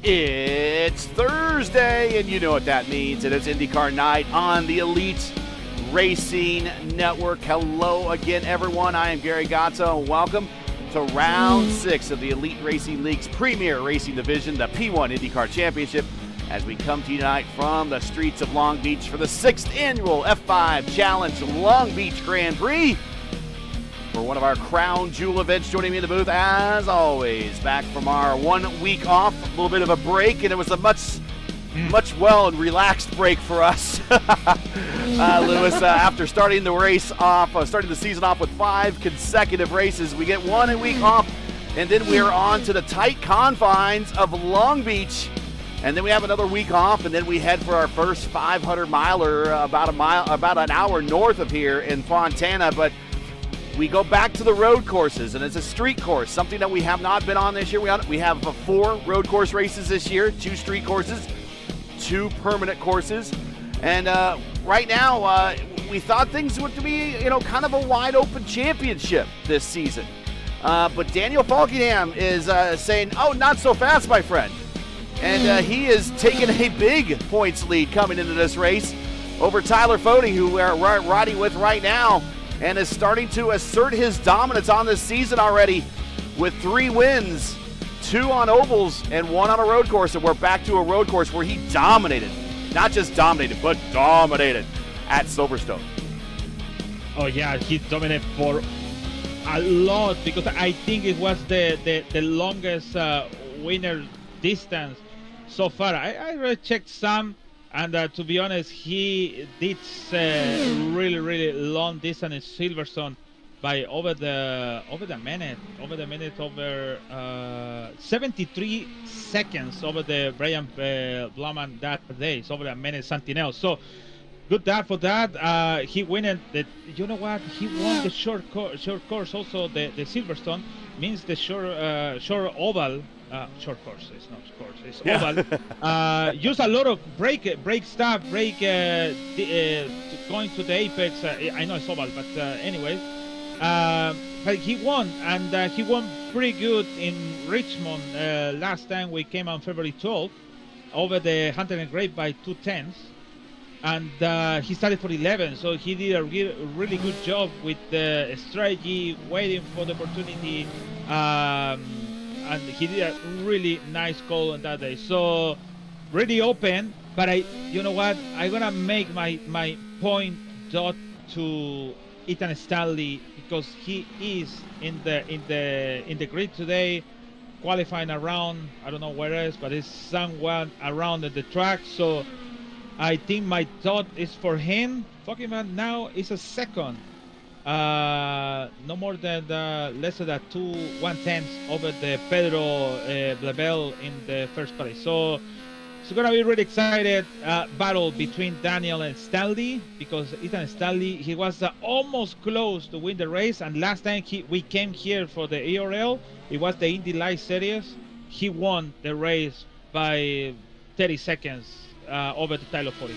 It's Thursday, and you know what that means. It is IndyCar night on the Elite Racing Network. Hello again, everyone. I am Gary Gatto, and welcome to Round 6 of the Elite Racing League's premier racing division, the P1 IndyCar Championship, as we come to you tonight from the streets of Long Beach for the 6th annual F5 Challenge Long Beach Grand Prix. For one of our crown jewel events, joining me in the booth, as always, back from our 1 week off, a little bit of a break, and it was a much well and relaxed break for us. Lewis, after starting the season off with 5 consecutive races, we get 1 week off, and then we're on to the tight confines of Long Beach, and then we have another week off, and then we head for our first 500-miler about an hour north of here in Fontana, but we go back to the road courses, and it's a street course, something that we have not been on this year. We have 4 road course races this year, 2 street courses, 2 permanent courses, and right now we thought things would be, kind of a wide open championship this season. But Daniel Falkingham is saying, "Oh, not so fast, my friend," and he is taking a big points lead coming into this race over Tyler Fode, who we're riding with right now, and is starting to assert his dominance on this season already with 3 wins, 2 on ovals and 1 on a road course. And we're back to a road course where he dominated, not just dominated, but dominated at Silverstone. Oh yeah, he dominated for a lot, because I think it was the longest winner distance so far. I already checked some. And to be honest, he did really long distance in Silverstone by over the minute, 73 seconds over the Brian Blauman that day. It's over a minute something else. So good for that. He won it. You know what? He won the short course also. The Silverstone means the short oval. Short course, it's not course, it's oval. Use a lot of brake stuff, going to the apex. I know it's oval, but anyway. But he won, and he won pretty good in Richmond. Last time we came on February 12th over the Hunter and Grape by 2/10, and he started for 11, so he did a really good job with the strategy, waiting for the opportunity. And he did a really nice call on that day. So really open, but you know what? I'm gonna make my point dot to Ethan Stanley, because he is in the grid today, qualifying around, I don't know where it is, but it's somewhere around the track. So I think my dot is for him. Fucking man, now is a second. No more than less than 1/10 over the Pedro Blebel in the first place. So it's gonna be really excited battle between Daniel and Stanley, because Ethan Stanley, he was almost close to win the race, and last time we came here for the ERL, it was the Indy Light Series. He won the race by 30 seconds over the Tyler Fode.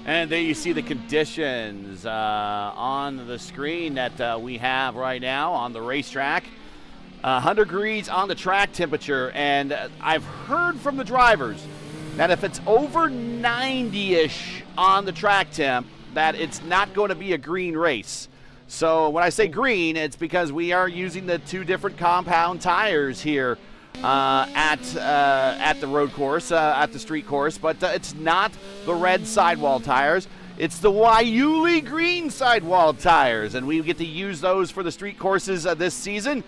And there you see the conditions on the screen that we have right now on the racetrack. 100 degrees on the track temperature, and I've heard from the drivers that if it's over 90-ish on the track temp, that it's not going to be a green race. So when I say green, it's because we are using the 2 different compound tires here at the road course, at the street course, but it's not the red sidewall tires. It's the Waiuli green sidewall tires, and we get to use those for the street courses this season.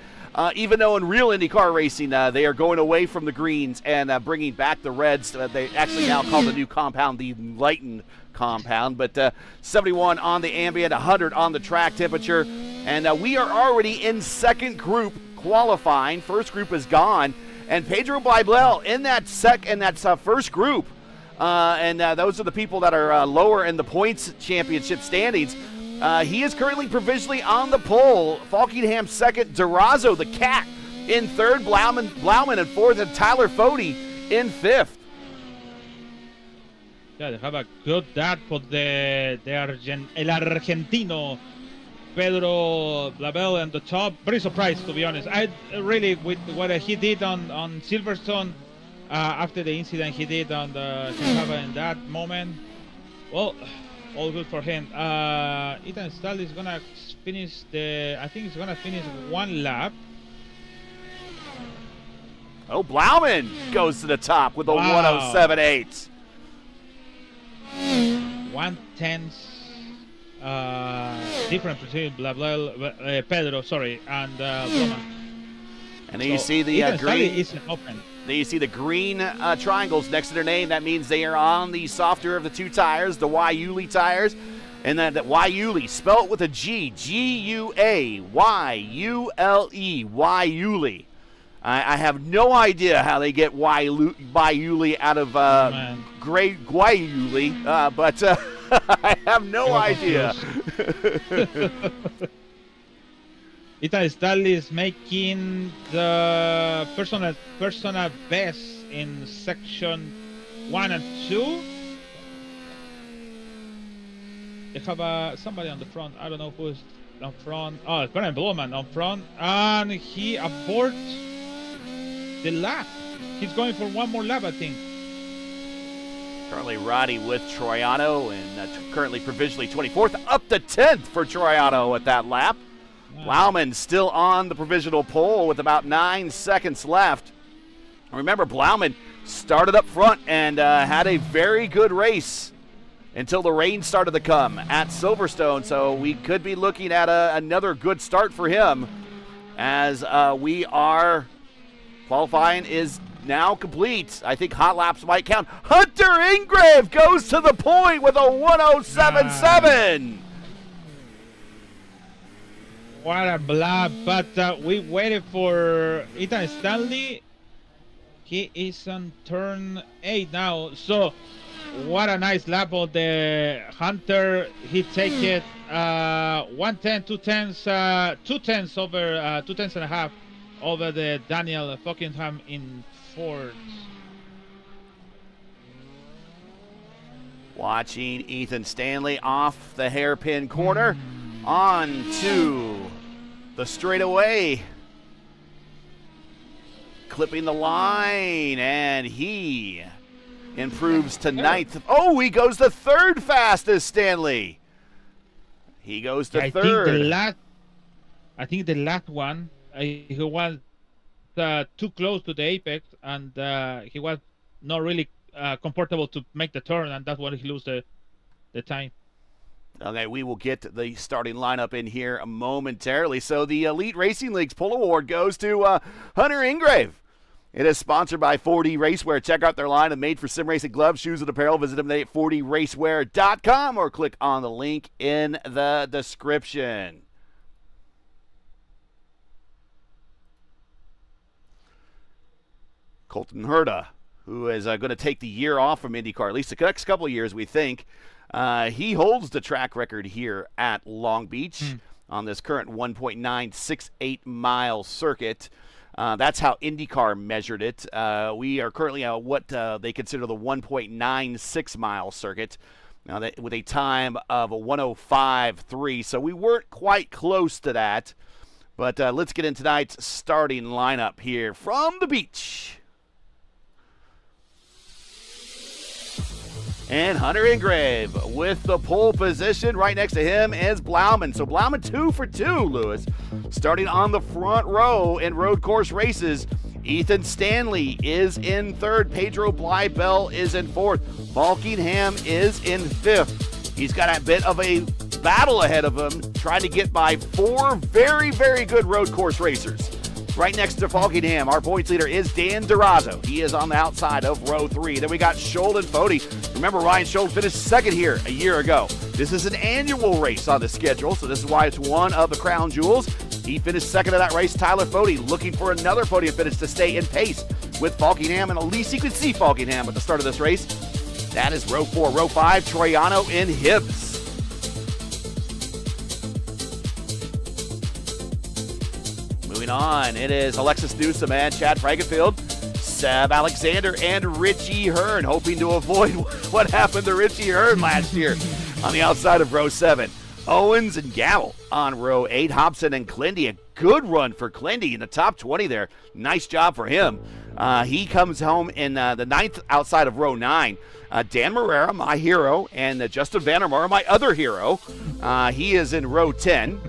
Even though in real IndyCar racing, they are going away from the greens and bringing back the reds. They actually now call the new compound the lightened compound, but 71 on the ambient, 100 on the track temperature, and we are already in second group qualifying. First group is gone, and Pedro Blibel in that first group, and those are the people that are lower in the points championship standings. He is currently provisionally on the pole. Falkingham second, Durazo the Cat in third, Blauman in fourth, and Tyler Fode in fifth. Yeah, they have a good dart for el argentino Pedro Blavel on the top. Very surprised, to be honest. I really, with what he did on Silverstone after the incident he did on the Chicago in that moment, well, all good for him. Ethan Stahl is gonna finish I think he's gonna finish one lap. Oh, Blauman goes to the top with a 107.8. 1/10 difference between Pedro, and Blauman. And then you see the green. Isn't open. Then you see the green triangles next to their name. That means they are on the softer of the two tires, the Yuli tires. And then the Yuli, spell it with a G, G-U-A-Y-U-L-E, Yuli. I have no idea how they get Yuli out of Gray Guayuli, but I have no idea. Ethan Stahl is making the personal best in section 1 and 2. They have somebody on the front. I don't know who's on front. Oh, it's Brian Blowman on front, and he aborts the lap. He's going for one more lap, I think. Currently Roddy with Troiano, and currently provisionally 24th, up to 10th for Troiano at that lap. Blauman still on the provisional pole with about 9 seconds left. Remember, Blauman started up front and had a very good race until the rain started to come at Silverstone, so we could be looking at another good start for him as we are qualifying is now complete. I think hot laps might count. Hunter Ingrave goes to the point with a 107.7. What a blab, but we waited for Ethan Stanley. He is on turn 8 now, so what a nice lap of the Hunter. He take it 110, 2 tenths over 2 tenths and a half over the Daniel Fockingham in fourth. Watching Ethan Stanley off the hairpin corner on to the straightaway. Clipping the line, and he improves to 9th. Oh, he goes to third fastest, Stanley. He goes to third. I think the last one, he was too close to the apex, and he was not really comfortable to make the turn, and that's why he lose the time. Okay, we will get the starting lineup in here momentarily. So the Elite Racing League's pull award goes to Hunter Ingrave. It is sponsored by 4D Racewear. Check out their line of made-for-sim racing gloves, shoes, and apparel. Visit them at 4dracewear.com or click on the link in the description. Colton Herta, who is going to take the year off from IndyCar, at least the next couple of years, we think. He holds the track record here at Long Beach on this current 1.968 mile circuit. That's how IndyCar measured it. We are currently at what they consider the 1.96 mile circuit, with a time of a 105.3. So we weren't quite close to that. But let's get in tonight's starting lineup here from the beach. And Hunter Ingrave with the pole position. Right next to him is Blauman. So Blauman 2 for 2, Lewis. Starting on the front row in road course races, Ethan Stanley is in third. Pedro Bleibel is in fourth. Falkingham is in fifth. He's got a bit of a battle ahead of him, trying to get by 4 very, very good road course racers. Right next to Falkingham, our points leader is Dan Durazo. He is on the outside of row 3. Then we got Scholl and Fody. Remember, Ryan Scholl finished second here a year ago. This is an annual race on the schedule, so this is why it's one of the crown jewels. He finished second of that race. Tyler Fody looking for another podium finish to stay in pace with Falkingham, and at least you could see Falkingham at the start of this race. That is row 4. Row 5, Troiano and Hibbs. Moving on, it is Alexis Newsom and Chad Frankenfield, Seb Alexander, and Richie Hearn, hoping to avoid what happened to Richie Hearn last year on the outside of row 7. Owens and Gavel on row 8. Hobson and Clindy, a good run for Clindy in the top 20 there. Nice job for him. He comes home in the 9th outside of row 9. Dan Marrera, my hero, and Justin Vandermeer, my other hero. He is in row 10.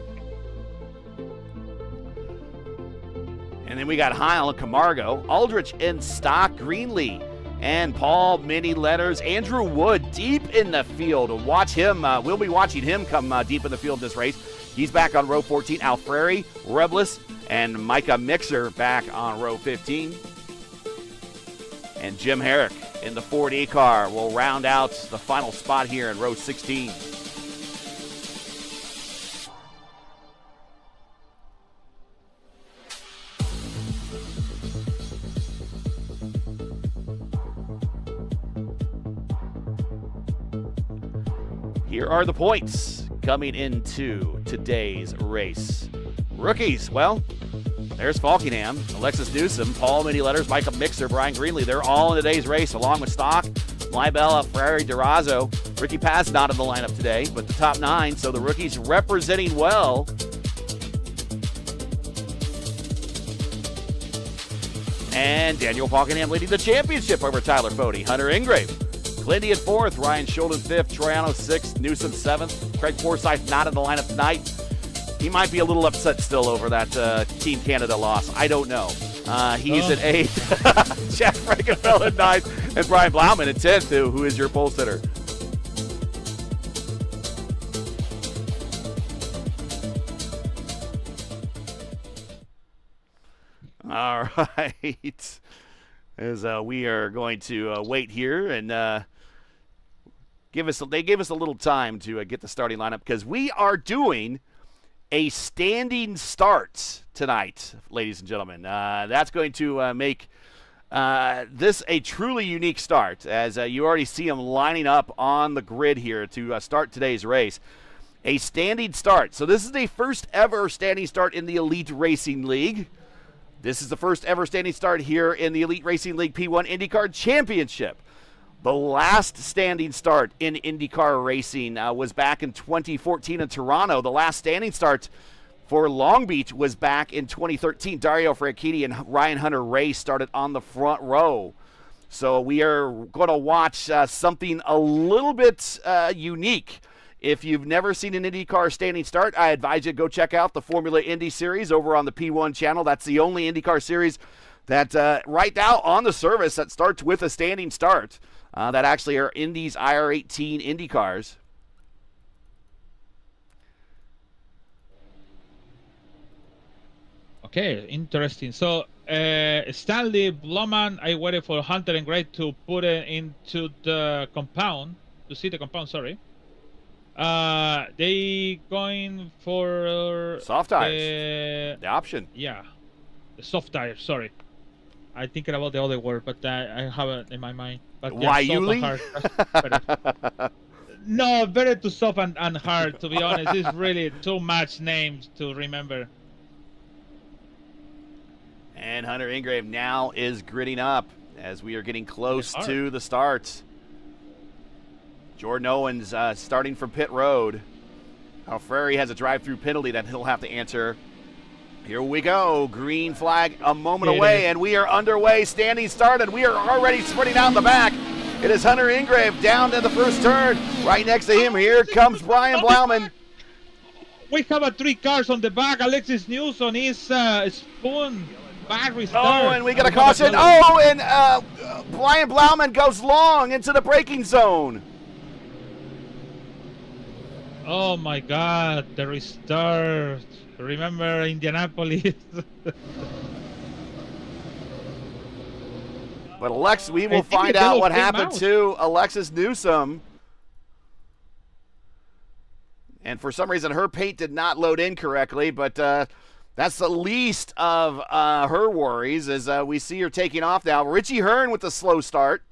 And then we got Heil and Camargo, Aldrich and Stock, Greenlee and Paul, many letters. Andrew Wood deep in the field. Watch him. We'll be watching him come deep in the field in this race. He's back on row 14. Alfreri, Reblis, and Micah Mixer back on row 15. And Jim Herrick in the Ford E-Car will round out the final spot here in row 16. Here are the points coming into today's race. Rookies, well, there's Falkingham, Alexis Newsom, Paul, many letters, Micah Mixer, Brian Greenlee. They're all in today's race, along with Stock, Leibella, Frary, Durazo. Ricky Paz not in the lineup today, but the top 9, so the rookies representing well. And Daniel Falkingham leading the championship over Tyler Fode. Hunter Ingrave, Clindy at 4th, Ryan Shulden 5th, Troiano 6th, Newsom 7th. Craig Forsyth not in the lineup tonight. He might be a little upset still over that Team Canada loss. I don't know. He's at 8th. Jack Frankenfeld at 9th. And Brian Blauman at 10th, who is your pole sitter. All right. As we are going to wait here and they gave us a little time to get the starting lineup because we are doing a standing start tonight, ladies and gentlemen. That's going to make this a truly unique start, as you already see them lining up on the grid here to start today's race. A standing start. So this is the first ever standing start in the Elite Racing League. This is the first ever standing start here in the Elite Racing League P1 IndyCar Championship. The last standing start in IndyCar racing was back in 2014 in Toronto. The last standing start for Long Beach was back in 2013. Dario Franchitti and Ryan Hunter-Reay started on the front row. So we are going to watch something a little bit unique. If you've never seen an IndyCar standing start, I advise you to go check out the Formula Indy series over on the P1 channel. That's the only IndyCar series that right now on the service that starts with a standing start. That actually are Indy's IR18 Indy cars. Okay, interesting. So, Stanley, Blauman, I waited for Hunter and Gray to put it into the compound, to see the compound, sorry. They going for... soft tires, the option. Yeah, the soft tires, sorry. I'm thinking about the other word, but I have it in my mind. But why yeah, you No, better to soft and hard, to be honest. It's really too much names to remember. And Hunter Ingrave now is gridding up as we are getting close to the start. Jordan Owens starting from pit road. Alfreri has a drive-through penalty that he'll have to answer. Here we go. Green flag a moment away, and we are underway. Standing start, and we are already spreading out in the back. It is Hunter Ingrave down to the first turn. Right next to him, here comes Brian Blauman. We have 3 cars on the back. Alexis Newsom is spoon back restart. Oh, and we got a caution. Oh, and Brian Blauman goes long into the braking zone. Oh my God, the restart. Remember Indianapolis? But Alex, we will find out what happened to Alexis Newsom. And for some reason, her paint did not load in correctly, but that's the least of her worries as we see her taking off now. Richie Hearn with the slow start.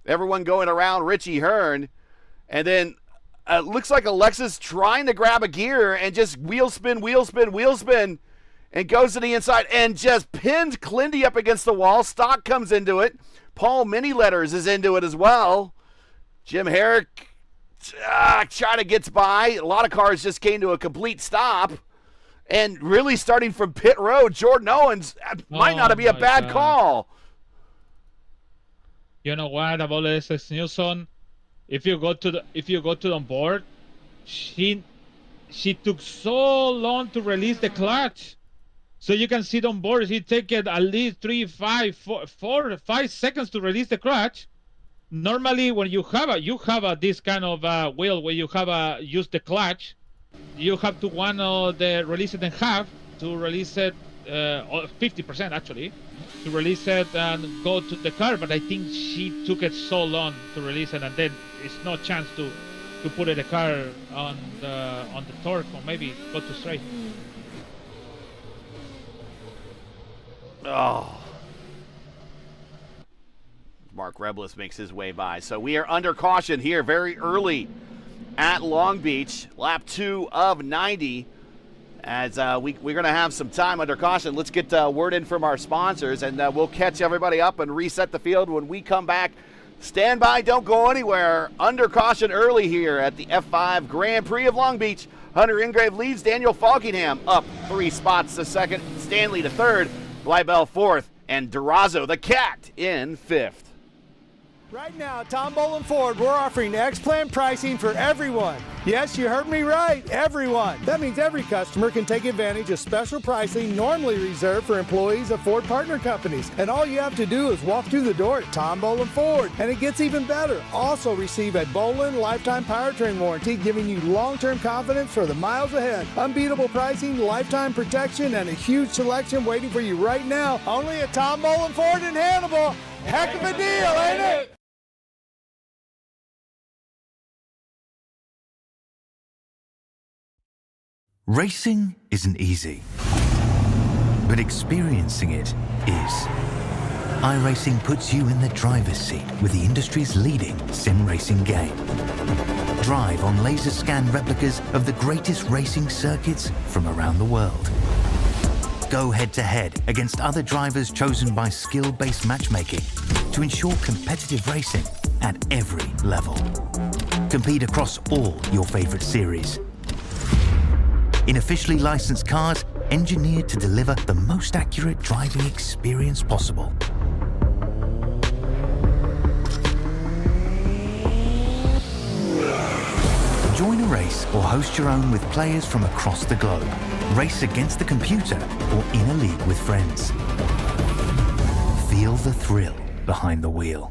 Everyone going around Richie Hearn. And then looks like Alexis trying to grab a gear and just wheel spin, and goes to the inside and just pins Clindy up against the wall. Stock comes into it. Paul Many Letters is into it as well. Jim Herrick try to get by. A lot of cars just came to a complete stop. And really starting from pit road, Jordan Owens might not be a bad call. You know what about Leslie Nielsen? If you go to the board, she took so long to release the clutch. So you can see on board, he take it at least 3, 5, 4, 5 seconds to release the clutch. Normally, when you have this kind of wheel where you have use the clutch, you have to release it in half to release it, or 50% actually, to release it and go to the car. But I think she took it so long to release it, and then it's no chance to put the car on the torque or maybe go to straight. Oh. Mark Reblis makes his way by. So we are under caution here very early at Long Beach, lap 2 of 90. As we're going to have some time under caution. Let's get word in from our sponsors, and we'll catch everybody up and reset the field when we come back. Stand by, don't go anywhere. Under caution early here at the F5 Grand Prix of Long Beach. Hunter Ingrave leads, Daniel Falkingham up 3 spots to second, Stanley to third, Bleibel fourth, and Durazo the Cat in fifth. Right now, Tom Bolin Ford, we're offering X-Plan pricing for everyone. Yes, you heard me right, everyone. That means every customer can take advantage of special pricing normally reserved for employees of Ford partner companies. And all you have to do is walk through the door at Tom Bolin Ford. And it gets even better. Also receive a Bolin lifetime powertrain warranty, giving you long-term confidence for the miles ahead. Unbeatable pricing, lifetime protection, and a huge selection waiting for you right now. Only at Tom Bolin Ford in Hannibal. Heck of a deal, ain't it? Racing isn't easy, but experiencing it is. iRacing puts you in the driver's seat with the industry's leading sim racing game. Drive on laser scan replicas of the greatest racing circuits from around the world. Go head-to-head against other drivers chosen by skill-based matchmaking to ensure competitive racing at every level. Compete across all your favorite series. In officially licensed cars, engineered to deliver the most accurate driving experience possible. Join a race or host your own with players from across the globe. Race against the computer or in a league with friends. Feel the thrill behind the wheel.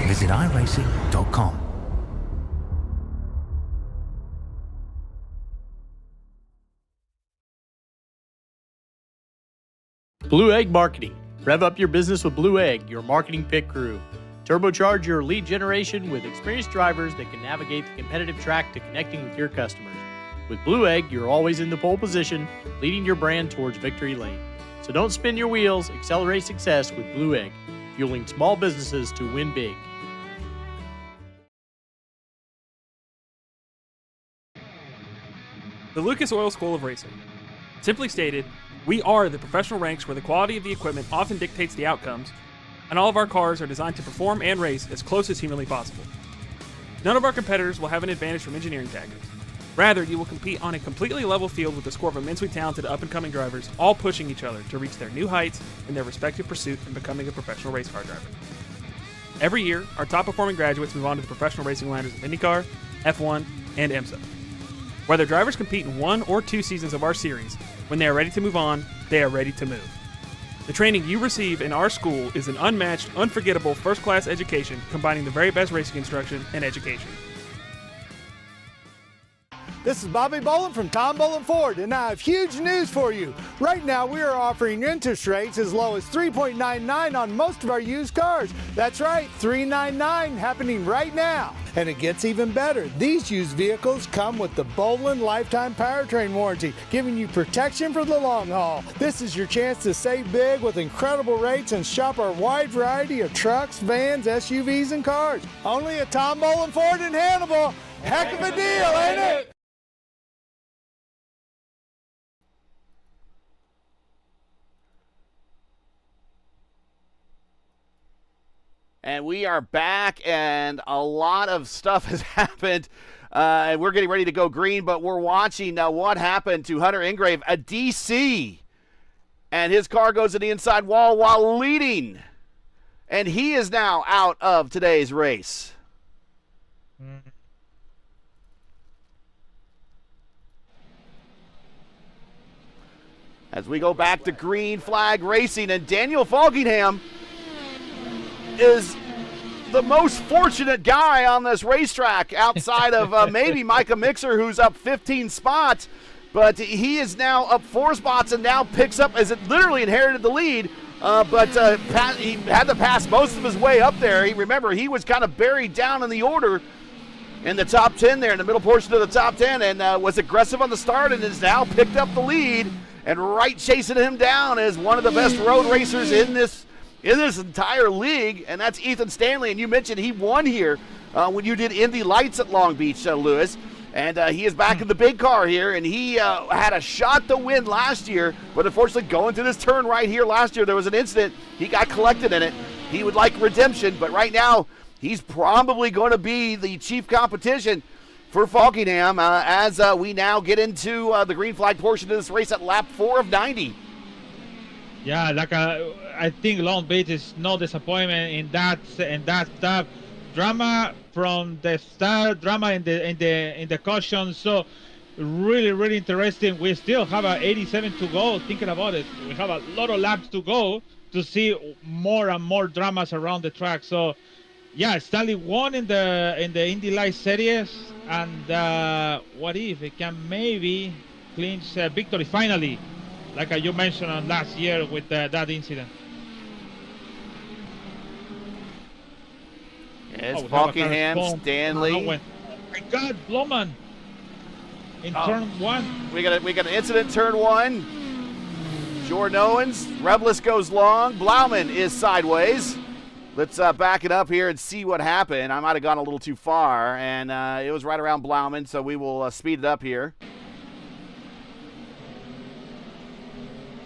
Visit iRacing.com. Blue Egg Marketing. Rev up your business with Blue Egg, your marketing pit crew. Turbocharge your lead generation with experienced drivers that can navigate the competitive track to connecting with your customers. With Blue Egg, you're always in the pole position, leading your brand towards victory lane. So don't spin your wheels, accelerate success with Blue Egg, fueling small businesses to win big. The Lucas Oil School of Racing. Simply stated, we are the professional ranks where the quality of the equipment often dictates the outcomes, and all of our cars are designed to perform and race as close as humanly possible. None of our competitors will have an advantage from engineering tactics. Rather, you will compete on a completely level field with a score of immensely talented up-and-coming drivers, all pushing each other to reach their new heights in their respective pursuit in becoming a professional race car driver. Every year, our top-performing graduates move on to the professional racing ladders of IndyCar, F1, and IMSA. Whether drivers compete in 1 or 2 seasons of our series, when they are ready to move on, they are ready to move. The training you receive in our school is an unmatched, unforgettable, first-class education combining the very best racing instruction and education. This is Bobby Bolin from Tom Bolin Ford, and I have huge news for you. Right now, we are offering interest rates as low as 3.99 on most of our used cars. That's right, 3.99 happening right now. And it gets even better. These used vehicles come with the Bolin Lifetime Powertrain Warranty, giving you protection for the long haul. This is your chance to save big with incredible rates and shop our wide variety of trucks, vans, SUVs, and cars. Only at Tom Bolin Ford in Hannibal. Heck of a deal, ain't it? And we are back, and a lot of stuff has happened. And we're getting ready to go green, but we're watching what happened to Hunter Ingrave, a DC. And his car goes to the inside wall while leading. And he is now out of today's race. As we go back to green flag racing, and Daniel Falkingham is the most fortunate guy on this racetrack outside of maybe Micah Mixer, who's up 15 spots, but he is now up 4 spots and now picks up, as it literally inherited the lead, but he had to pass most of his way up there. Remember, he was kind of buried down in the order in the top 10 there, in the middle portion of the top 10, and was aggressive on the start and has now picked up the lead, and right chasing him down is one of the best road racers in this entire league, and that's Ethan Stanley. And you mentioned he won here when you did Indy Lights at Long Beach, Lewis. And he is back in the big car here, and he had a shot to win last year, but unfortunately going to this turn right here last year, there was an incident. He got collected in it. He would like redemption, but right now he's probably going to be the chief competition for Falkingham as we now get into the green flag portion of this race at lap 4 of 90. Yeah, I think Long Beach is no disappointment in that stuff. Drama from the start, drama in the caution. So really interesting. We still have 87 to go. Thinking about it, we have a lot of laps to go to see more and more dramas around the track. So yeah, Stanley won in the Indy Light Series, and what if it can maybe clinch victory finally, like you mentioned last year with that incident. It's Falkingham, Stanley. Oh my God, Blowman in turn 1. We got an incident turn 1. Jordan Owens, Reblis goes long. Blauman is sideways. Let's back it up here and see what happened. I might have gone a little too far, and it was right around Blauman, so we will speed it up here.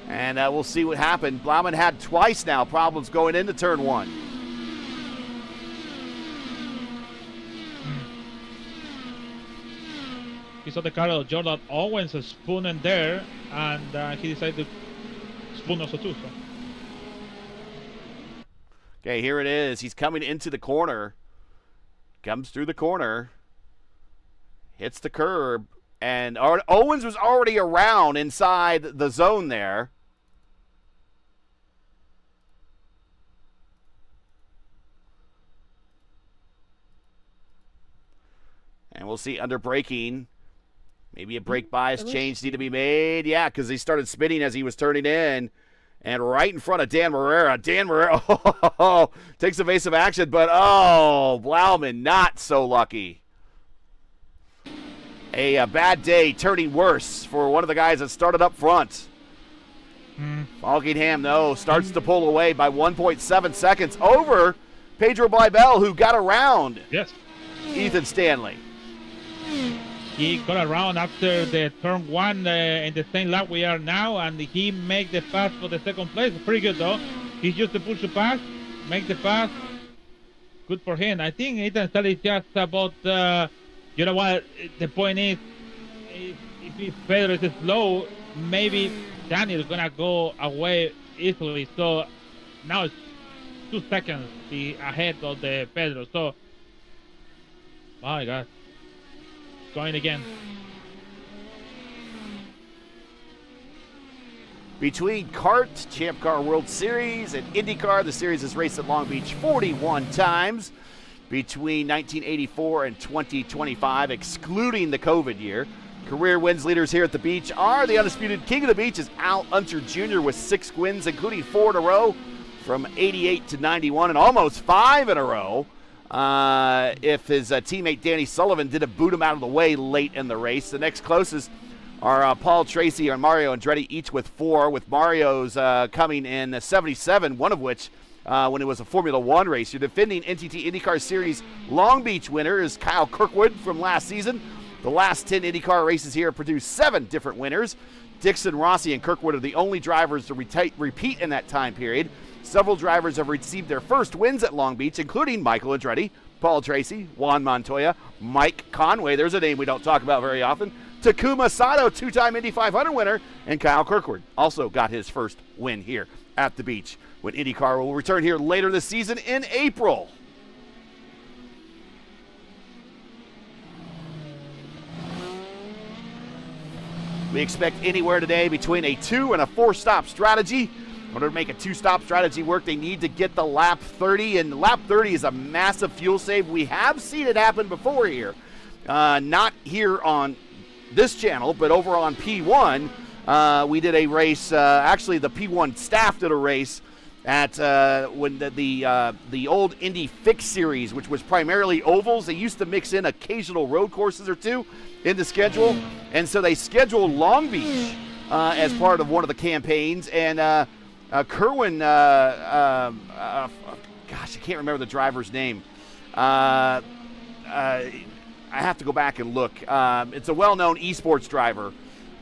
And we'll see what happened. Blauman had twice now problems going into turn 1. He saw the car of Jordan Owens spooning there, and he decided to spoon also too. So. Okay, here it is. He's coming into the corner. Comes through the corner. Hits the curb. And Owens was already around inside the zone there. And we'll see under braking. Maybe a brake bias change need to be made. Yeah, because he started spinning as he was turning in. And right in front of Dan Marrera. Dan Marrera takes evasive action, but Blauman not so lucky. A bad day turning worse for one of the guys that started up front. Falkingham, though, starts to pull away by 1.7 seconds over Pedro Blibel, who got around Ethan Stanley. He got around after the turn 1 in the same lap we are now, and he made the pass for the second place. Pretty good, though. He used to push the pass, make the pass. Good for him. I think Ethan Stanley is just about, you know what, the point is, if Pedro is slow, maybe Daniel is going to go away easily. So now it's 2 seconds ahead of the Pedro. So, my God. Going again. Between CART, Champ Car World Series, and IndyCar, the series has raced at Long Beach 41 times between 1984 and 2025, excluding the COVID year. Career wins leaders here at the beach are the undisputed king of the beach is Al Unser Jr. with 6 wins, including 4 in a row from 88 to 91, and almost 5 in a row. If his teammate Danny Sullivan didn't boot him out of the way late in the race. The next closest are Paul Tracy and Mario Andretti, each with 4, with Mario's coming in 77, one of which when it was a Formula One race. Your defending NTT IndyCar Series Long Beach winner is Kyle Kirkwood from last season. The last 10 IndyCar races here produced 7 different winners. Dixon, Rossi, and Kirkwood are the only drivers to repeat in that time period. Several drivers have received their first wins at Long Beach, including Michael Andretti, Paul Tracy, Juan Montoya, Mike Conway, there's a name we don't talk about very often, Takuma Sato, two-time Indy 500 winner, and Kyle Kirkwood also got his first win here at the beach, when IndyCar will return here later this season in April. We expect anywhere today between a 2 and a 4-stop strategy. In order to make a 2-stop strategy work, they need to get the lap 30, and lap 30 is a massive fuel save. We have seen it happen before here. Not here on this channel, but over on P1, we did a race. Actually, the P1 staff did a race at when the old Indy Fix series, which was primarily ovals. They used to mix in occasional road courses or two in the schedule, and so they scheduled Long Beach as part of one of the campaigns. And Kerwin, gosh, I can't remember the driver's name. I have to go back and look. It's a well-known esports driver,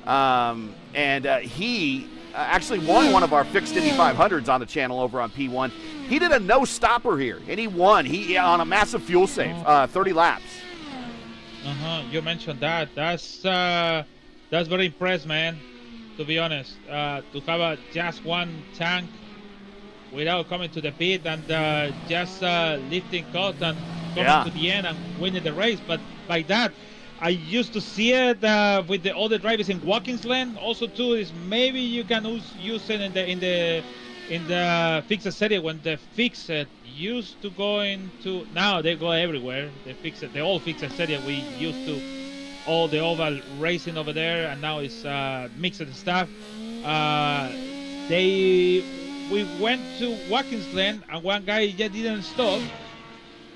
and he actually won one of our fixed Indy 500s on the channel over on P1. He did a no-stopper here, and he won. He on a massive fuel save, 30 laps. You mentioned that. That's very impressed, man. To be honest, to have just one tank without coming to the pit and just lifting cut and coming to the end and winning the race. But by that, I used to see it with the other drivers in Watkins Glen. Also, too, is maybe you can use it in the fixed series when the fixed used to go into. Now they go everywhere. The old fixed series we used to. All the oval racing over there, and now it's mixed stuff. We went to Watkins Glen, and one guy just didn't stop.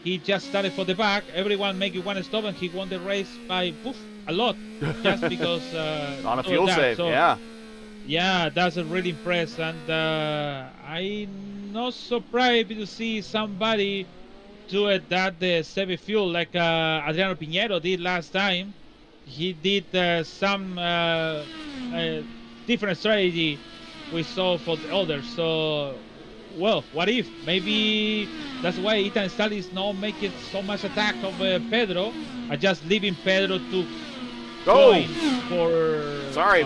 He just started for the back. Everyone making one stop, and he won the race by a lot, just because on a fuel save. So, yeah, that's really impressed, and I'm not surprised to see somebody do it that the heavy fuel like Adriano Pinheiro did last time. He did some different strategy we saw for the others. So, well, what if? Maybe that's why Ethan Stall is not making so much attack of Pedro, just leaving Pedro to go for. Sorry,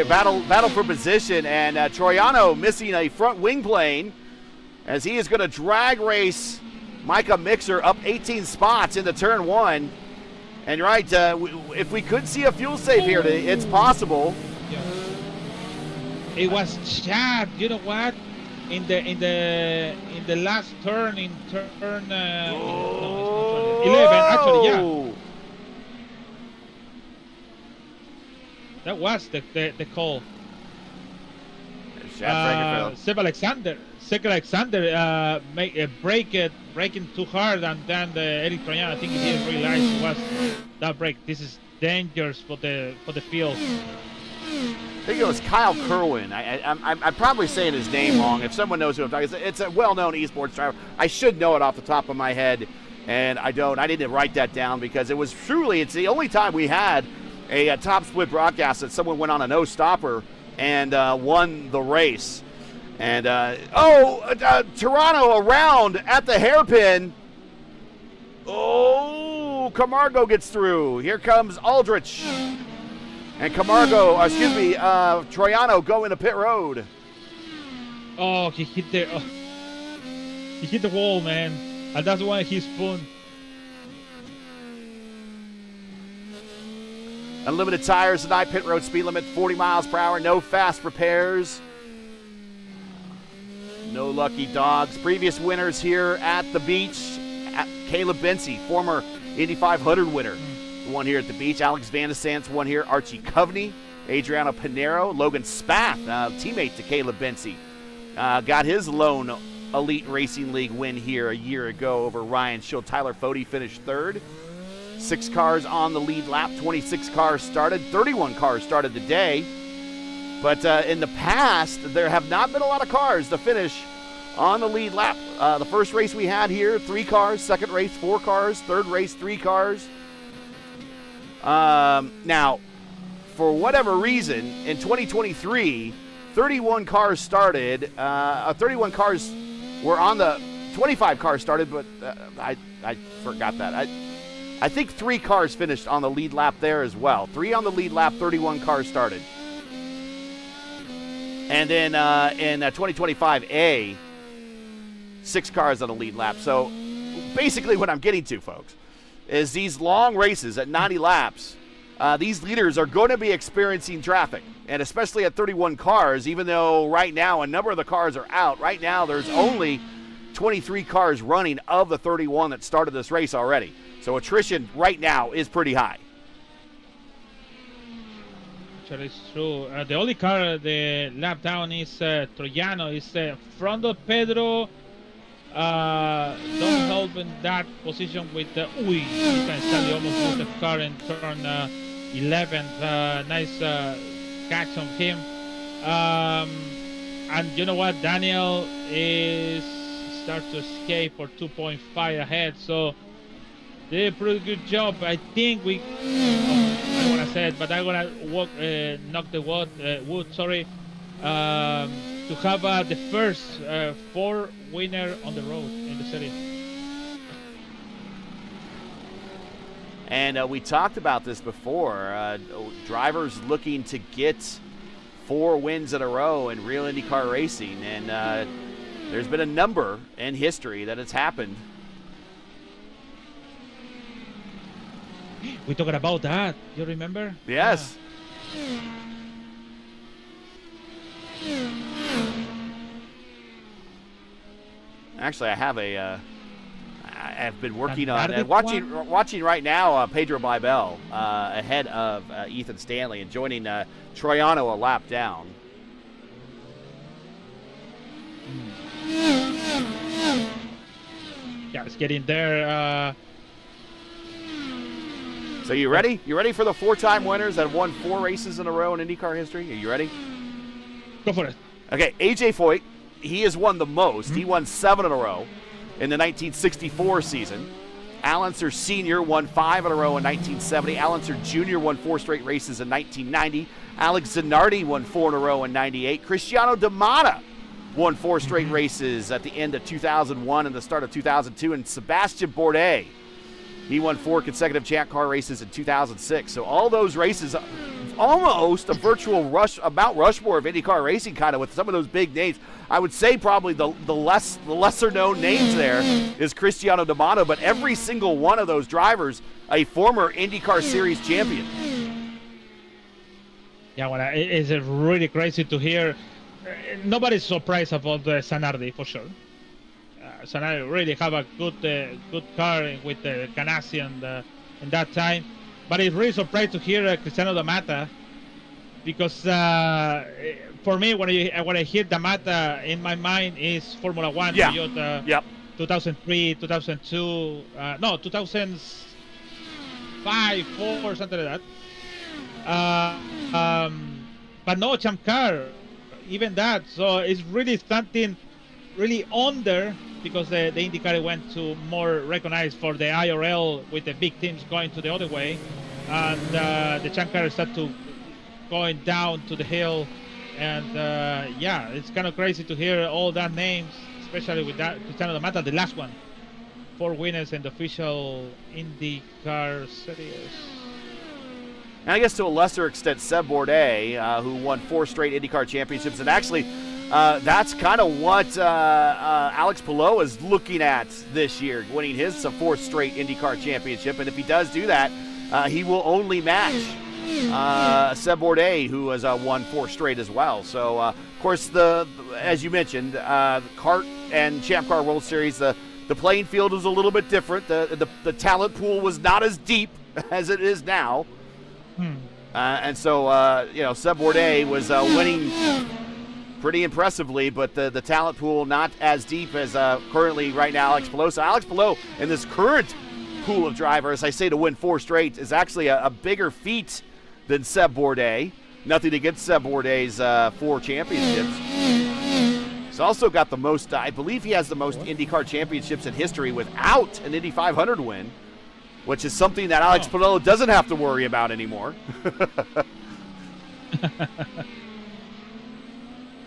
battle for position, and Troiano missing a front wing plane as he is going to drag race Micah Mixer up 18 spots into turn 1. And if we could see a fuel save here, it's possible. Yeah. It was Chad. You know what? In the last turn, in turn 11, actually, yeah. That was the call. Seb Alexander braking too hard, and then Eric Troiano, I think he didn't realize it was that brake. This is dangerous for the field. I think it was Kyle Kerwin. I'm probably saying his name wrong. If someone knows who I'm talking about, it's a well-known esports driver. I should know it off the top of my head, and I don't. I didn't write that down because it's the only time we had a top split broadcast that someone went on a no-stopper and won the race. And Toronto around at the hairpin. Oh, Camargo gets through. Here comes Aldrich. And Troiano going to pit road. Oh, he hit the wall, man. And that's why he spun. Unlimited tires tonight, pit road speed limit 40 miles per hour, no fast repairs. No lucky dogs. Previous winners here at the beach, Caleb Bency, former Indy 500 winner, won here at the beach. Alex Van de Sants won here. Archie Coveney, Adriano Pinheiro, Logan Spath, teammate to Caleb Bency, got his lone Elite Racing League win here a year ago over Ryan Schill. Tyler Fode finished third. 6 cars on the lead lap, 26 cars started, 31 cars started today. But in the past, there have not been a lot of cars to finish on the lead lap. The first race we had here, 3 cars. Second race, 4 cars. Third race, 3 cars. Now, for whatever reason, in 2023, 31 cars started. 31 cars were on the 25 cars started, but I forgot that. I think 3 cars finished on the lead lap there as well. 3 on the lead lap, 31 cars started. And then in 2025A, 6 cars on the lead lap. So basically what I'm getting to, folks, is these long races at 90 laps, these leaders are going to be experiencing traffic. And especially at 31 cars, even though right now a number of the cars are out, right now there's only 23 cars running of the 31 that started this race already. So attrition right now is pretty high. Actually, it's true. The only car the lap down is Troiano. Is front of Pedro. Don't help in that position with the you can sadly almost lose the car in turn 11. Nice catch on him. And you know what? Daniel is start to escape for 2.5 ahead. So they did a pretty good job. I think we. I don't want to say it, but I'm gonna knock the wood. To have the first 4 winner on the road in the city. And we talked about this before. Drivers looking to get 4 wins in a row in real IndyCar racing, and there's been a number in history that it's happened. We talked about that. You remember? Yes. Actually, I have I've been working on watching right now Pedro Bibel ahead of Ethan Stanley and joining Troiano a lap down. Yeah, it's getting there. So you ready? You ready for the 4-time winners that have won 4 races in a row in IndyCar history? Are you ready? Go for it. Okay, AJ Foyt, he has won the most. He won 7 in a row in the 1964 season. Alancer Sr. won 5 in a row in 1970. Alancer Jr. won 4 straight races in 1990. Alex Zanardi won 4 in a row in 98. Cristiano D'Amata won 4 straight races at the end of 2001 and the start of 2002. And Sebastian Bourdais, he won 4 consecutive Champ Car races in 2006. So all those races, almost a virtual Mount Rushmore of IndyCar racing, kind of with some of those big names. I would say probably the lesser known names there is Cristiano D'Amata, but every single one of those drivers a former IndyCar Series champion. Yeah, well, it's really crazy to hear. Nobody's surprised about Zanardi for sure. Zanardi really have a good car with the Ganassi in that time. But it's really surprised to hear Cristiano D'Amata, because for me, when I hear D'Amata, in my mind is Formula One, yeah. Toyota, yep. 2003, 2002, 2005, 4, something like that. But no Champ Car, even that. So it's really something really under, because the IndyCar went to more recognized for the IRL with the big teams going to the other way, and the Champ Car started to going down to the hill, and yeah, it's kind of crazy to hear all that names, especially with that Cristiano D'Amata, the last one, 4 winners in the official IndyCar series. And I guess to a lesser extent, Seb Bourdais, who won 4 straight IndyCar championships, and actually that's kind of what Alex Palou is looking at this year, winning his 4th straight IndyCar championship. And if he does do that, he will only match Seb Bourdais, who has won 4 straight as well. So, of course, as you mentioned, the kart and Champ Car World Series, the playing field was a little bit different. The talent pool was not as deep as it is now. And so, Seb Bourdais was winning pretty impressively, but the talent pool not as deep as currently right now Alex Palou. So Alex Palou in this current pool of drivers, I say to win 4 straight is actually a bigger feat than Seb Bourdais. Nothing against Seb Bourdais' 4 championships. He's also got the most, I believe he has the most IndyCar championships in history without an Indy 500 win, which is something that Alex Palou doesn't have to worry about anymore.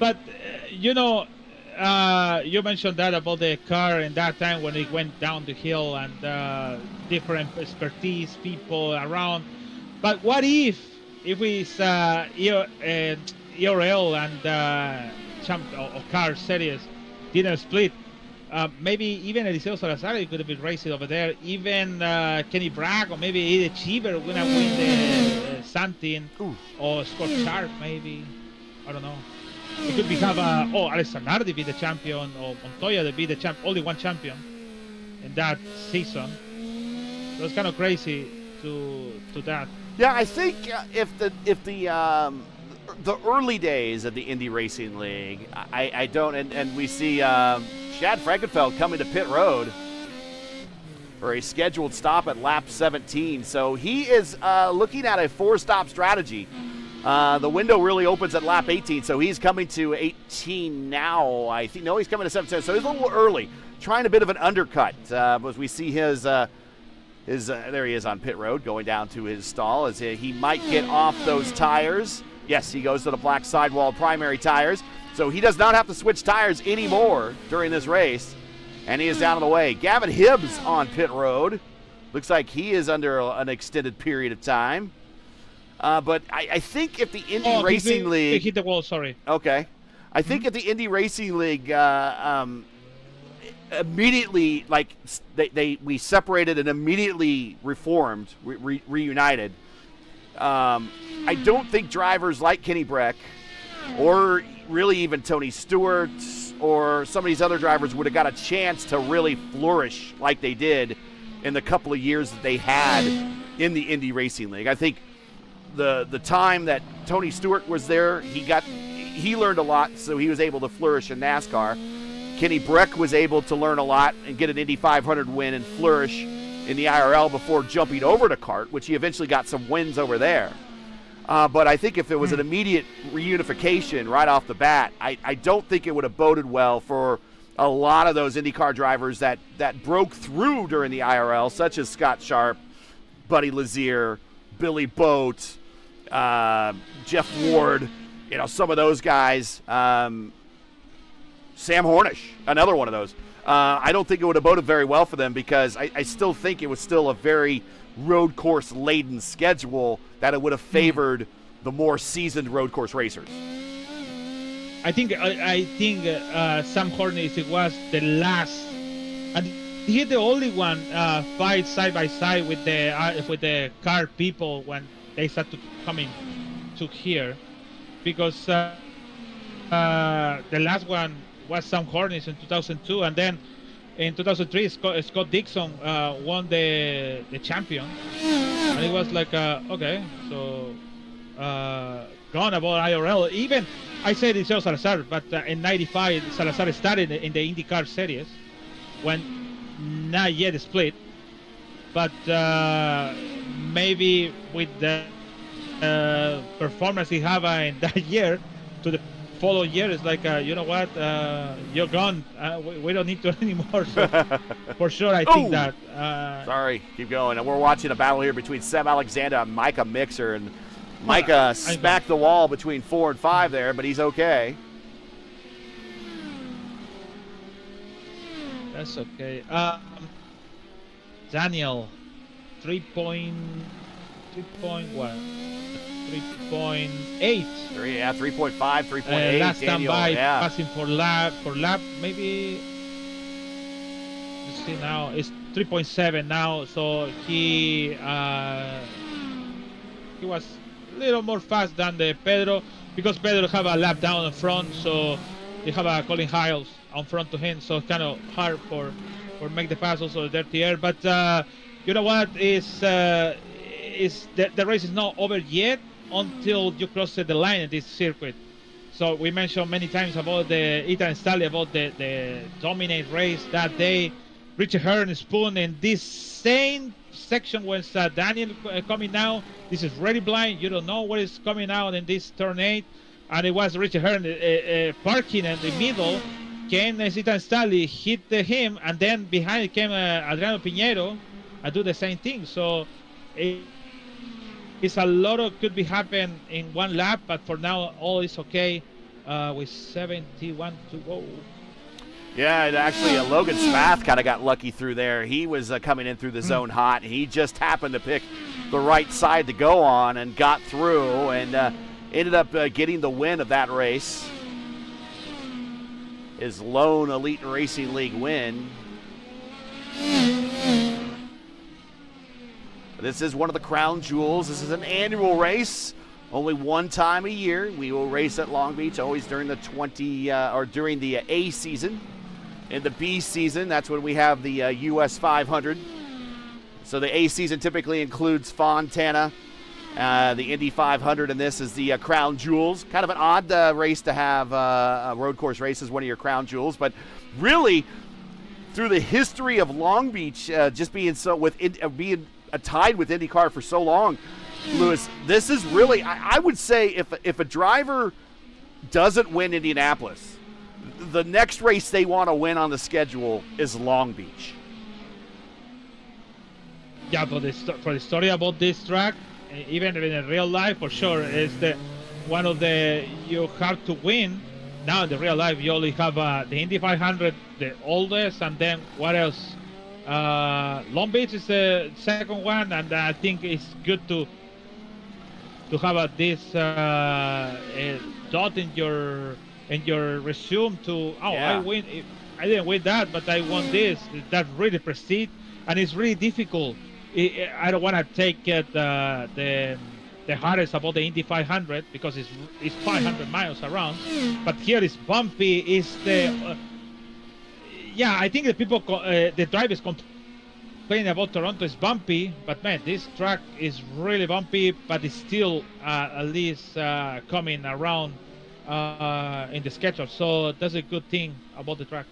But you know, you mentioned that about the car in that time when it went down the hill and different expertise people around. But what if it's ERL and champ or car series didn't split? Maybe even Eliseo Salazar could have been racing over there. Even Kenny Bragg or maybe Eddie Cheever would have win the Santin or Scott Sharp maybe. I don't know. It could have Alex Zanardi be the champion or Montoya to be the champ, only one champion in that season. So it's kind of crazy to that. Yeah, I think if the early days of the Indy Racing League, I don't, and we see Chad Frankenfeld coming to pit road for a scheduled stop at lap 17. So he is looking at a 4-stop strategy. The window really opens at lap 18, so he's coming to 18 now. I think he's coming to 17, so he's a little early, trying a bit of an undercut. As we see his there he is on pit road, going down to his stall as he might get off those tires. Yes, he goes to the black sidewall primary tires, so he does not have to switch tires anymore during this race, and he is down on the way. Gavin Hibbs on pit road. Looks like he is under an extended period of time. But I think if the Indy Racing League... He hit the wall, sorry. Okay. I think if the Indy Racing League immediately, like, we separated and immediately reformed, reunited, I don't think drivers like Kenny Breck or really even Tony Stewart or some of these other drivers would have got a chance to really flourish like they did in the couple of years that they had in the Indy Racing League. I think the time that Tony Stewart was there, he learned a lot, so he was able to flourish in NASCAR. Kenny Breck was able to learn a lot and get an Indy 500 win and flourish in the IRL before jumping over to kart, which he eventually got some wins over there. But I think if it was an immediate reunification right off the bat, I don't think it would have boded well for a lot of those IndyCar drivers that broke through during the IRL, such as Scott Sharp, Buddy Lazier, Billy Boat, Jeff Ward, some of those guys. Sam Hornish, another one of those. I don't think it would have boded very well for them because I still think it was still a very road course laden schedule that it would have favored the more seasoned road course racers. I think Sam Hornish was the last, and he's the only one fight side by side with the car people when they started coming to here, because the last one was Sam Hornish in 2002, and then in 2003 Scott Dixon won the champion, and it was like okay, so gone about IRL. Even I said it's Salazar, but in '95 Salazar started in the IndyCar series when not yet split, but maybe with the performance he had in that year to the following year, it's like you know what, you're gone. We don't need to anymore. So for sure, I think that. Sorry, keep going. And we're watching a battle here between Seb Alexander and Micah Mixer, and Micah smacked the wall between 4 and 5 there, but he's okay. That's okay. Daniel, 3.8. Yeah, 3.5, 3.8. Last time by, yeah. passing for lap, maybe. Let's see now, it's 3.7 now. So he was a little more fast than the Pedro, because Pedro have a lap down in front, so they have a Colin Hiles on front to him, so it's kind of hard for make the pass also dirty air. But you know what, is the race is not over yet until you cross the line in this circuit. So we mentioned many times about the Ethan Stanley, about the dominate race that day. Richard Hearn Spoon in this same section when Daniel coming now. This is really blind. You don't know what is coming out in this turn 8. And it was Richard Hearn parking in the middle. Came Ethan Stanley, hit him, and then behind came Adriano Pinheiro and do the same thing. So it's a lot of could be happen in one lap, but for now all is okay. with 71 to go. Yeah, and actually, Logan Spath kind of got lucky through there. He was coming in through the zone hot. He just happened to pick the right side to go on and got through and ended up getting the win of that race. His lone Elite Racing League win. This is one of the crown jewels. This is an annual race. Only one time a year. We will race at Long Beach, always during the during the A season. In the B season, that's when we have the US 500. So the A season typically includes Fontana, the Indy 500, and this is the crown jewels. Kind of an odd race to have a road course race as one of your crown jewels, but really, through the history of Long Beach, just being being tied with IndyCar for so long, Lewis, this is really, I would say, if a driver doesn't win Indianapolis, the next race they want to win on the schedule is Long Beach. Yeah, for the story about this track, even in real life, for sure, is one of the you have to win. Now in the real life, you only have the Indy 500, the oldest, and then what else? Long Beach is the second one, and I think it's good to have this dot in your resume to I win. I didn't win that, but I won this. That's really prestige, and it's really difficult. I don't want to take the hardest about the Indy 500 because it's 500 miles around, but here it's bumpy. Is the I think the people the drivers complaining about Toronto is bumpy, but man, this track is really bumpy, but it's still at least coming around in the schedule, so that's a good thing about the track.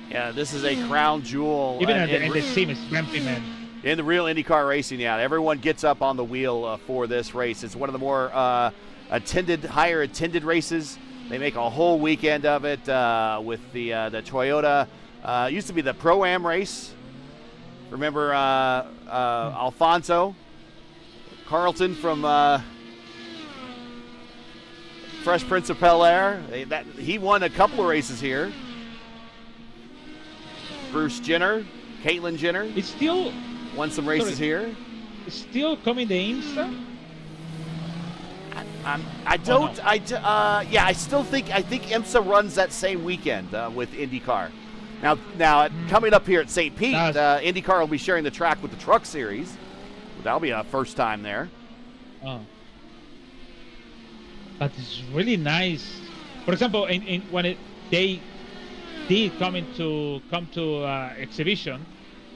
Yeah, this is a crown jewel. Even in the sim, it's bumpy, man. In the real IndyCar racing, everyone gets up on the wheel for this race. It's one of the more higher attended races. They make a whole weekend of it with the Toyota. Used to be the Pro-Am race. Remember Alfonso Carlton from Fresh Prince of Bel-Air? He won a couple of races here. Bruce Jenner, Caitlyn Jenner. It's still won some races here. It's still coming the IMSA. I think IMSA runs that same weekend with IndyCar. Now coming up here at St. Pete, IndyCar will be sharing the track with the Truck Series. That'll be a first time there. Oh. But it's really nice. For example, when they did come to exhibition,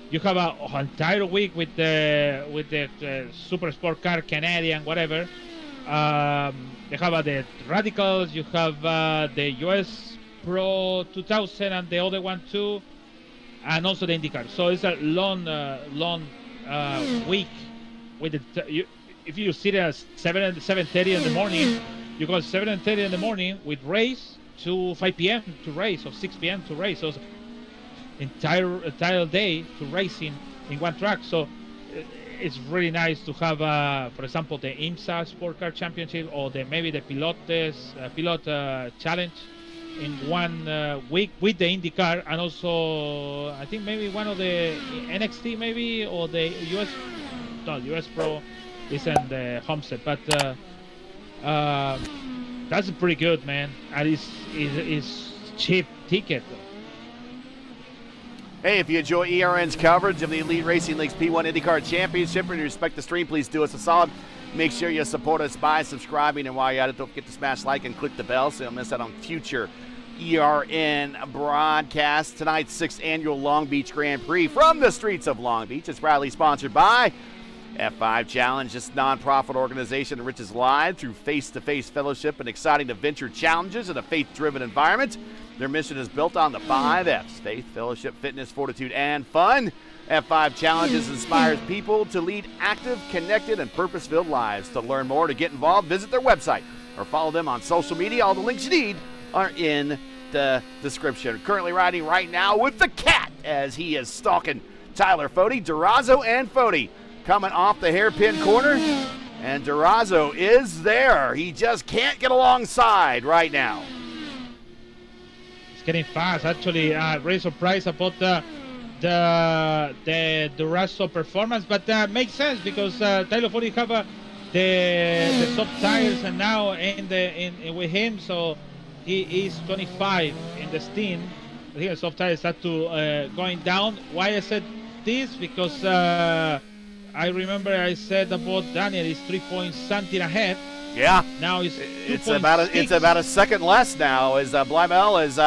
you have an entire week with the super sport car, Canadian, whatever. You have the Radicals, you have the US Pro 2000 and the other one too, and also the IndyCar. So it's a long week. With if you sit at 7:30 in the morning, you go 7:30 in the morning with race to 5 p.m. to race, or 6 p.m. to race. So entire day to racing in one track. So it's really nice to have, for example, the IMSA Sport Car Championship or maybe the Pilot Challenge in 1 week with the IndyCar, and also I think maybe one of the NXT maybe, or the US Pro is in the Homestead, but that's pretty good, man. And it's cheap ticket. Hey, if you enjoy ERN's coverage of the Elite Racing League's P1 IndyCar Championship and you respect the stream, please do us a solid. Make sure you support us by subscribing, and while you're at it, don't forget to smash like and click the bell so you don't miss out on future ERN broadcasts. Tonight's 6th annual Long Beach Grand Prix from the streets of Long Beach is proudly sponsored by F5 Challenge. This nonprofit organization enriches lives through face-to-face fellowship and exciting adventure challenges in a faith-driven environment. Their mission is built on the 5 F's: faith, fellowship, fitness, fortitude, and fun. F5 Challenges inspires people to lead active, connected, and purpose-filled lives. To learn more, to get involved, visit their website or follow them on social media. All the links you need are in the description. Currently riding right now with the Cat as he is stalking Tyler Fode, Durazo, and Fode coming off the hairpin corner. And Durazo is there. He just can't get alongside right now. It's getting fast. Actually, very surprised about the Durazo performance, but makes sense because Tyler Foley have the soft tires and now in with him, so he is 25 in the stint. I think the soft tires start to going down. Why I said this? Because I remember I said about Daniel is 3 points something ahead. Yeah. Now it's about a second less now as Blimel is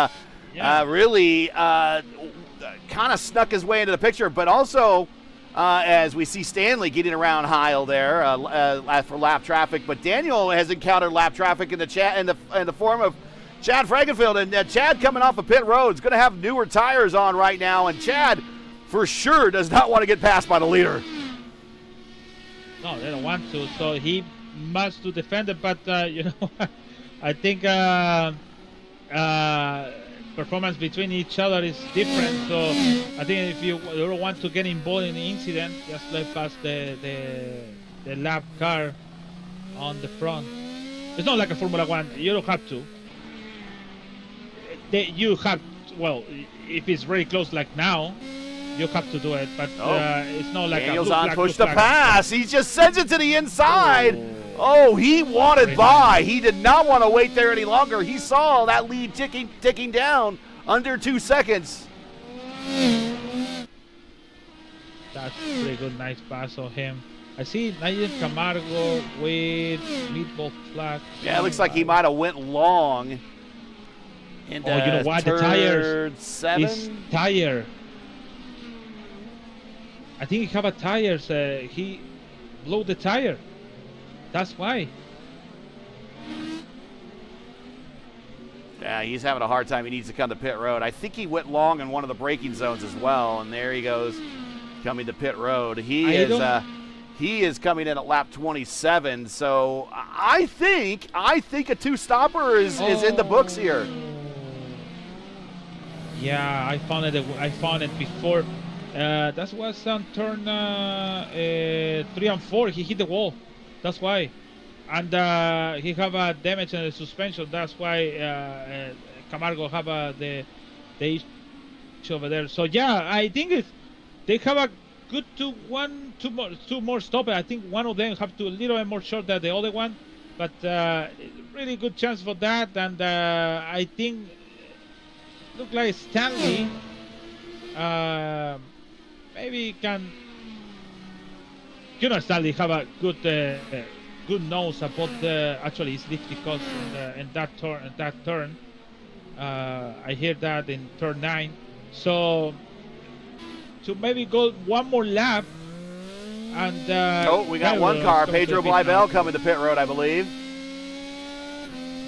really kind of snuck his way into the picture, but also as we see Stanley getting around Heil there for lap traffic, but Daniel has encountered lap traffic in the form of Chad Frankenfield, and Chad coming off of pit road is going to have newer tires on right now, and Chad for sure does not want to get passed by the leader. No, they don't want to, so he must to defend it, but you know, I think performance between each other is different, so I think if you don't want to get involved in the incident, just let pass the lap car on the front. It's not like a Formula One, you don't have to. You have, well, if it's very close like now, you have to do it, but it's not like Daniel's a on push to pass. He just sends it to the inside. Oh, he wanted by. He did not want to wait there any longer. He saw that lead ticking down under 2 seconds. That's pretty good, nice pass on him. I see Nigel Camargo with meatball flag. Yeah, it looks like he might have went long. And, you know what? The tires. 7. His tire. I think he have a tires. He blew the tire. That's why. Yeah, he's having a hard time. He needs to come to pit road. I think he went long in one of the braking zones as well, and there he goes, coming to pit road. He is coming in at lap 27. So I think a two-stopper is in the books here. Yeah, I found it before. That was on turn 3 and 4. He hit the wall. That's why. And he have a damage in the suspension. That's why Camargo have the issue over there. So yeah, I think they have a good two more stoppers. I think one of them have to a little bit more short than the other one, but really good chance for that. And I think look like Stanley maybe can. You know, Stanley have a good nose about actually his lift because in that turn. I hear that in turn 9. So to maybe go one more lap and. We got one car. Pedro Blibel coming to pit road, I believe.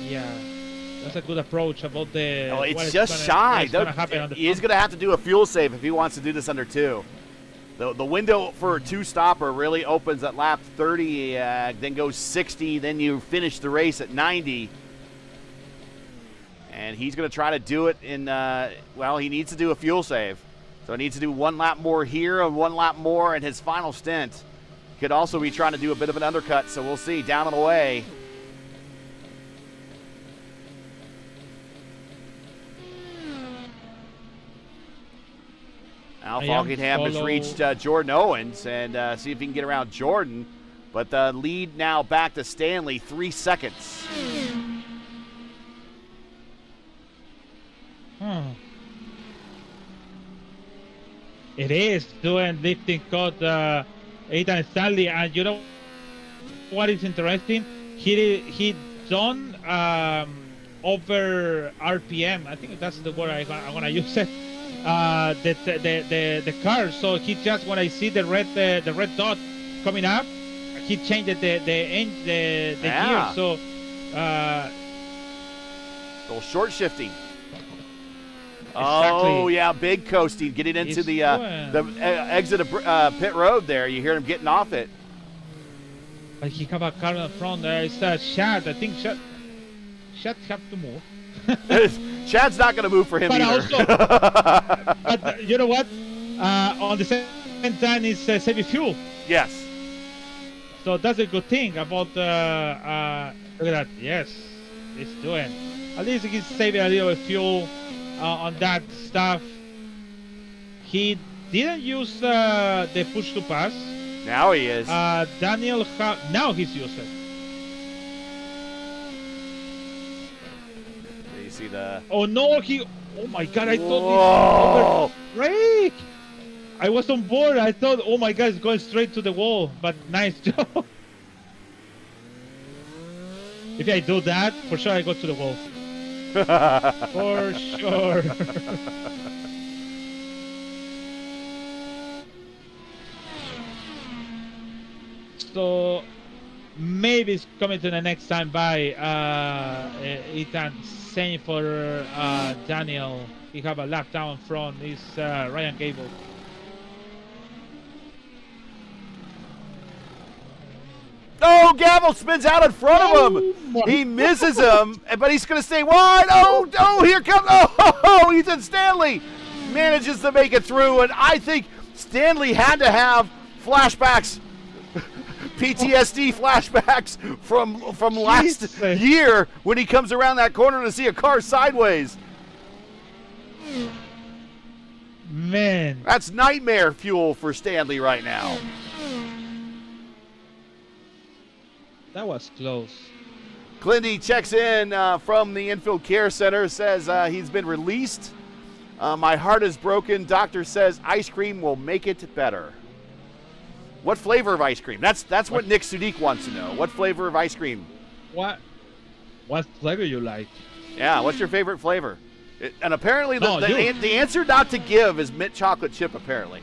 Yeah, that's a good approach about the. Oh, it's just shy. He's going to have to do a fuel save if he wants to do this under 2. The window for a two-stopper really opens at lap 30, then goes 60, then you finish the race at 90. And he's going to try to do it in, he needs to do a fuel save. So he needs to do one lap more here and one lap more in his final stint. Could also be trying to do a bit of an undercut, so we'll see. Down and away. Al Falkingham has reached Jordan Owens and see if he can get around Jordan. But the lead now back to Stanley, 3 seconds. It is doing lifting code Ethan Stanley, and you know what is interesting? He done over RPM. I think that's the word I'm gonna use it. The car. So he just when I see the red dot coming up, he changed the gear. So little short shifting. Exactly. Oh yeah, big coasting, getting into the exit of pit road there. You hear him getting off it. But he have a car in front. It's Chad. I think Chad have to move. Chad's not going to move for him either. Also, but you know what? On the same time, it's saving fuel. Yes. So that's a good thing about look at that. Yes, it's doing. At least he's saving a little fuel on that stuff. He didn't use the push to pass. Now he is. Daniel, now he's used it. You see the... Oh no, oh my god, I thought Whoa. he break. I was on board. I thought, oh my god, it's going straight to the wall. But nice job. If I do that, for sure I go to the wall. For sure. So maybe it's coming to the next time by Ethan. Same for Daniel. He have a lap down front. Is Ryan Gable. Oh, Gavel spins out in front of him. He misses him, but he's going to stay wide. Oh, here comes, Ethan Stanley manages to make it through, and I think Stanley had to have flashbacks, PTSD flashbacks from last year when he comes around that corner to see a car sideways. Man. That's nightmare fuel for Stanley right now. That was close. Clindy checks in from the infield care center, says he's been released. My heart is broken. Doctor says ice cream will make it better. What flavor of ice cream? That's what Nick Sudik wants to know. What flavor of ice cream? What flavor you like? Yeah, what's your favorite flavor? And apparently No, the answer not to give is mint chocolate chip, apparently.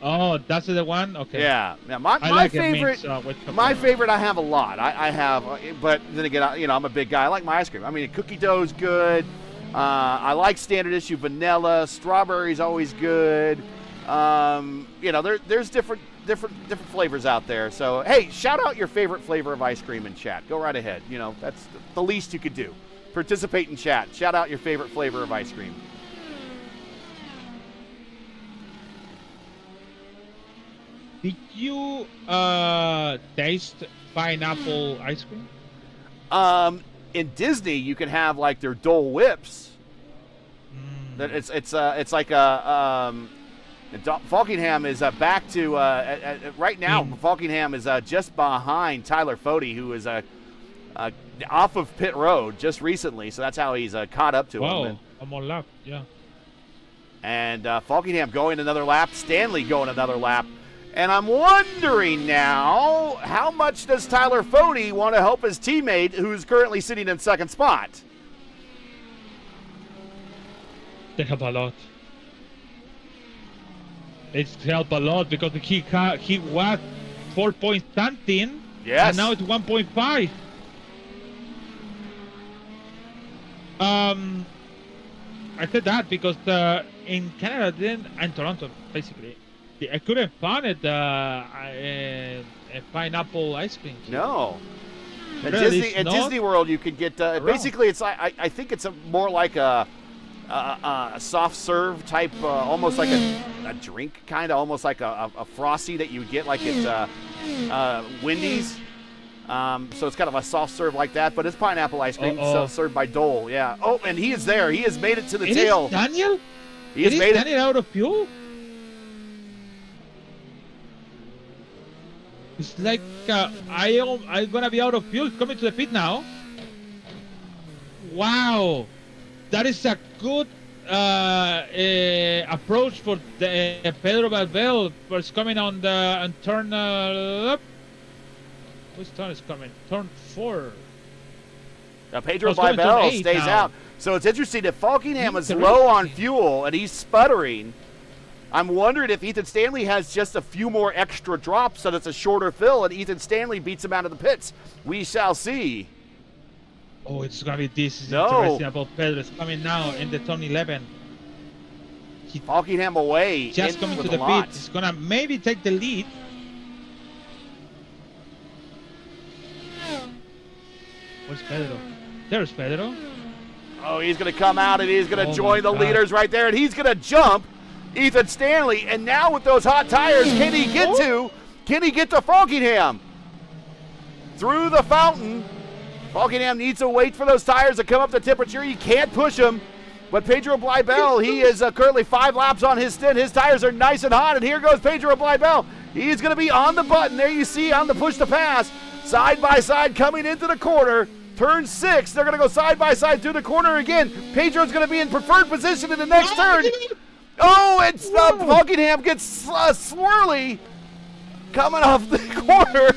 Oh, that's the one? Okay. Yeah. Now my like favorite, my favorite, I have a lot. I have, but then again, I'm a big guy. I like my ice cream. I mean, cookie dough's good. I like standard issue vanilla. Strawberry's always good. There's different flavors out there. So hey, shout out your favorite flavor of ice cream in chat. Go right ahead. That's the least you could do. Participate in chat. Shout out your favorite flavor of ice cream. Did you taste pineapple ice cream? In Disney, you can have like their Dole Whips. That it's like a Falkingham is back to right now. Falkingham is just behind Tyler Fode, who is off of pit road just recently. So that's how he's caught up to him. Wow, I'm on lap, yeah. And Falkingham going another lap. Stanley going another lap. And I'm wondering now, how much does Tyler Fode want to help his teammate who's currently sitting in second spot? They help a lot. It's helped a lot because he was 4 point something. Yes. And now it's 1.5. I said that because in Canada and Toronto, basically, I couldn't find it a pineapple ice cream. No. At Really, Disney World, you could get basically it's like I think it's more like a soft serve type, almost like a drink kind of, almost like a Frosty that you would get like at Wendy's. So it's kind of a soft serve like that, but it's pineapple ice cream, so served by Dole. Yeah. Oh, and he is there. He has made it to the tail. Is Daniel? He has made Daniel out of fuel? It's like I'm gonna be out of fuel. Coming to the pit now. Wow, that is a good approach for the Pedro Balbel. Was coming on turn up. Which turn is coming? Turn 4. Now Pedro Balbel stays out. So it's interesting that Falkingham is low on fuel and he's sputtering. I'm wondering if Ethan Stanley has just a few more extra drops so that it's a shorter fill and Ethan Stanley beats him out of the pits. We shall see. Oh, it's going to be this. Is No. interesting about Pedro. It's coming now in the turn 11. Falkingham away. Just coming to the pit. It's going to maybe take the lead. Where's Pedro? There's Pedro. Oh, he's going to come out and he's going to join the leaders right there, and he's going to jump Ethan Stanley. And now with those hot tires, can he get to Can he get to Falkingham? Through the fountain. Falkingham needs to wait for those tires to come up to temperature. You can't push them. But Pedro Bleibel, he is currently 5 laps on his stint. His tires are nice and hot, and here goes Pedro Bleibel. He's going to be on the button. There you see on the push to pass. Side by side coming into the corner. Turn 6. They're going to go side by side through the corner again. Pedro's going to be in preferred position in the next turn. Oh, it's Falkingham gets swirly coming off the corner.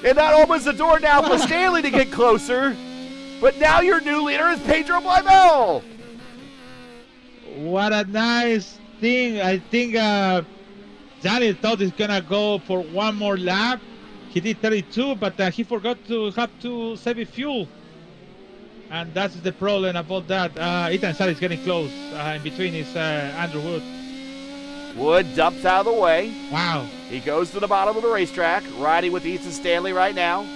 And that opens the door now for Stanley to get closer. But now your new leader is Pedro Bleibel. What a nice thing. I think Daniel thought he's going to go for one more lap. He did 32, but he forgot to have to save fuel. And that's the problem about that. Ethan Sally is getting close. In between is Andrew Wood. Wood dumps out of the way. Wow. He goes to the bottom of the racetrack, riding with Ethan Stanley right now.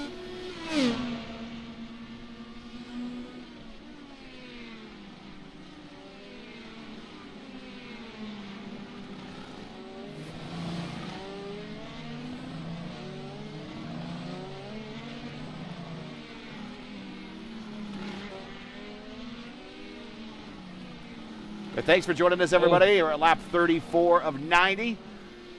But thanks for joining us, everybody. We're at lap 34 of 90.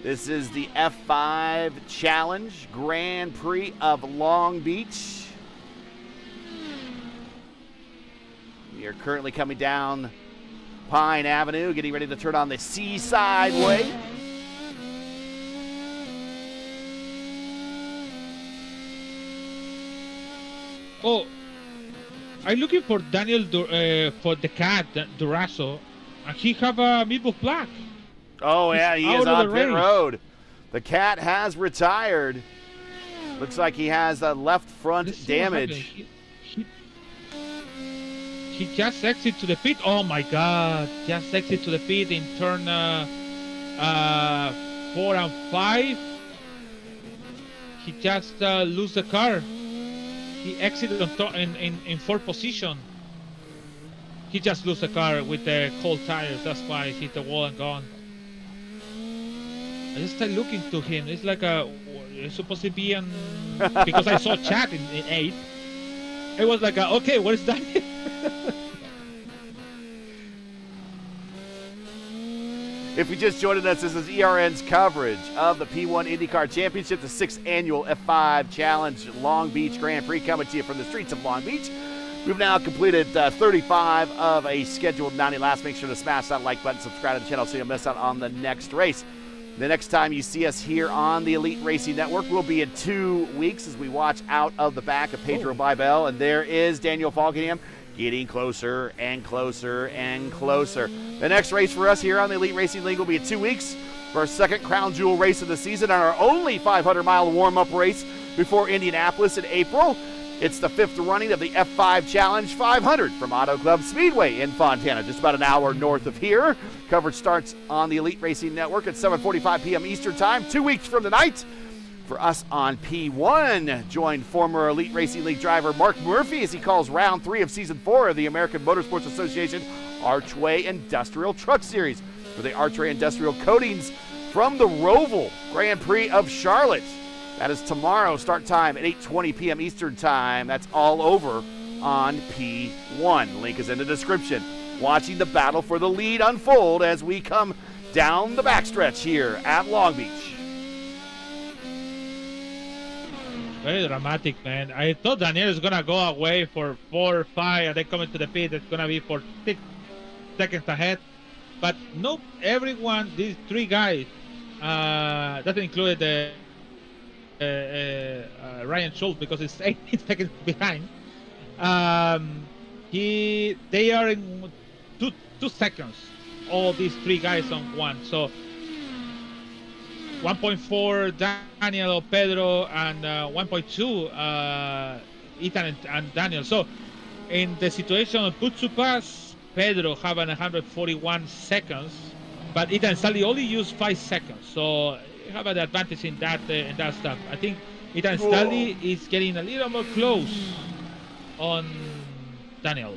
This is the F5 Challenge Grand Prix of Long Beach. We are currently coming down Pine Avenue, getting ready to turn on the Seaside Way. Oh, I'm looking for Daniel for the cat, Durazo, and he have a Midwest Black. Oh, yeah, he is out of on the pit race. road. The cat has retired. Looks like he has a left front Let's see what damage. He just exited to the pit. Oh my God! Just exit to the pit in turn 4 and 5. He just lose the car. He exited in 4th position. He just lose the car with the cold tires. That's why he hit the wall and gone. I just started looking to him. It's like it's supposed to be in because I saw chat in 8. It was like okay, what is that? If you just joined us, this is ERN's coverage of the P1 IndyCar Championship, the 6th annual F5 Challenge Long Beach Grand Prix, coming to you from the streets of Long Beach. We've now completed 35 of a scheduled 90 laps. Make sure to smash that like button, subscribe to the channel so you don't miss out on the next race. The next time you see us here on the Elite Racing Network will be in 2 weeks as we watch out of the back of Pedro Bleibel. And there is Daniel Falkingham getting closer and closer and closer. The next race for us here on the Elite Racing League will be in 2 weeks for our second crown jewel race of the season and our only 500-mile warm-up race before Indianapolis in April. It's the 5th running of the F5 Challenge 500 from Auto Club Speedway in Fontana, just about an hour north of here. Coverage starts on the Elite Racing Network at 7:45 p.m. Eastern Time, 2 weeks from tonight. For us on P1, join former Elite Racing League driver Mark Murphy as he calls round 3 of season 4 of the American Motorsports Association Archway Industrial Truck Series for the Archway Industrial Coatings from the Roval Grand Prix of Charlotte. That is tomorrow, start time at 8:20 p.m. Eastern Time. That's all over on P1. Link is in the description. Watching the battle for the lead unfold as we come down the backstretch here at Long Beach. Very dramatic, man. I thought Daniel is gonna go away for 4 or 5, and then coming to the pit, it's gonna be for 6 seconds ahead. But nope, everyone, these 3 guys, doesn't include the Ryan Schultz because it's 18 seconds behind. They are in 2 seconds. All these 3 guys on 1. So 1.4 Daniel, Pedro, and 1.2 Ethan and Daniel. So in the situation of put to pass, Pedro having 141 seconds, but Ethan Stanley only used 5 seconds. So you have an advantage in that stuff. I think Ethan Stanley is getting a little more close on Daniel.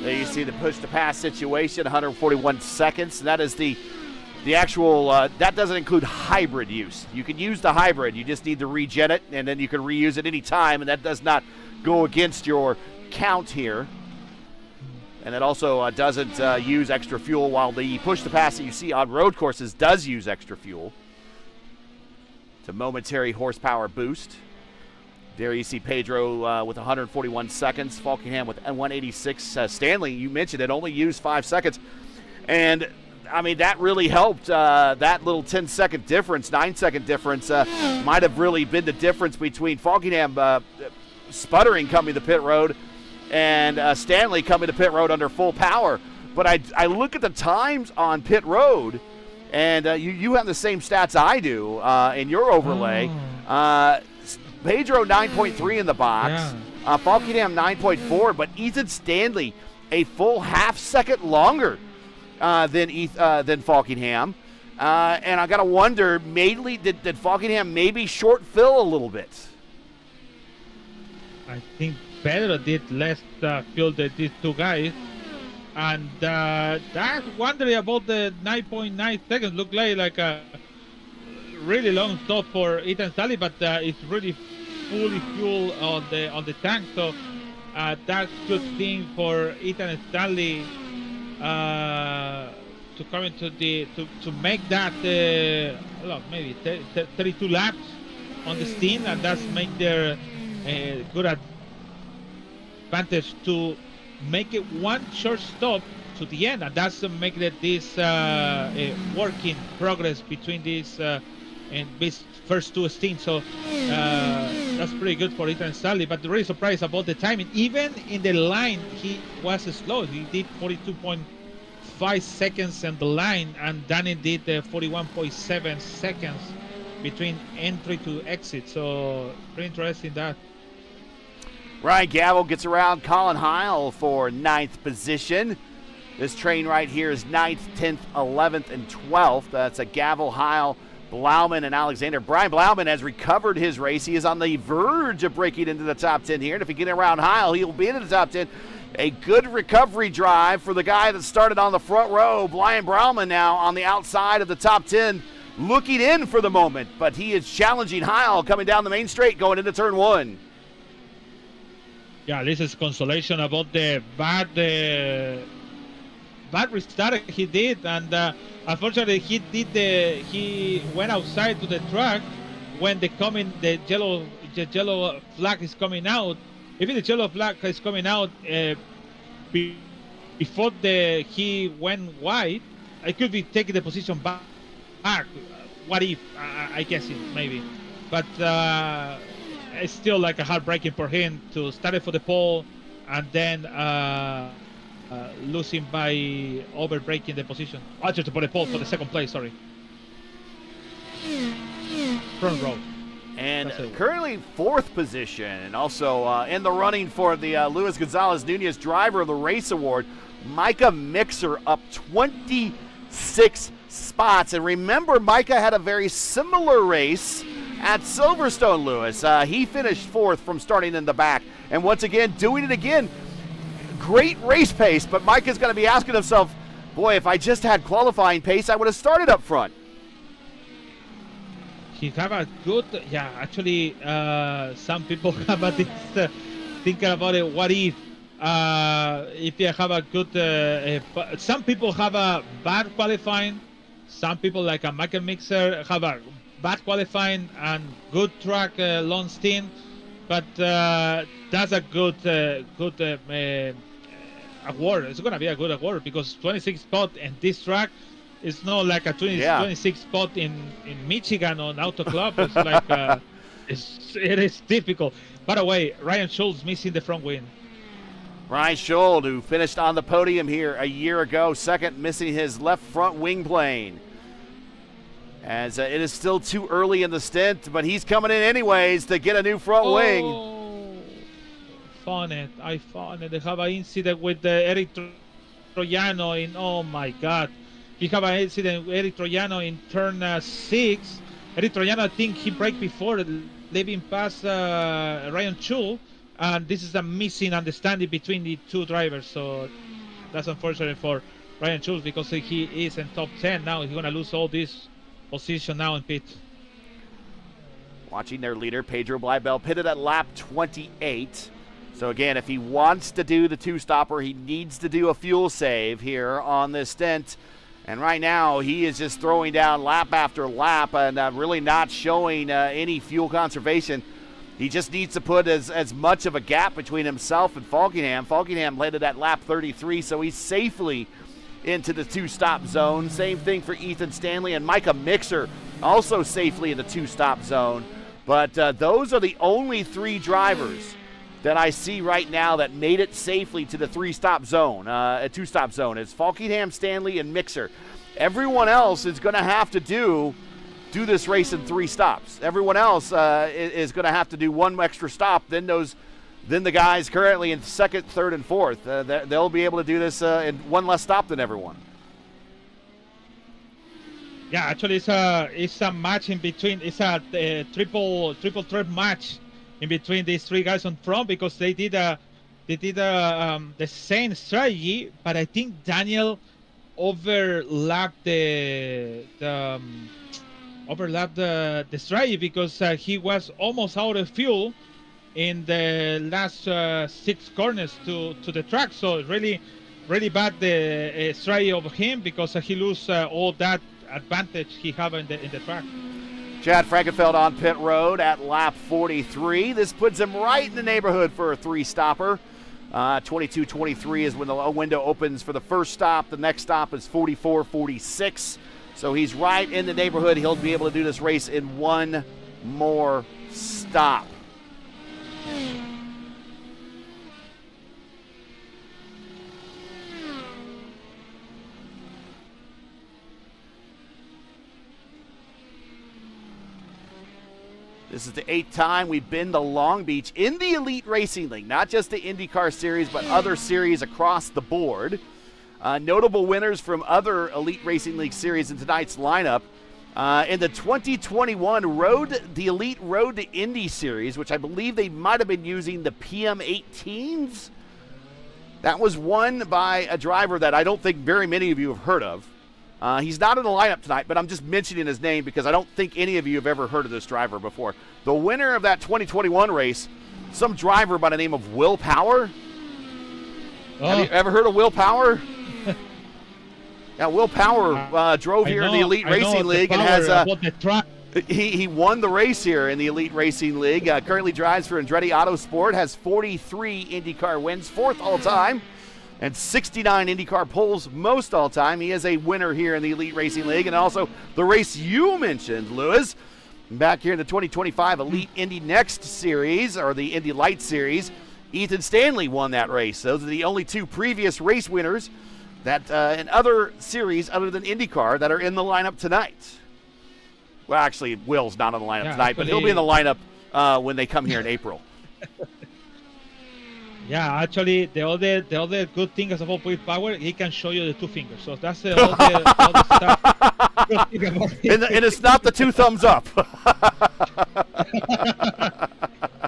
There you see the push to pass situation, 141 seconds. That is the the actual, that doesn't include hybrid use. You can use the hybrid. You just need to regen it, and then you can reuse it any time, and that does not go against your count here. And it also doesn't use extra fuel, while the push-to-pass that you see on road courses does use extra fuel. It's a momentary horsepower boost. There you see Pedro with 141 seconds, Falkingham with 186. Stanley, you mentioned it, only used 5 seconds. And, I mean, that really helped. That little 10-second difference, 9-second difference might have really been the difference between Falkingham sputtering coming to pit road and Stanley coming to pit road under full power. But I look at the times on pit road, and you have the same stats I do in your overlay. Pedro 9.3 in the box, Falkingham 9.4, but Ethan Stanley a full half second longer than Falkingham. And I got to wonder, mainly, did Falkingham maybe short fill a little bit? I think Pedro did less fuel than these two guys. And that's wondering about the 9.9 seconds. Look like a really long stop for Ethan Stanley, but it's really fully fuel on the tank. So that's good thing for Ethan Stanley to come into to make that maybe 32 laps on the stint, and that's make their good advantage to make it one short stop to the end, and that's make this working progress between these and these first two stints. So that's pretty good for Ethan Stanley, but really surprised about the timing. Even in the line, he was slow. He did 42.5 seconds in the line, and Danny did 41.7 seconds between entry to exit. So pretty interesting that. Ryan Gavel gets around Colin Heil for 9th position. This train right here is 9th, 10th, 11th, and 12th. That's a Gavel, Heil, Blauman, and Alexander. Brian Blauman has recovered his race. He is on the verge of breaking into the top 10 here. And if he gets around Heil, he'll be in the top 10. A good recovery drive for the guy that started on the front row. Brian Blauman now on the outside of the top 10, looking in for the moment. But he is challenging Heil coming down the main straight going into turn 1. Yeah, this is consolation about the bad restart he did, and unfortunately he went outside to the track when the yellow flag is coming out. If the yellow flag is coming out before he went wide, I could be taking the position back. What if? I guess it maybe, but. It's still like a heartbreaking for him to start it for the pole and then losing by over breaking the position. Actually, for the pole for the second place, sorry. Front row. And currently 4th position, and also in the running for the Luis Gonzalez Nunez Driver of the Race Award, Micah Mixer up 26 spots. And remember, Micah had a very similar race at Silverstone, Lewis. He finished 4th from starting in the back. And once again, doing it again. Great race pace, but Micah's going to be asking himself, boy, if I just had qualifying pace, I would have started up front. He have a good, actually, some people have this thinking about it, what if you have a good, some people have a bad qualifying, some people like a Michael Mixer have a bad qualifying and good track long stint, but that's a good award. It's gonna be a good award because 26 spot in this track is not like a 26 spot in Michigan on Auto Club. It's like it is difficult. By the way, Ryan Schultz missing the front wing. Ryan Schultz, who finished on the podium here a year ago, second, missing his left front wing plane. As it is still too early in the stint, but he's coming in anyways to get a new front wing. I found it. They have an incident with Eric Troiano in, oh my God. We have an incident with Eric Troiano in turn 6. Eric Troiano, I think he braked before leaving past Ryan Schultz, and this is a missing understanding between the two drivers, so that's unfortunate for Brian Schultz, because he is in top 10 now. He's gonna lose all this position now in pit. Watching their leader, Pedro Bleibel, pitted at lap 28. So again, if he wants to do the two-stopper, he needs to do a fuel save here on this stint. And right now, he is just throwing down lap after lap and really not showing any fuel conservation. He just needs to put as much of a gap between himself and Falkingham. Falkingham landed at lap 33, so he's safely into the two-stop zone. Same thing for Ethan Stanley and Micah Mixer, also safely in the two-stop zone. But those are the only three drivers that I see right now that made it safely to the two-stop zone. It's Falkingham, Stanley, and Mixer. Everyone else is going to have to do this race in 3 stops. Everyone else is going to have to do one extra stop. Then the guys currently in second, third, and fourth, they'll be able to do this in one less stop than everyone. Yeah, actually, it's a match in between. It's a triple threat match in between these 3 guys on front, because they did the same strategy, but I think Daniel overlapped the strategy, because he was almost out of fuel in the last 6 corners to the track. So really bad the strategy of him, because he lose all that advantage he have in the track. Chad Frankenfeld on pit road at lap 43. This puts him right in the neighborhood for a 3-stopper. 22-23 is when the window opens for the first stop. The next stop is 44-46. So he's right in the neighborhood. He'll be able to do this race in one more stop. This is the 8th time we've been to Long Beach in the Elite Racing League, not just the IndyCar Series, but other series across the board. Notable winners from other Elite Racing League series in tonight's lineup. In the 2021 the Elite Road to Indy Series, which I believe they might have been using the PM18s. That was won by a driver that I don't think very many of you have heard of. He's not in the lineup tonight, but I'm just mentioning his name because I don't think any of you have ever heard of this driver before. The winner of that 2021 race, some driver by the name of Will Power. Oh. Have you ever heard of Will Power? Yeah, Will Power drove here in the Elite Racing League and has he won the race here in the Elite Racing League. Currently drives for Andretti Autosport, has 43 IndyCar wins, 4th all-time, and 69 IndyCar poles, most all-time. He is a winner here in the Elite Racing League, and also the race you mentioned, Lewis, back here in the 2025 Elite Indy Next Series, or the Indy Light Series. Ethan Stanley won that race. Those are the only 2 previous race winners that in other series other than IndyCar that are in the lineup tonight. Well, actually, Will's not on the lineup tonight, but he'll be in the lineup when they come here in April. Yeah, actually, the other good thing is about Will Power, he can show you the 2 fingers. So that's the other stuff. And it's not the 2 thumbs up.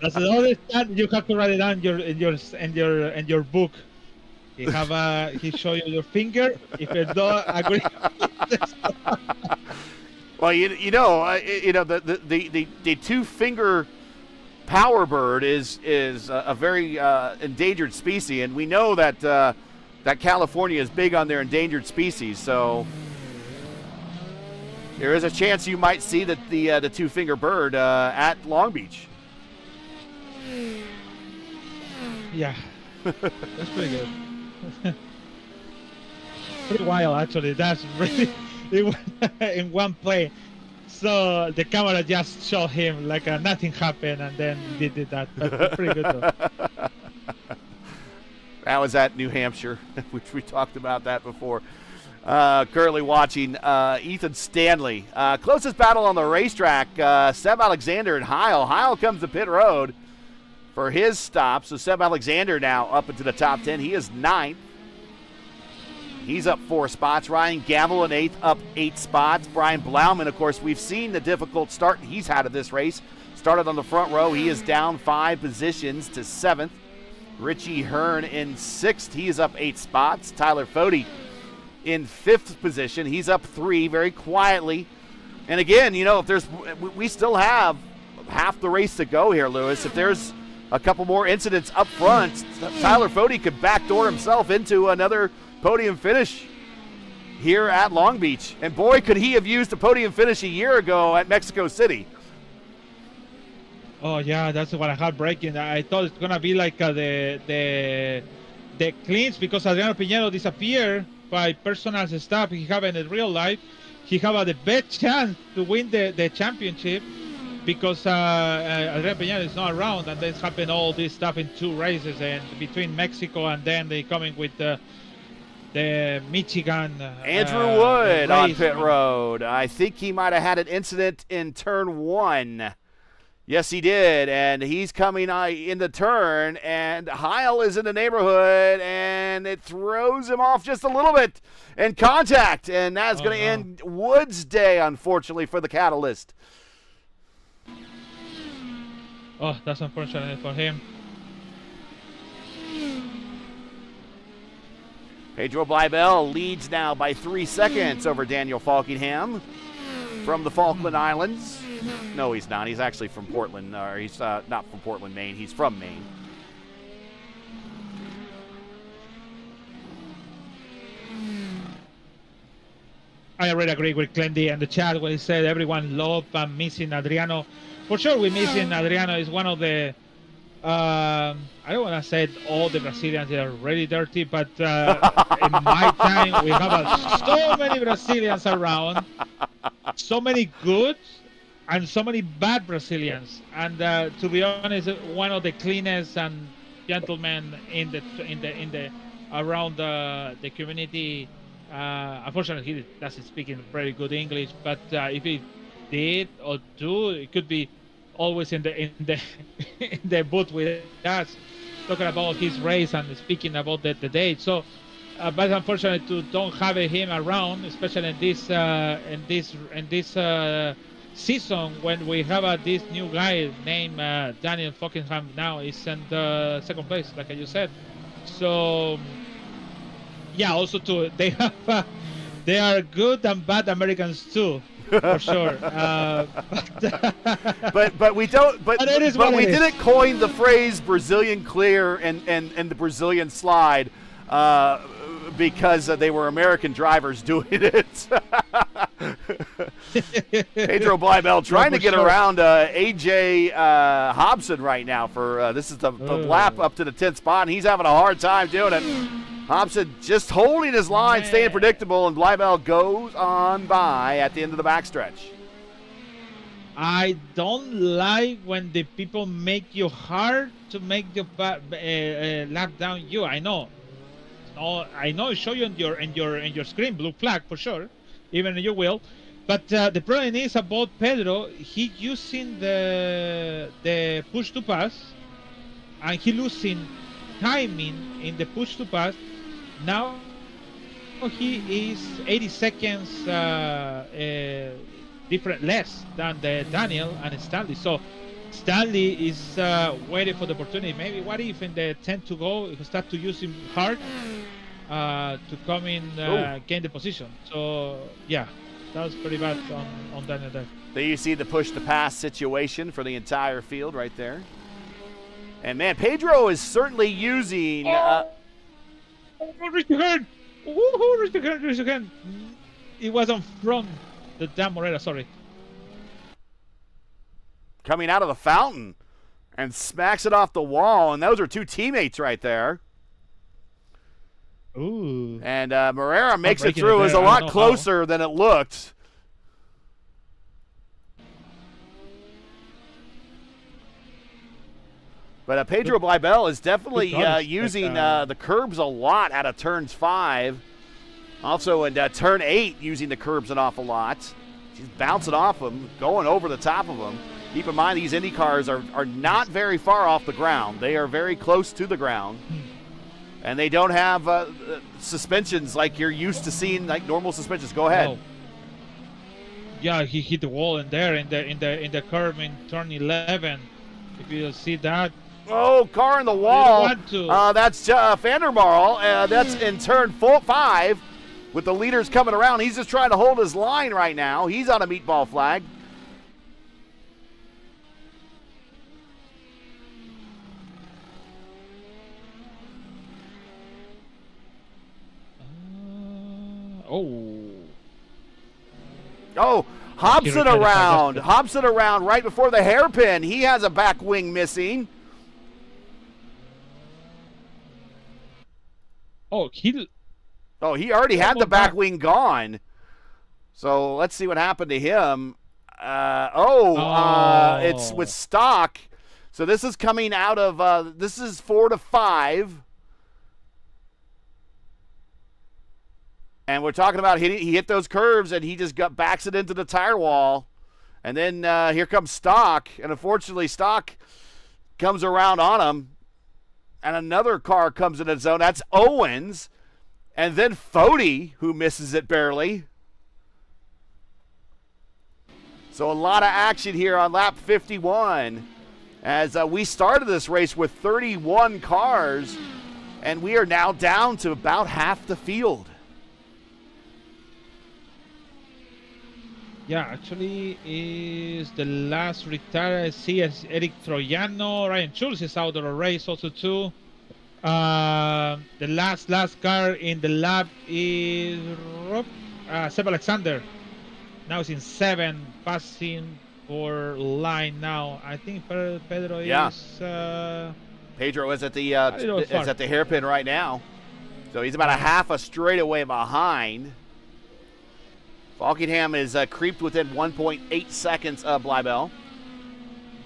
That's the other stuff. You have to write it down in your book. He show you your finger. If you don't agree. Well, the 2-finger power bird is a very endangered species, and we know that California is big on their endangered species. So there is a chance you might see the 2-finger bird at Long Beach. Yeah, that's pretty good. Pretty wild, actually. That's really in one play. So the camera just showed him like nothing happened, and then he did that. That's pretty good, though. That was at New Hampshire, which we talked about that before. Currently watching Ethan Stanley. Closest battle on the racetrack, Seb Alexander and Heil. Heil comes to pit road for his stop. So Seb Alexander now up into the top 10. He is 9th. He's up 4 spots. Ryan Gamble in 8th, up 8 spots. Brian Blauman, of course, we've seen the difficult start he's had of this race. Started on the front row. He is down 5 positions to 7th. Richie Hearn in 6th. He is up 8 spots. Tyler Fode in 5th position. He's up 3 very quietly. And again, if we still have half the race to go here, Lewis. If there's a couple more incidents up front, Tyler Fode could backdoor himself into another podium finish here at Long Beach. And boy, could he have used a podium finish a year ago at Mexico City. Oh yeah, that's what I had breaking. I thought it's gonna be like the cleans, because Adriano Piñero disappeared by personal stuff he have in real life. He have the best chance to win the championship, because Adriano Piñero is not around, and there's happened all this stuff in 2 races, and between Mexico and then they coming with the Michigan. Andrew Wood on race. pit road. I think he might have had an incident in turn 1. Yes, he did, and he's coming in the turn, and Heil is in the neighborhood, and it throws him off just a little bit, and contact, and that's going to end Wood's day, unfortunately, for the Catalyst. Oh, that's unfortunate for him. Pedro Bleibel leads now by 3 seconds over Daniel Falkingham from the Falkland Islands. No, he's not. He's actually from Portland. Or he's not from Portland, Maine. He's from Maine. I already agree with Clendy and the chat when he said everyone loved and missing Adriano. For sure, we're missing Adriano. Is one of the I don't want to say all the Brazilians are really dirty, but in my time we have so many Brazilians around, so many good and so many bad Brazilians. And to be honest, one of the cleanest and gentlemen in the around the community. Unfortunately, he doesn't speak in very good English, but if he did or do, it could be always in the booth with us, talking about his race and speaking about the date. So, but unfortunately, don't have him around, especially in this season when we have this new guy named Daniel Falkingham. Now is in the 2nd place, like you said. So. Yeah, also too, they have they are good and bad Americans too, for sure. But we don't. But we didn't coin the phrase Brazilian clear and the Brazilian slide because they were American drivers doing it. Pedro Bleibel trying to get around AJ Hobson right now for this is the lap up to the 10th spot, and he's having a hard time doing it. Hobson just holding his line, staying predictable, and Bleibel goes on by at the end of the backstretch. I don't like when the people make you hard to make the lap down you. I know. I know it show you in your screen, blue flag for sure, even you will. But the problem is about Pedro. He using the push to pass, and he losing timing in the push to pass. Now he is 80 seconds different less than the Daniel and Stanley. So Stanley is waiting for the opportunity. Maybe what if in the 10 to go he start to use him hard to come in gain the position. So yeah, that was pretty bad on Daniel there. There you see the push to pass situation for the entire field right there. And man, Pedro is certainly using. Reach the hand! Woohoo! Reach the hand! It wasn't from the Dan Morera. Sorry. Coming out of the fountain and smacks it off the wall, and those are 2 teammates right there. Ooh. And Morera makes it through. It was a lot closer than it looked. But Pedro Bleibel is definitely using the curbs a lot out of turns 5. Also in turn 8, using the curbs an awful lot. She's bouncing off them, going over the top of them. Keep in mind, these Indy cars are not very far off the ground. They are very close to the ground. And they don't have suspensions like you're used to seeing, like normal suspensions. Go ahead. Oh. Yeah, he hit the wall in there in the curve in turn 11. If you see that. Oh, car in the wall. That's Vandermarl. That's in turn 5. with the leaders coming around. He's just trying to hold his line right now. He's on a meatball flag. Hobson around right before the hairpin. He has a back wing missing. He already had the back wing gone. So let's see what happened to him. It's with stock. So this is coming out of, this is 4 to 5. And we're talking about he hit those curves and he just backs it into the tire wall. And then here comes stock. And unfortunately, stock comes around on him. And another car comes in the zone. That's Owens. And then Fody, who misses it barely. So a lot of action here on lap 51 as we started this race with 31 cars, and we are now down to about half the field. Yeah, actually is the last retire I see as Eric Troiano. Ryan Schultz is out of the race also too. The last car in the lap is Seb Alexander. Now it's in 7, passing for line now. I think Pedro is. Pedro is at the hairpin right now, so he's about a half a straightaway behind. Falkingham is creeped within 1.8 seconds of Bleibel.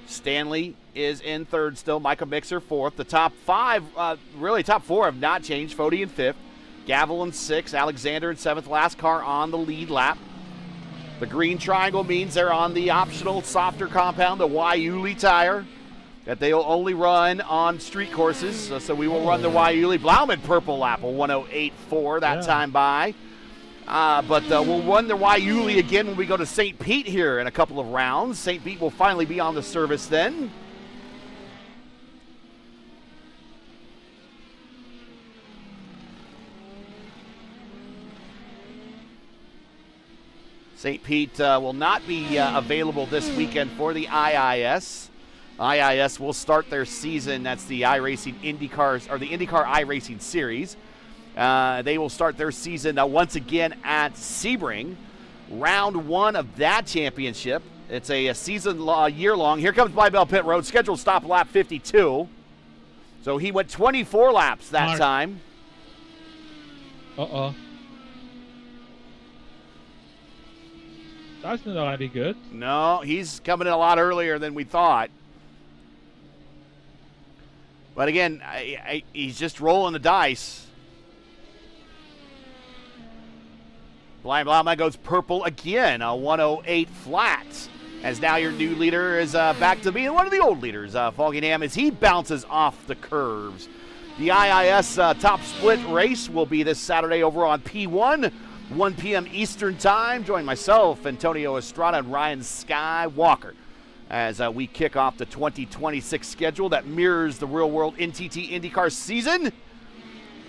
Stanley is in third still. Michael Mixer fourth. The top 5, top 4 have not changed. Fody in 5th. Gavel in 6th. Alexander in 7th. Last car on the lead lap. The green triangle means they're on the optional softer compound, the Waiuli tire, that they'll only run on street courses. So we will run the Waiuli. Blauman purple lap, a 108.4 that time by. But we'll run the Waiuli again when we go to St. Pete here in a couple of rounds. St. Pete will finally be on the service then. St. Pete will not be available this weekend for the IIS. IIS will start their season. That's the iRacing IndyCars, or the IndyCar iRacing Series. They will start their season once again at Sebring. Round 1 of that championship. It's a season year-long. Here comes Bleibel pit road. Scheduled stop lap 52. So he went 24 laps that time. That's not going to be good. No, he's coming in a lot earlier than we thought. But again, he's just rolling the dice. Blauman goes purple again, a 108 flat. As now your new leader is back to being one of the old leaders, Falkingham, as he bounces off the curves. The IIS top split race will be this Saturday over on P1, 1 p.m. Eastern Time. Join myself, Antonio Estrada, and Ryan Skywalker as we kick off the 2026 schedule that mirrors the real-world NTT IndyCar season.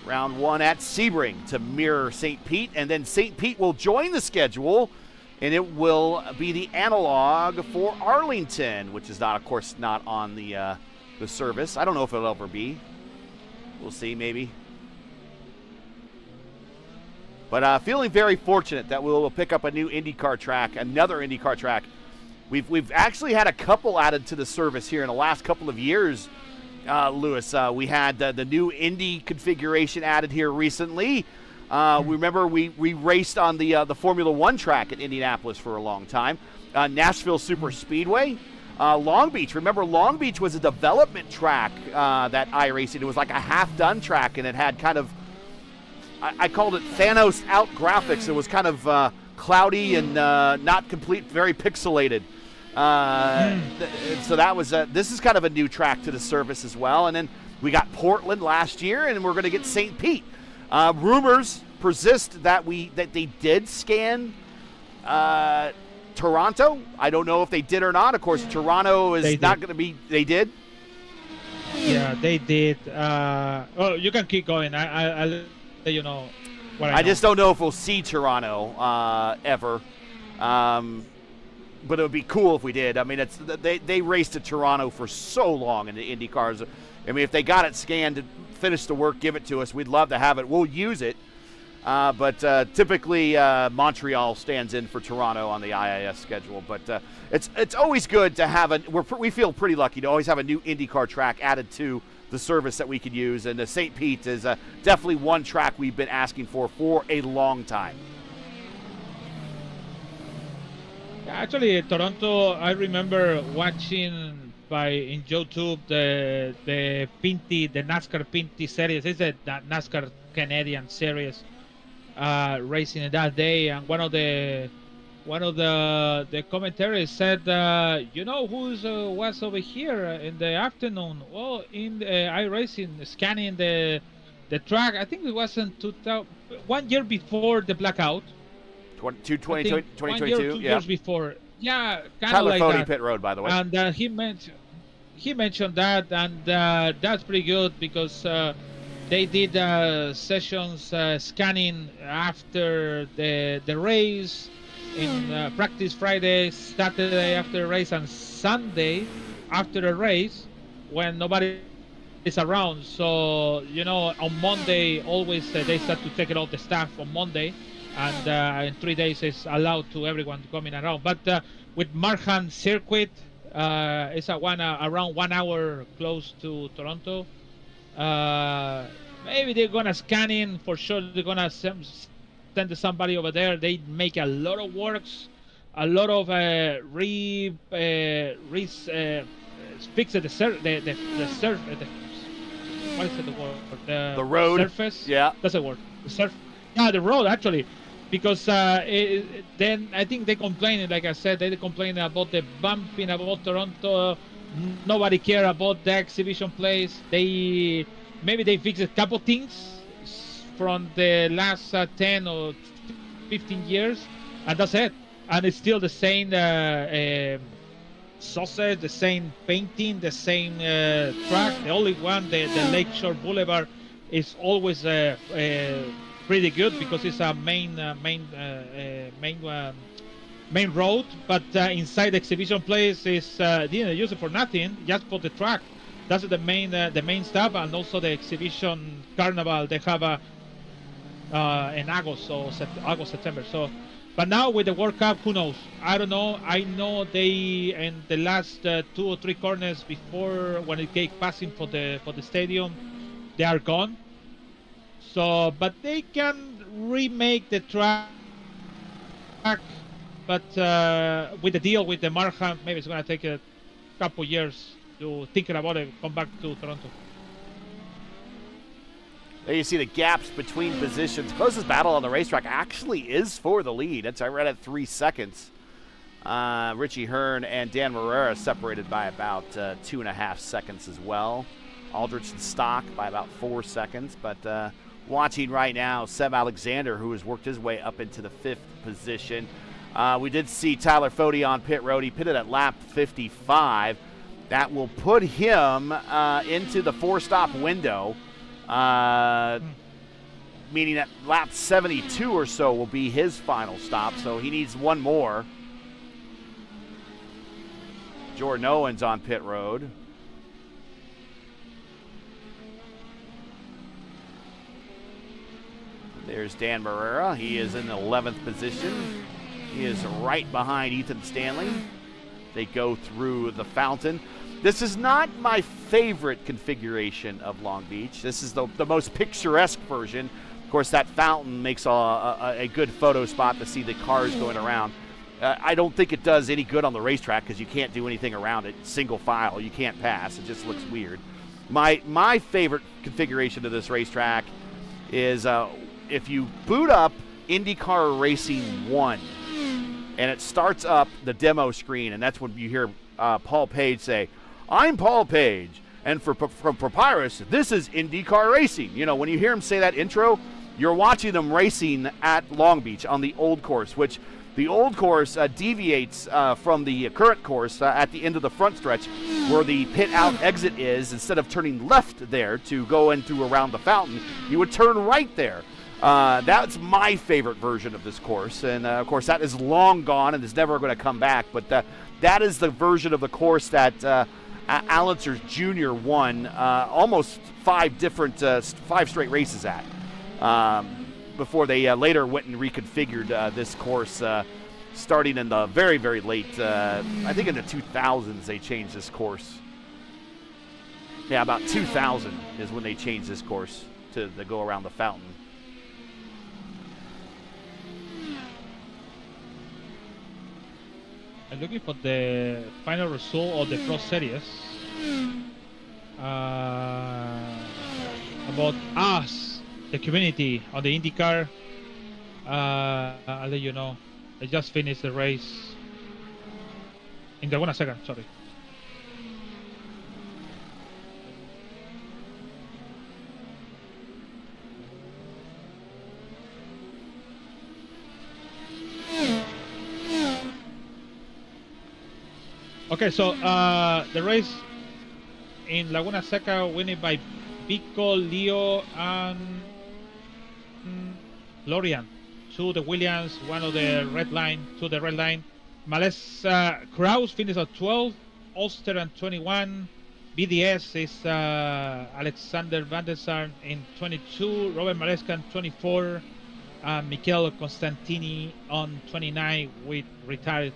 Round 1 at Sebring to mirror St. Pete, and then St. Pete will join the schedule, and it will be the analog for Arlington, which is not, of course, not on the service. I don't know if it'll ever be. We'll see, maybe. But feeling very fortunate that we'll pick up a new IndyCar track, another IndyCar track. We've actually had a couple added to the service here in the last couple of years. Lewis, we had the new Indy configuration added here recently. Remember we raced on the Formula One track at Indianapolis for a long time. Nashville Super Speedway. Long Beach. Remember, Long Beach was a development track that iRacing. It was like a half-done track, and it had kind of, I called it Thanos out graphics. It was kind of cloudy and not complete, very pixelated. So that was this is kind of a new track to the service as well. And then we got Portland last year, and we're going to get St. Pete. Rumors persist that they did scan Toronto. I don't know if they did or not. Of course, Toronto is not going to be. They did. Yeah, they did. You can keep going. I'll let you know. what I know. just don't know if we'll see Toronto ever. But it would be cool if we did. I mean, they raced to Toronto for so long in the Indy cars. I mean, if they got it scanned to finish the work, give it to us. We'd love to have it. We'll use it. But typically Montreal stands in for Toronto on the IIS schedule. But it's always good to have we feel pretty lucky to always have a new IndyCar track added to the service that we could use. And the St. Pete is definitely one track we've been asking for a long time. Actually, Toronto, I remember watching in YouTube the NASCAR Pinty series. It's a NASCAR Canadian series racing that day, and one of the commentaries said, you know who's was over here in the afternoon? Well, in iRacing scanning the track. I think it was in 1 year before the blackout. 2022, 1 year, 2 years before. Yeah, kind Tyler of like Fody that. pit road, by the way. And he mentioned that, and that's pretty good because they did sessions scanning after the race, in practice Friday, Saturday after the race, and Sunday after the race when nobody is around. So, on Monday, always they start to take it off the staff on Monday. And in 3 days, it's allowed to everyone to come in around. But with Markham Circuit, it's around 1 hour close to Toronto. Maybe they're gonna scan in for sure. They're gonna send somebody over there. They make a lot of works, a lot of fix the surf. What is it, the word? The road. Surface. Yeah. That's a word. The road actually. Because then I think they complain, like I said, they complain about the bumping about Toronto. Nobody care about the exhibition place. Maybe they fixed a couple things from the last 10 or 15 years, and that's it. And it's still the same sausage, the same painting, the same track. The only one, the Lakeshore Boulevard, is always pretty good because it's a main road, but inside the exhibition place is didn't use it for nothing, just for the track. That's the main stuff, and also the exhibition carnival they have in August, September. So, but now with the World Cup, who knows? I don't know. I know they in the last 2 or 3 corners before when it came passing for the stadium, they are gone. So, but they can remake the track. But with the deal with the Markham, maybe it's going to take a couple years to think about it, come back to Toronto. There you see the gaps between positions. Closest battle on the racetrack actually is for the lead. I read at 3 seconds. Richie Hearn and Dan Marrera separated by about 2.5 seconds as well. Aldrich and Stock by about 4 seconds, but watching right now, Seb Alexander, who has worked his way up into the 5th position. We did see Tyler Fody on pit road. He pitted at lap 55. That will put him into the 4-stop window, meaning that lap 72 or so will be his final stop, so he needs one more. Jordan Owens on pit road. There's Dan Marrera. He is in the 11th position. He is right behind Ethan Stanley. They go through the fountain. This is not my favorite configuration of Long Beach. This is the most picturesque version. Of course, that fountain makes a good photo spot to see the cars going around. I don't think it does any good on the racetrack because you can't do anything around it. Single file, you can't pass. It just looks weird. My favorite configuration of this racetrack is if you boot up IndyCar Racing 1 and it starts up the demo screen, and that's when you hear Paul Page say, "I'm Paul Page, and from Papyrus, this is IndyCar Racing." You know, when you hear him say that intro, you're watching them racing at Long Beach on the old course, which the old course deviates from the current course at the end of the front stretch where the pit out exit is. Instead of turning left there to go in through around the fountain, you would turn right there. That's my favorite version of this course, and of course that is long gone and is never going to come back. But that is the version of the course that Allenser Jr. won almost 5 straight races at, before they later went and reconfigured this course, starting in the very, very late, I think in the 2000s they changed this course. Yeah, about 2000 is when they changed this course to go around the fountain. I'm looking for the final result of the Pro Series. About us, the community on the IndyCar. I'll let you know. I just finished the race. In the 1 second, sorry. Okay, so the race in Laguna Seca winning by Pico, Leo, and Lorian. 2 the Williams, 1 of the red line, 2 the red line. Males Kraus finished at 12, Ulster and 21. BDS is Alexander Van der Sar in 22, Robert Malescan 24, Mikel Constantini on 29 with retired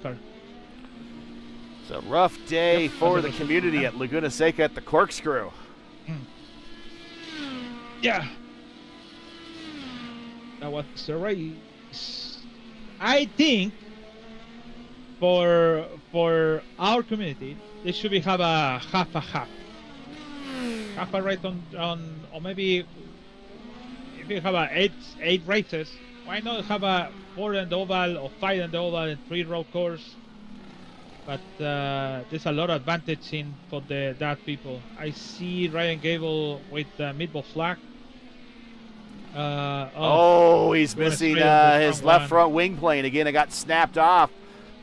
car. It's a rough day for the community at Laguna Seca at the Corkscrew. Yeah. That was the race. I think for our community, they should have a half. Half a race on or maybe if you have eight races, why not have a 4 in the oval or 5 in the oval and 3 road course? But there's a lot of advantage for that people. I see Ryan Gable with the meatball flag. He's missing his left front wing plane again. It got snapped off.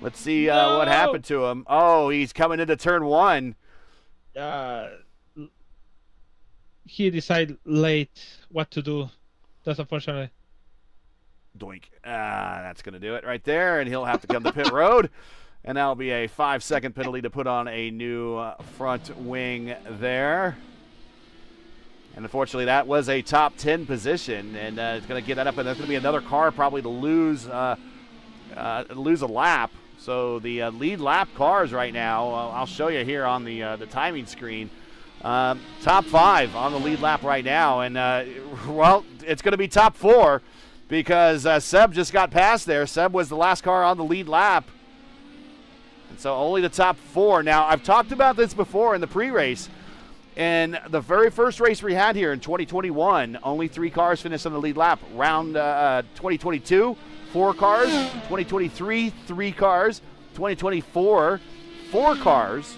Let's see what happened to him. Oh, he's coming into turn 1. He decided late what to do. That's unfortunate. Doink. That's going to do it right there, and he'll have to come to pit road. And that'll be a 5-second penalty to put on a new front wing there. And unfortunately, that was a top 10 position, and it's going to get that up, and there's going to be another car probably to lose a lap. So the lead lap cars right now, I'll show you here on the timing screen. Top 5 on the lead lap right now, and well, it's going to be top 4 because Seb just got past there. Seb was the last car on the lead lap. And so only the top 4. Now, I've talked about this before in the pre-race. And the very first race we had here in 2021, only 3 cars finished on the lead lap. Round 2022, 4 cars. 2023, 3 cars. 2024, 4 cars.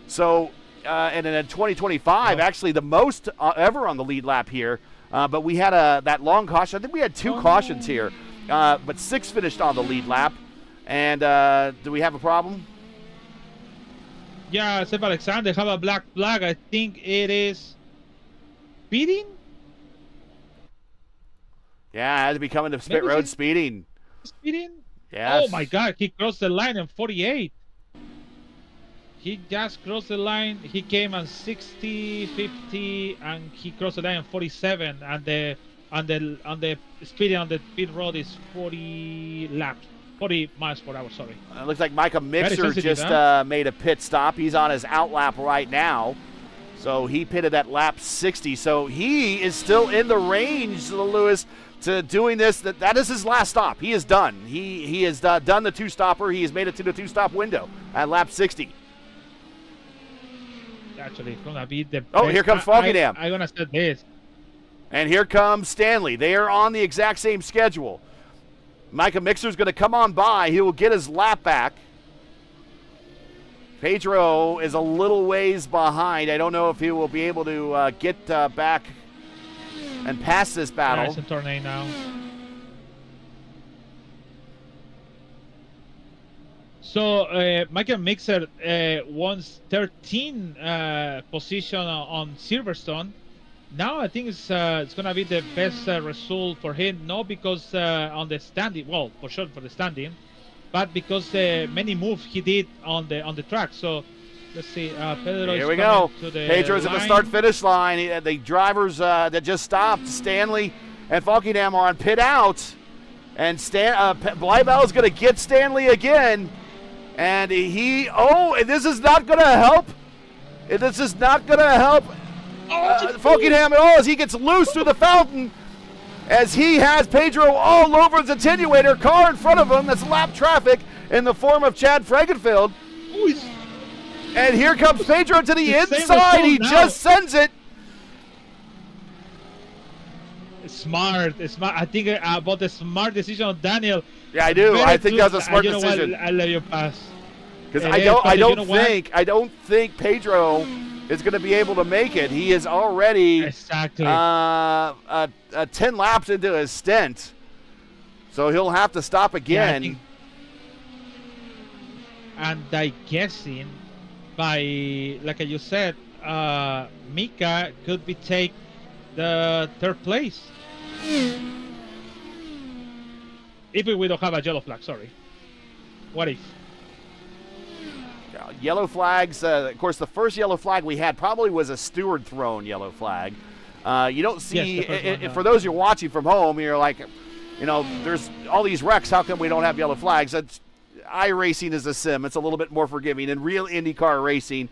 So, and then in 2025, actually the most ever on the lead lap here. But we had that long caution. I think we had 2 cautions here. But 6 finished on the lead lap. And do we have a problem? Yeah, Seb Alexander have a black flag. I think it is speeding. Yeah, it had to be coming to pit road speeding. Speeding? Yes. Oh my God, he crossed the line in 48. He just crossed the line. He came on 60, 50, and he crossed the line in 47. And the speeding on the pit road is 40 laps. 40 miles per hour, sorry. It looks like Micah Mixer just made a pit stop. He's on his out lap right now. So he pitted at lap 60. So he is still in the range, Lewis, to doing this. That is his last stop. He is done. He has done the 2-stopper. He has made it to the 2-stop window at lap 60. Actually, it's going to be the Oh, here comes Falkenham. I'm going to say this. And here comes Stanley. They are on the exact same schedule. Micah Mixer's going to come on by. He will get his lap back. Pedro is a little ways behind. I don't know if he will be able to get back and pass this battle. It's a tornado now. So Michael Mixer wants 13 position on Silverstone. now I think it's gonna be the best result for him. Not because on the standing, well, for sure for the standing, but because many moves he did on the track. So let's see. Pedro Here is we go. to the Pedro's at the line. start-finish line. The drivers that just stopped, Stanley and Falkingham, are on pit out. And Bleibel is going to get Stanley again. And this is not going to help. This is not going to help Falkingham at all as he gets loose through the fountain. As he has Pedro all over his attenuator, car in front of him that's lap traffic in the form of Chad Frankenfield. And here comes Pedro to the inside. He just sends it. Smart. I think about the smart decision of Daniel. Yeah, I do. I think that was a smart you know decision. What? I let you pass. Because I don't think Pedro is going to be able to make it. He is already exactly 10 laps into his stint, so he'll have to stop again. Yeah, and I guessing by, like you said, Mika could be take the third place. If we don't have a yellow flag, sorry. What if? Yellow flags, of course, the first yellow flag we had probably was a steward-thrown yellow flag. You don't see, for those you're watching from home, you're like, there's all these wrecks, how come we don't have yellow flags? iRacing is a sim. It's a little bit more forgiving. In real IndyCar racing,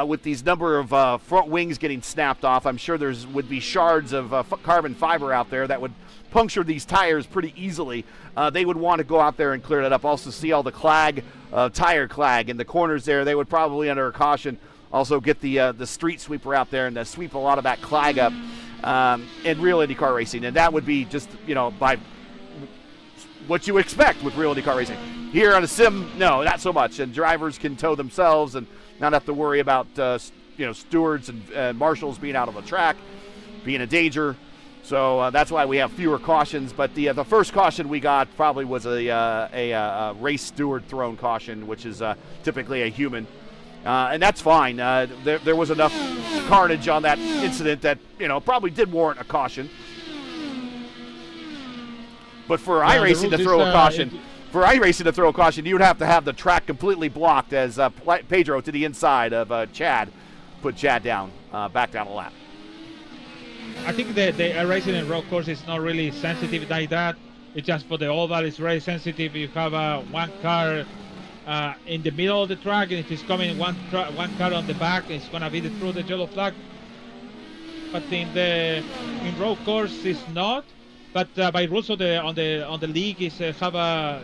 with these number of front wings getting snapped off, I'm sure would be shards of carbon fiber out there that would puncture these tires pretty easily. They would want to go out there and clear that up. Also see all the clag, tire clag in the corners there. They would probably, under a caution, also get the street sweeper out there and sweep a lot of that clag up in real IndyCar racing. And that would be just, by what you expect with real IndyCar racing. Here on a sim, no, not so much. And drivers can tow themselves and not have to worry about stewards and marshals being out on the track, being a danger. So that's why we have fewer cautions. But the first caution we got probably was a race steward thrown caution, which is typically a human, and that's fine. There was enough carnage on that incident that probably did warrant a caution. But for iRacing to throw a caution, you would have to have the track completely blocked as Pedro to the inside of Chad, put Chad down, back down a lap. I think the racing in road course is not really sensitive like that. It's just for the oval, it's very sensitive. You have one car in the middle of the track, and if it's coming one car on the back, it's gonna be through the yellow flag. But in road course, it's not. But by rules on the league is have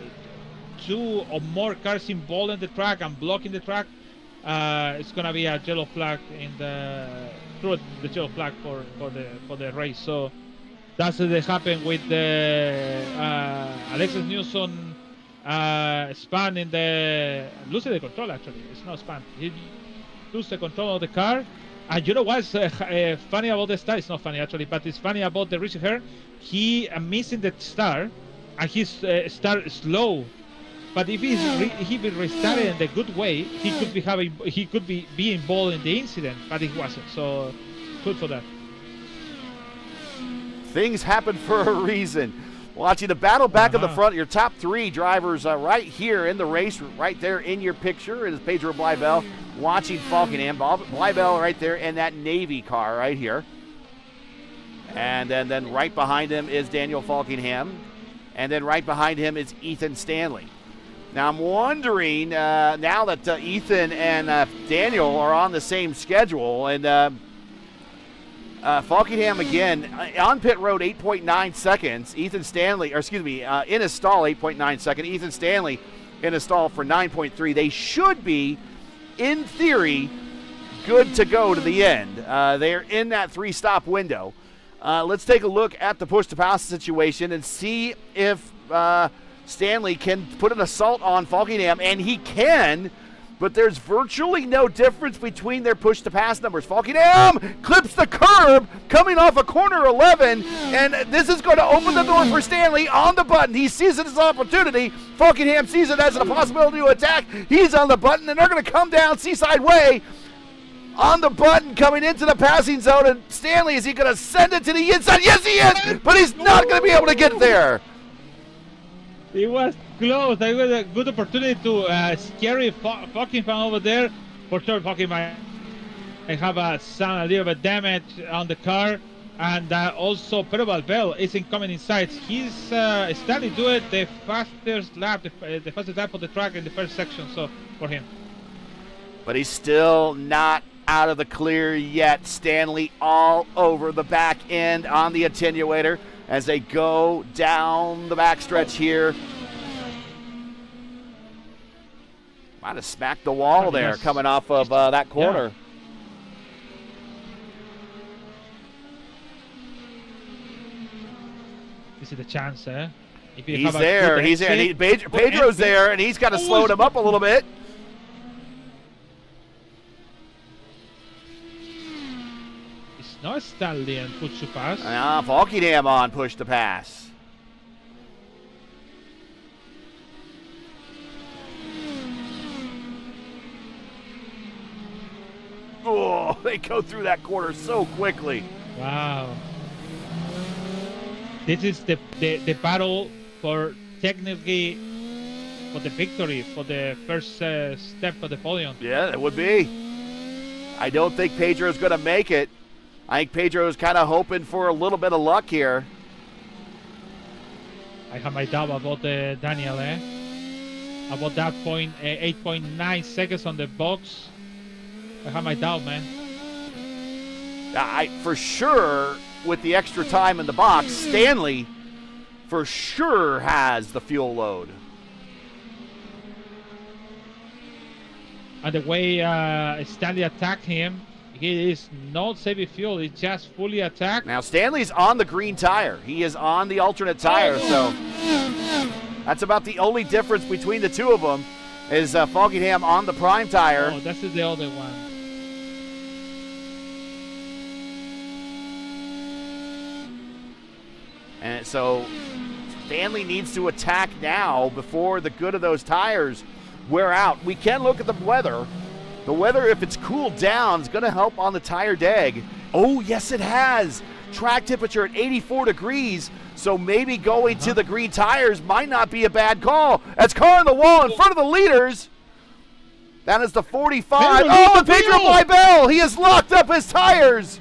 2 or more cars involved in the track and blocking the track. It's gonna be a yellow flag through the yellow flag for the race. So that's what happened with the Alexis Newson span in the losing the control. Actually, it's not span. He loses the control of the car. And you know what's funny about the star? It's not funny actually, but it's funny about the Richie Hare. He missing the star, and his start slow. But if he be restarted in the good way, he could be involved in the incident, but it wasn't. So good for that. Things happen for a reason. Watching the battle back in the front, your top 3 drivers right here in the race, right there in your picture is Pedro Bleibel watching Falkingham. Bleibel right there in that Navy car right here. And then right behind him is Daniel Falkingham. And then right behind him is Ethan Stanley. Now I'm wondering, now that Ethan and Daniel are on the same schedule, and Falkingham again on pit road 8.9 seconds. Ethan Stanley, in a stall 8.9 seconds. Ethan Stanley in a stall for 9.3. They should be, in theory, good to go to the end. They're in that 3-stop window. Let's take a look at the push-to-pass situation and see if Stanley can put an assault on Falkingham, and he can, but there's virtually no difference between their push-to-pass numbers. Falkingham clips the curb coming off of corner 11, and this is going to open the door for Stanley on the button. He sees it as an opportunity. Falkingham sees it as a possibility to attack. He's on the button, and they're going to come down Seaside Way. on the button coming into the passing zone, and Stanley, is he going to send it to the inside? Yes, he is, but he's not going to be able to get there. It was close. It was a good opportunity to scary fucking fan over there. For sure, fucking I have some a little bit damage on the car, and also Pedro Bell isn't coming inside. He's starting to do it the fastest lap, the fastest lap of the track in the first section. So for him, but he's still not out of the clear yet. Stanley all over the back end on the attenuator as they go down the backstretch here. Might have smacked the wall there, yes, coming off of that corner. Yeah. This is the chance, eh? He's there. He's there. And Pedro's there, and he's got to slow him up a little bit. It's not Stanley and push to pass. Falkingham on push to pass. Oh, they go through that corner so quickly. Wow. This is the battle for technically for the victory, for the first step of the podium. Yeah, it would be. I don't think Pedro's going to make it. I think Pedro's kind of hoping for a little bit of luck here. I have my doubt about Daniel, about that point, 8.9 seconds on the box. I have my doubt, man. For sure, with the extra time in the box, Stanley for sure has the fuel load. And the way Stanley attacked him, he is not saving fuel. He's just fully attacked. Now Stanley's on the green tire. He is on the alternate tire, so that's about the only difference between the two of them is Falkingham on the prime tire. Oh, this is the other one. And so Stanley needs to attack now before the good of those tires wear out. We can look at the weather. The weather, if it's cooled down, is going to help on the tire deg. Oh, yes, it has. Track temperature at 84 degrees, so maybe going to the green tires might not be a bad call. That's car on the wall in front of the leaders. That is the 45. Oh, Pedro Bell! He has locked up his tires.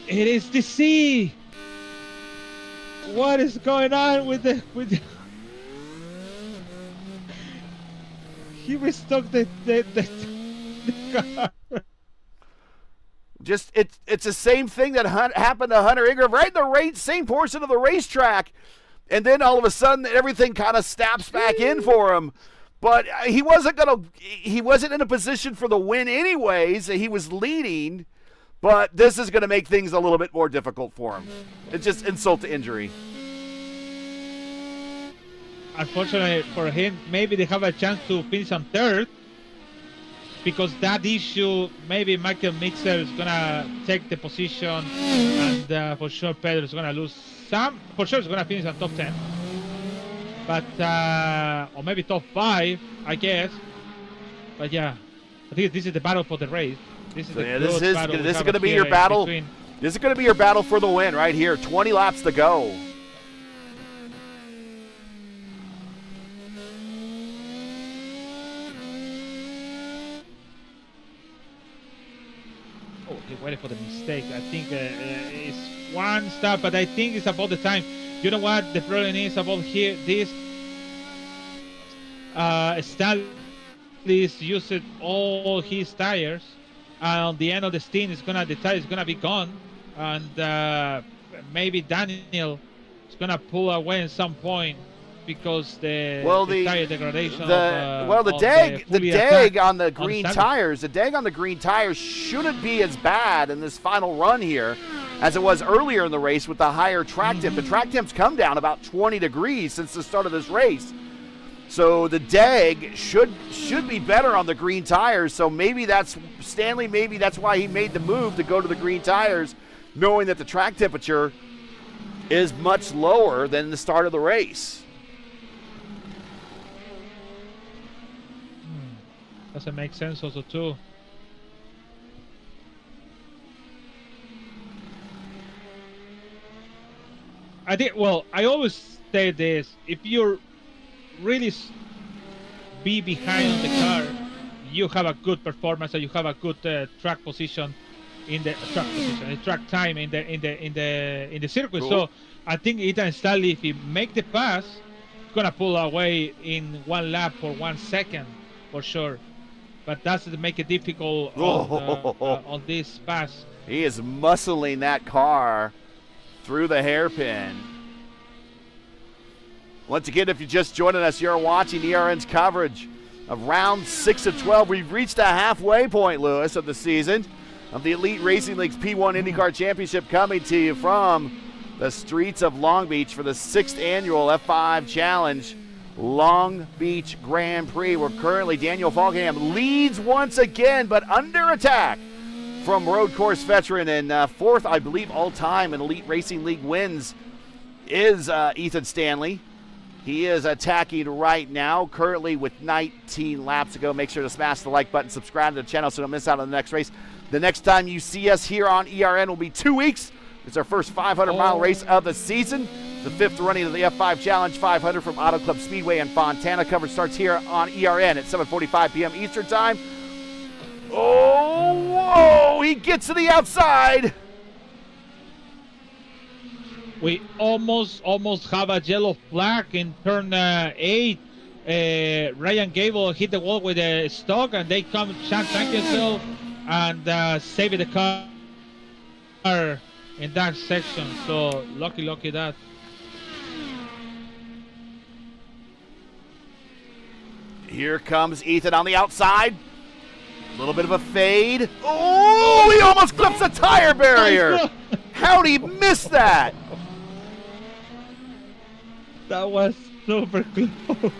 It is the sea. What is going on with the he restocked the car. Just it's the same thing that happened to Hunter Ingram right in the same portion of the racetrack, and then all of a sudden everything kind of snaps back in for him. But he wasn't in a position for the win anyways. He was leading. But this is going to make things a little bit more difficult for him. It's just insult to injury. Unfortunately for him, maybe they have a chance to finish on third. Because that issue, maybe Michael Mixer is going to take the position. And for sure Pedro is going to lose some. For sure he's going to finish on top 10. But, or maybe top 5, I guess. But yeah, I think this is the battle for the race. This is going to be your battle. This is going to be your battle for the win right here. 20 laps to go. Oh, he waited for the mistake. I think it's one stop, but I think it's about the time. You know what the problem is about here? This Stanley's used all his tires. On the end of the stint, the tire is gonna be gone, and maybe Daniel is gonna pull away at some point because the tire degradation. The deg on the green tires. The deg on the green tires shouldn't be as bad in this final run here as it was earlier in the race with the higher track temp. The track temp's come down about 20 degrees since the start of this race. So the deg should be better on the green tires. So maybe that's Stanley. Maybe that's why he made the move to go to the green tires, knowing that the track temperature is much lower than the start of the race. Doesn't make sense also too. I think. Well, I always say this: if you're really be behind on the car, you have a good performance and you have a good track position in the track time in the circuit. Cool. So I think Ethan Stanley, if he make the pass, he's gonna pull away in 1 lap or 1 second for sure. But that's to make it difficult on this pass. He is muscling that car through the hairpin. Once again, if you're just joining us, you're watching ERN's coverage of round 6 of 12. We've reached the halfway point, Lewis, of the season of the Elite Racing League's P1 IndyCar Championship, coming to you from the streets of Long Beach for the 6th annual F5 Challenge Long Beach Grand Prix, where currently Daniel Falkingham leads once again, but under attack from road course veteran and fourth, I believe, all-time in Elite Racing League wins is Ethan Stanley. He is attacking right now, currently with 19 laps to go. Make sure to smash the like button, subscribe to the channel so you don't miss out on the next race. The next time you see us here on ERN will be 2 weeks. It's our first 500-mile race of the season. The 5th running of the F5 Challenge 500 from Auto Club Speedway in Fontana. Coverage starts here on ERN at 7:45 p.m. Eastern Time. Oh, whoa, he gets to the outside. We almost have a yellow flag in turn 8. Ryan Gable hit the wall with a stock, and they come Sean Tankerville and save the car in that section. So lucky that. Here comes Ethan on the outside. A little bit of a fade. Oh, he almost clips the tire barrier. How'd he miss that? That was super close.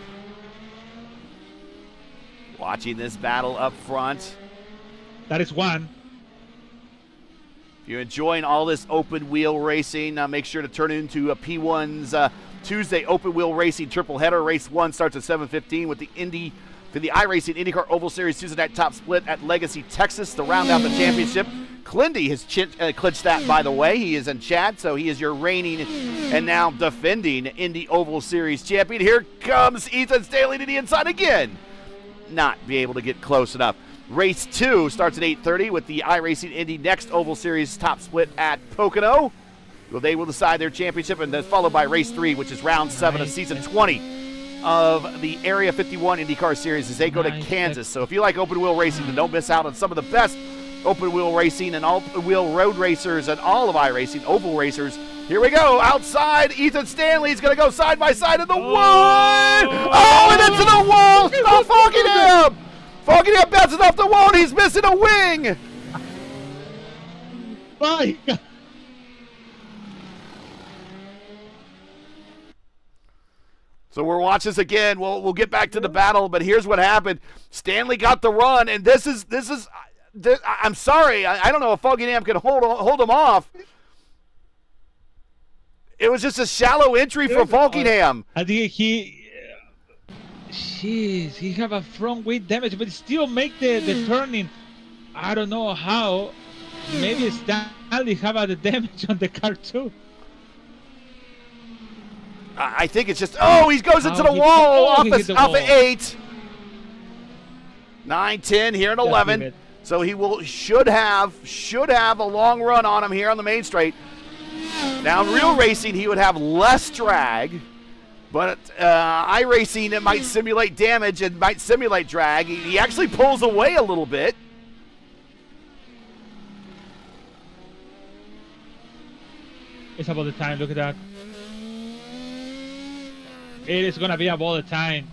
Watching this battle up front. That is one. If you're enjoying all this open wheel racing, make sure to turn into a P1's Tuesday open wheel racing triple header. Race 1 starts at 7:15 with the iRacing IndyCar Oval Series Tuesday night top split at Legacy, Texas to round out the championship. Clindy has clinched that, by the way. He is in chat, so he is your reigning and now defending Indy Oval Series champion. Here comes Ethan Stanley to the inside again. Not be able to get close enough. Race 2 starts at 8:30 with the iRacing Indy Next Oval Series top split at Pocono. Well, they will decide their championship, and then followed by Race 3, which is round 7 of season 20 of the Area 51 IndyCar Series as they go to Kansas. So if you like open wheel racing, then don't miss out on some of the best open wheel racing and open wheel road racers and all of iRacing oval racers. Here we go. Outside, Ethan Stanley's going to go side by side in the one. Oh, and into the wall. Stop Falkingham. Falkingham bounces off the wall, and he's missing a wing. My God. So we're watching this again. We'll get back to the battle, but here's what happened. Stanley got the run, and this is. I'm sorry. I don't know if Falkingham can hold him off. It was just a shallow entry for Falkingham. I think he have a front wheel damage, but still make the turning. I don't know how. Maybe Stanley have the damage on the car too. I think it's just, he goes into the wall off of 8. 9, 10 here in 11. So he should have a long run on him here on the main straight. Now in real racing, he would have less drag, but iRacing, it might simulate damage and might simulate drag. He actually pulls away a little bit. It's about the time. Look at that. It is gonna be about the time,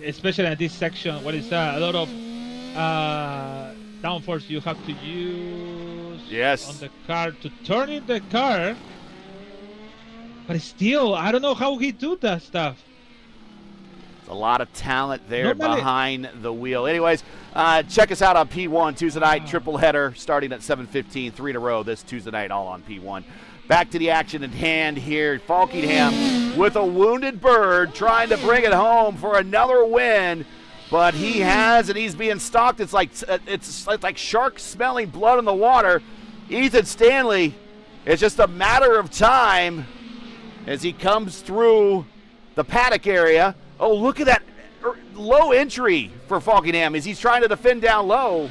especially in this section. What is that? A lot of downforce you have to use on the car to turn in the car. But still, I don't know how he do that stuff. There's a lot of talent there behind the wheel. Anyways, check us out on P1 Tuesday night triple header starting at 7:15, 3 in a row this Tuesday night, all on P1. Back to the action at hand here. Falkingham with a wounded bird trying to bring it home for another win, but he's being stalked. It's like sharks smelling blood in the water. Ethan Stanley, it's just a matter of time as he comes through the paddock area. Oh, look at that low entry for Falkenham as he's trying to defend down low.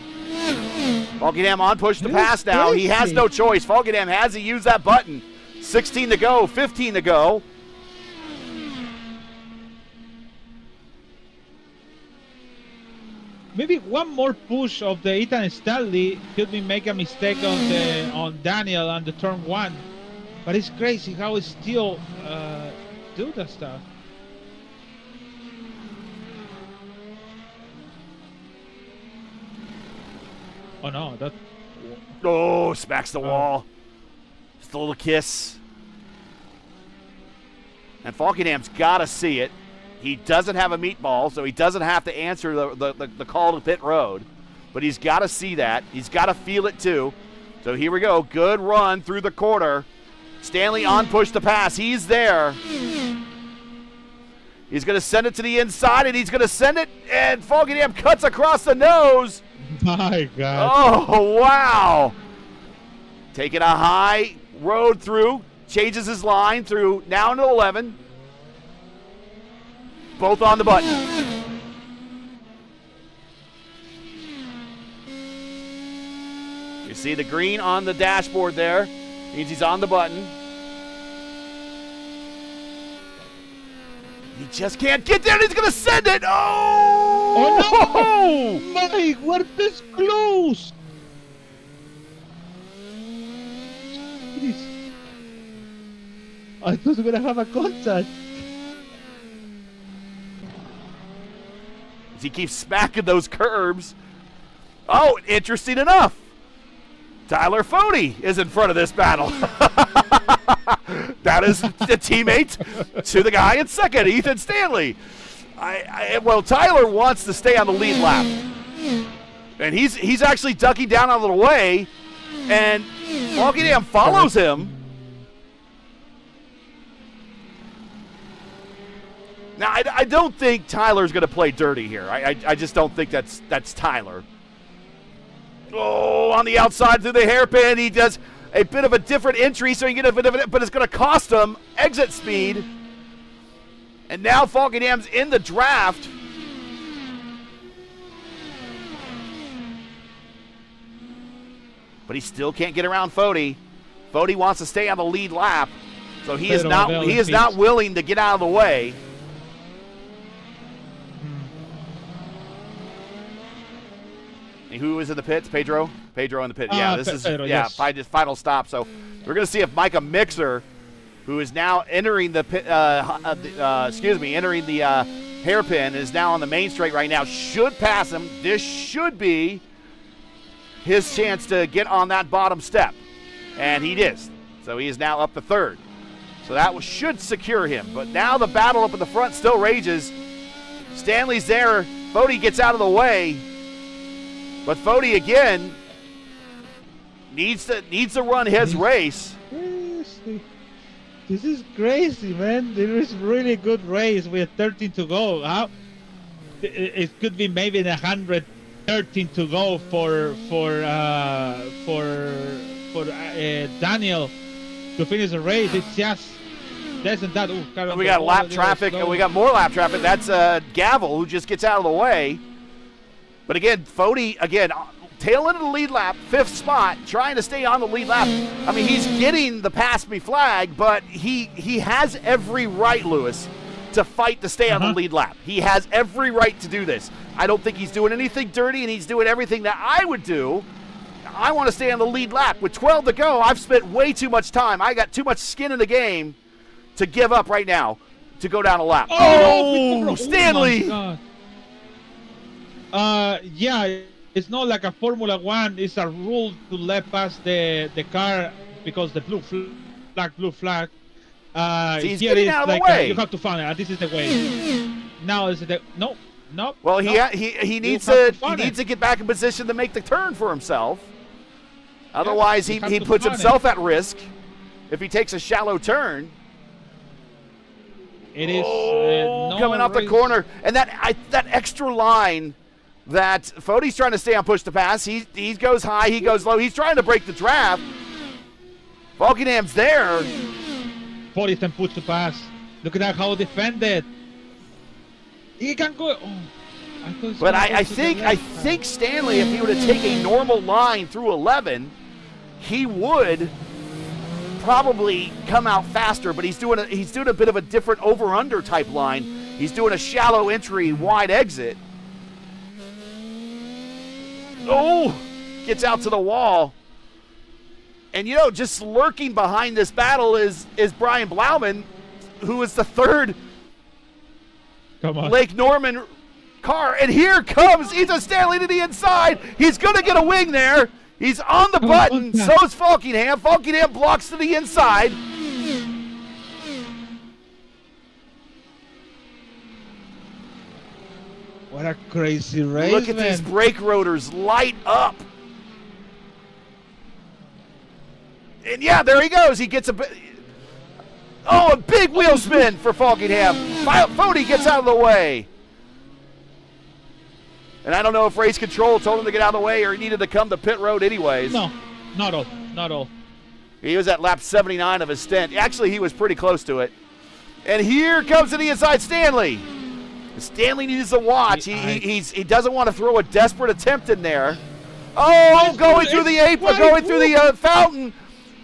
Falkenham on push to pass now. He has no choice. Falkenham has to use that button. 16 to go, 15 to go. Maybe one more push of the Ethan Stanley could be make a mistake on Daniel on the turn 1. But it's crazy how it still do that stuff. Oh no, that. Oh, smacks the wall. Just a little kiss. And Falkenham's got to see it. He doesn't have a meatball, so he doesn't have to answer the call to pit road. But he's got to see that. He's got to feel it too. So here we go. Good run through the corner. Stanley on push to pass. He's there. He's going to send it to the inside, and he's going to send it, and Falkenham cuts across the nose. My God. Oh, wow. Taking a high road through. Changes his line through now into 11. Both on the button. You see the green on the dashboard there. Means he's on the button. He just can't get there. He's going to send it. Oh! No! Mike, we're this close. Jeez. I thought we were going to have a contact. He keeps smacking those curbs. Oh, interesting enough. Tyler Fode is in front of this battle. That is the teammate to the guy in second, Ethan Stanley. Well, Tyler wants to stay on the lead lap. And he's actually ducking down out of the way. And Falkenham follows him. Now, I don't think Tyler's going to play dirty here. I just don't think that's Tyler. Oh, on the outside through the hairpin. He does a bit of a different entry, so he get a bit of it, but it's going to cost him exit speed. And now Falkenham's in the draft. But he still can't get around Fode. Fode wants to stay on the lead lap, so he is not willing to get out of the way. And who is in the pits? Pedro in the pit. Yeah, this is Pedro, yes. Final stop. So we're going to see if Micah Mixer, who is now entering the pit, entering the hairpin, is now on the main straight right now, should pass him. This should be his chance to get on that bottom step, and he is. So he is now up to third. So that should secure him. But now the battle up in the front still rages. Stanley's there. Fode gets out of the way. But Fode again needs to run his race. This is crazy, man. There is really good race with 13 to go. It could be maybe 113 to go for Daniel to finish the race. It's just less than that. Ooh, we got lap traffic, and we got more lap traffic. That's Gavel, who just gets out of the way. But again, Fode, tail end of the lead lap, 5th spot, trying to stay on the lead lap. I mean, he's getting the pass me flag, but he has every right, Lewis, to fight to stay on the lead lap. He has every right to do this. I don't think he's doing anything dirty, and he's doing everything that I would do. I want to stay on the lead lap. With 12 to go, I've spent way too much time. I got too much skin in the game to give up right now to go down a lap. Oh Stanley! Oh yeah, it's not like a Formula One. It's a rule to let pass the car because the blue flag. He's getting out of the way. You have to find it. This is the way. Now is the no. Well, he needs to get back in position to make the turn for himself. Otherwise, he puts himself at risk if he takes a shallow turn. It is coming off the corner, and that extra line that Fode's trying to stay on push to pass. He goes high, he goes low. He's trying to break the draft. Falkenham's there. Podium puts to pass. Look at that, how defended. He can go. Oh, but I think Stanley, if he were to take a normal line through 11, he would probably come out faster. But he's doing a bit of a different over/under type line. He's doing a shallow entry, wide exit. Oh, gets out to the wall. And, you know, just lurking behind this battle is Brian Blauman, who is the third Lake Norman car. And here comes Ethan Stanley to the inside. He's going to get a wing there. He's on the button. So is Falkingham. Falkingham blocks to the inside. What a crazy race, Look at these brake rotors light up. And yeah, there he goes. He gets a big wheel spin for Falkingham. Fody gets out of the way. And I don't know if race control told him to get out of the way or he needed to come to pit road anyways. No, not all. He was at lap 79 of his stint. Actually, he was pretty close to it. And here comes to the inside Stanley. Stanley needs to watch. He doesn't want to throw a desperate attempt in there. Oh, going through the apron, going through the fountain.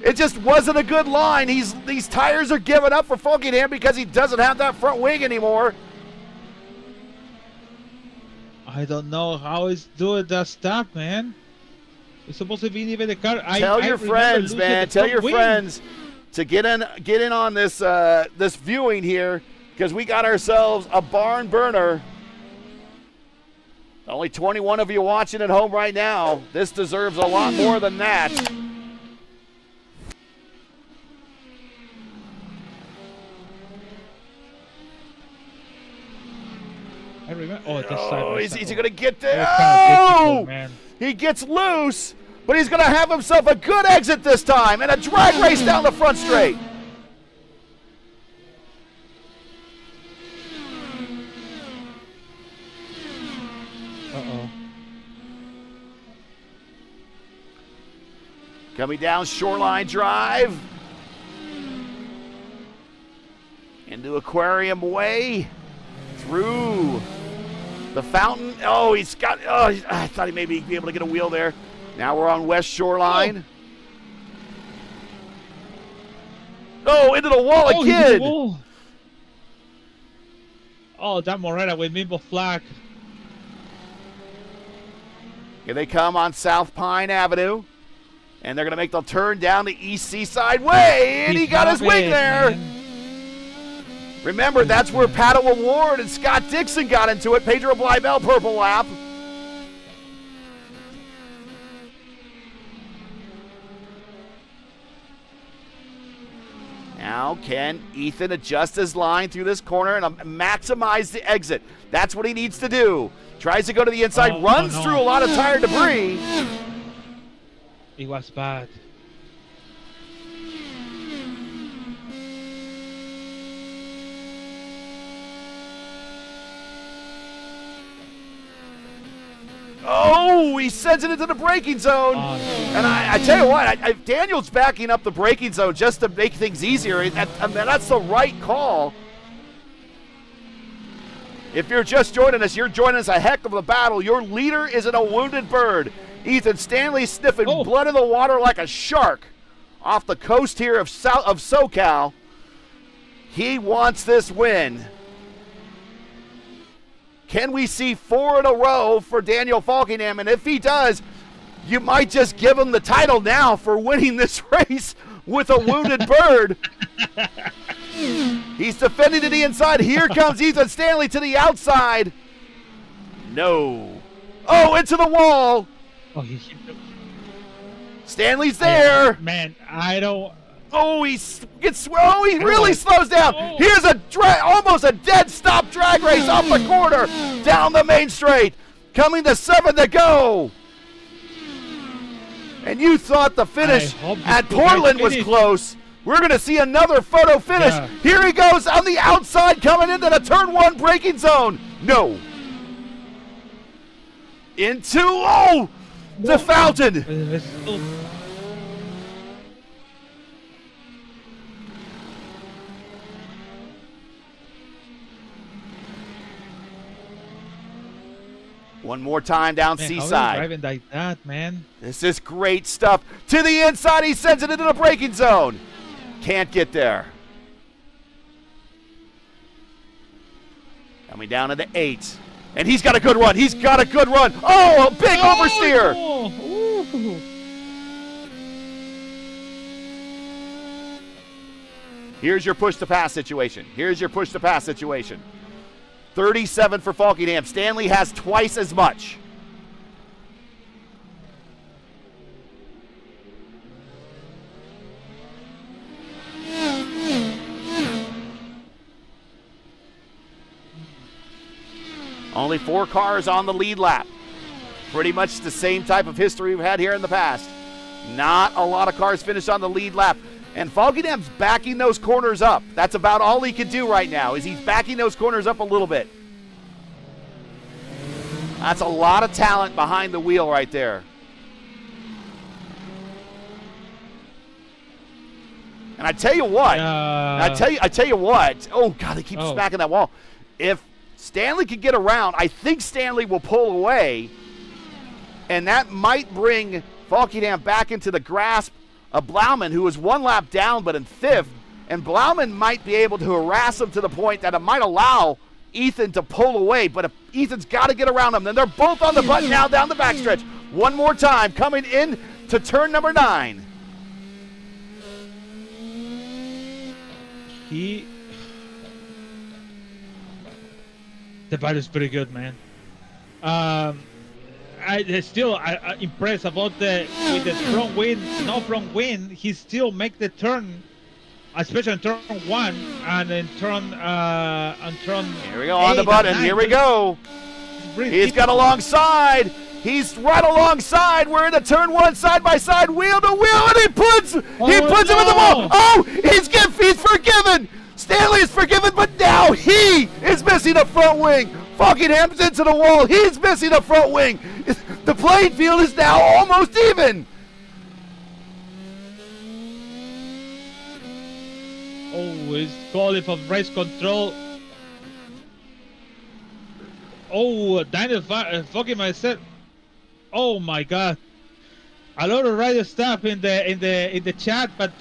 It just wasn't a good line. These tires are giving up for Falkingham because he doesn't have that front wing anymore. I don't know how he's doing that stuff, man. It's supposed to be even the car. Tell your friends, man. Tell your friends to get in on this this viewing here because we got ourselves a barn burner. Only 21 of you watching at home right now. This deserves a lot more than that. I remember. Oh, is he going to get there? Oh! Man. He gets loose, but he's going to have himself a good exit this time and a drag race down the front straight. Uh-oh. Coming down Shoreline Drive into Aquarium Way through the fountain. Oh, I thought he maybe be able to get a wheel there. Now we're on West Shoreline. Oh, into the wall again. Oh, that Morena with Mimbo flag. Here they come on South Pine Avenue. And they're going to make the turn down the East Seaside Way. And he got his wing there. Man. Remember, that's where Pato Award and Scott Dixon got into it. Pedro Bleibel, purple lap. Now can Ethan adjust his line through this corner and maximize the exit? That's what he needs to do. Tries to go to the inside, runs through a lot of tire debris. It was bad. Oh, he sends it into the braking zone. And I tell you what, Daniel's backing up the braking zone just to make things easier. That's the right call. If you're just joining us, you're joining us a heck of a battle. Your leader is in a wounded bird. Ethan Stanley sniffing blood in the water like a shark off the coast here of SoCal. He wants this win. Can we see 4 in a row for Daniel Falkingham? And if he does, you might just give him the title now for winning this race with a wounded bird. He's defending to the inside. Here comes Ethan Stanley to the outside. No. Oh, into the wall. Stanley's there. Man, I don't. Oh, he really slows down. Here's almost a dead stop drag race off the corner down the main straight. Coming to 7 to go. And you thought the finish at Portland was close. We're going to see another photo finish. Yeah. Here he goes on the outside coming into the turn 1 braking zone. No. Into, the fountain. One more time down Man, Seaside. how are you driving like that, man? This is great stuff. To the inside, he sends it into the braking zone. Can't get there. Coming down to the 8. And he's got a good run. He's got a good run. Oh, a big oversteer. Ooh. Here's your push-to-pass situation. 37 for Falkingham. Stanley has twice as much. Only 4 cars on the lead lap. Pretty much the same type of history we've had here in the past. Not a lot of cars finished on the lead lap. And Falkingham's backing those corners up. That's about all he can do right now, is he's backing those corners up a little bit. That's a lot of talent behind the wheel right there. And I tell you what, I tell you what. Oh God, they keep smacking that wall. If Stanley can get around, I think Stanley will pull away, and that might bring Falkingham back into the grasp of Blauman, who was 1 lap down but in 5th, and Blauman might be able to harass him to the point that it might allow Ethan to pull away. But if Ethan's got to get around him, then they're both on the button now down the backstretch. One more time, coming in to turn number 9. The battle is pretty good, man. I'm impressed about with the front wing, no front wing. He still make the turn, especially in turn 1 and in turn Here we go on the button. Here we go. He's got alongside. He's right alongside. We're in the turn 1 side by side, wheel to wheel, and he puts him in the wall. Oh, he's forgiven. Stanley is forgiven, but now he is missing the front wing. Falkingham's into the wall. He's missing the front wing. The playing field is now almost even. Oh, he's calling for race control. Oh, Daniel Falkingham said, "Oh my God!" A lot of radio stuff in the chat, but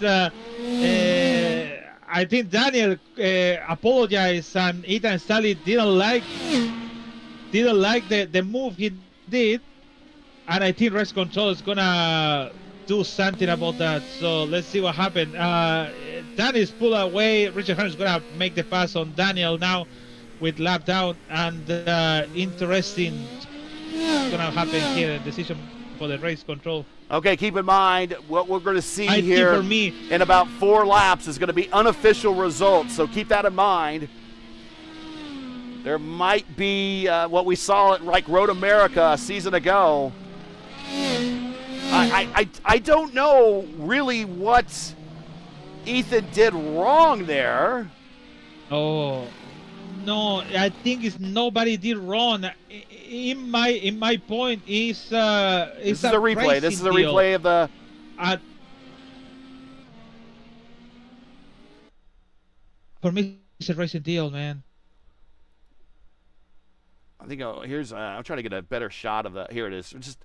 I think Daniel apologized, and Ethan Stanley didn't like the move he did, and I think race control is gonna do something about that. So let's see what happens. Daniel's pulled away. Richard Hunter is gonna make the pass on Daniel now with lap down, and interesting gonna happen here. Decision for the race control. Okay, keep in mind what we're going to see I here think for me, in about 4 laps is going to be unofficial results, so keep that in mind. There might be what we saw at Road America a season ago. I don't know really what Ethan did wrong there. Oh no, I think it's nobody did wrong. In my point is this is a replay. This is a replay of the. For me, it's a racing deal, man. I think here's. I'm trying to get a better shot of the. Here it is. Just,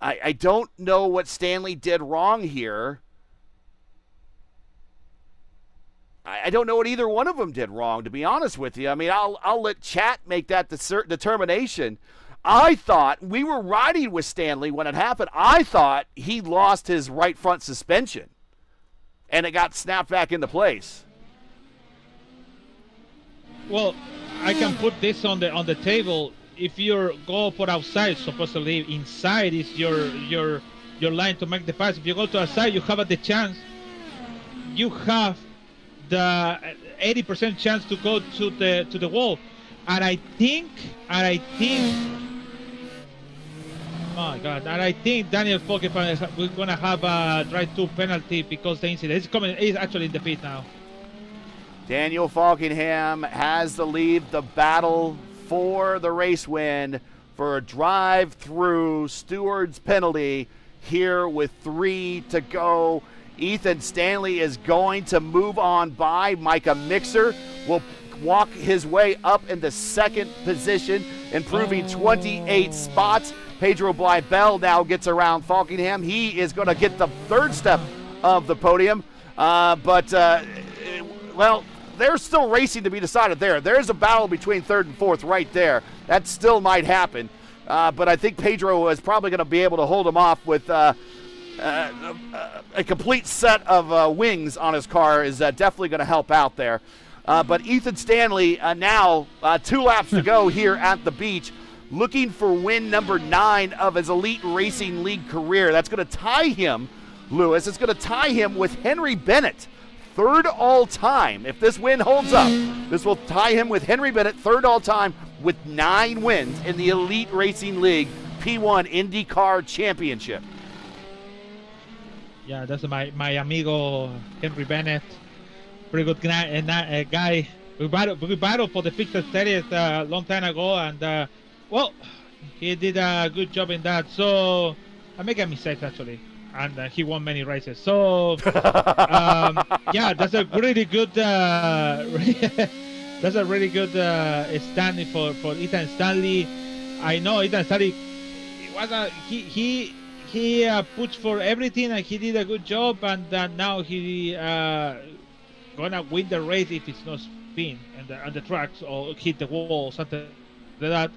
I don't know what Stanley did wrong here. I don't know what either one of them did wrong, to be honest with you. I mean, I'll let chat make that determination. I thought we were riding with Stanley when it happened. I thought he lost his right front suspension, and it got snapped back into place. Well, I can put this on the table. If you go for outside, supposedly inside is your line to make the pass. If you go to outside, you have the chance. You have the 80% chance to go to the wall, and I think, oh my God, and I think Daniel Falkingham we're gonna have a drive 2 penalty because the incident is coming. He's actually in the pit now. Daniel Falkingham has to leave the battle for the race win for a drive-through steward's penalty here with 3 to go. Ethan Stanley is going to move on by. Micah Mixer will walk his way up into second position, improving 28 spots. Pedro Blybell now gets around Falkingham. He is going to get the third step of the podium. Well, there's still racing to be decided there. There's a battle between third and fourth right there. That still might happen. But I think Pedro is probably going to be able to hold him off with a complete set of wings on his car is definitely going to help out there. But Ethan Stanley now 2 laps to go here at the beach, looking for win number 9 of his Elite Racing League career. That's going to tie him, Lewis. It's going to tie him with Henry Bennett, third all-time. If this win holds up, this will tie him with Henry Bennett, third all-time, with 9 wins in the Elite Racing League P1 IndyCar Championship. Yeah, that's my amigo Henry Bennett. Pretty good guy. We battled for the Fixed Series a long time ago, and well, he did a good job in that. So I make a mistake actually, and he won many races. So yeah, that's a really good. That's a really good standing for Ethan Stanley. I know Ethan Stanley was he pushed for everything and he did a good job, and now he gonna win the race if it's not spin on the tracks or hit the wall or something like that.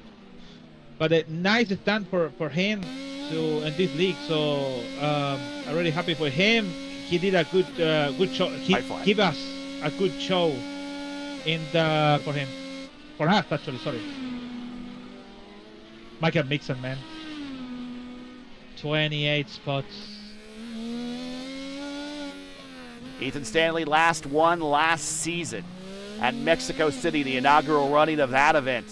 But a nice stand for him to in this league. So I'm really happy for him. He did a good show. He gave us a good show in the for us actually. Sorry, Michael Mixon, man. 28 spots. Ethan Stanley last season at Mexico City, the inaugural running of that event.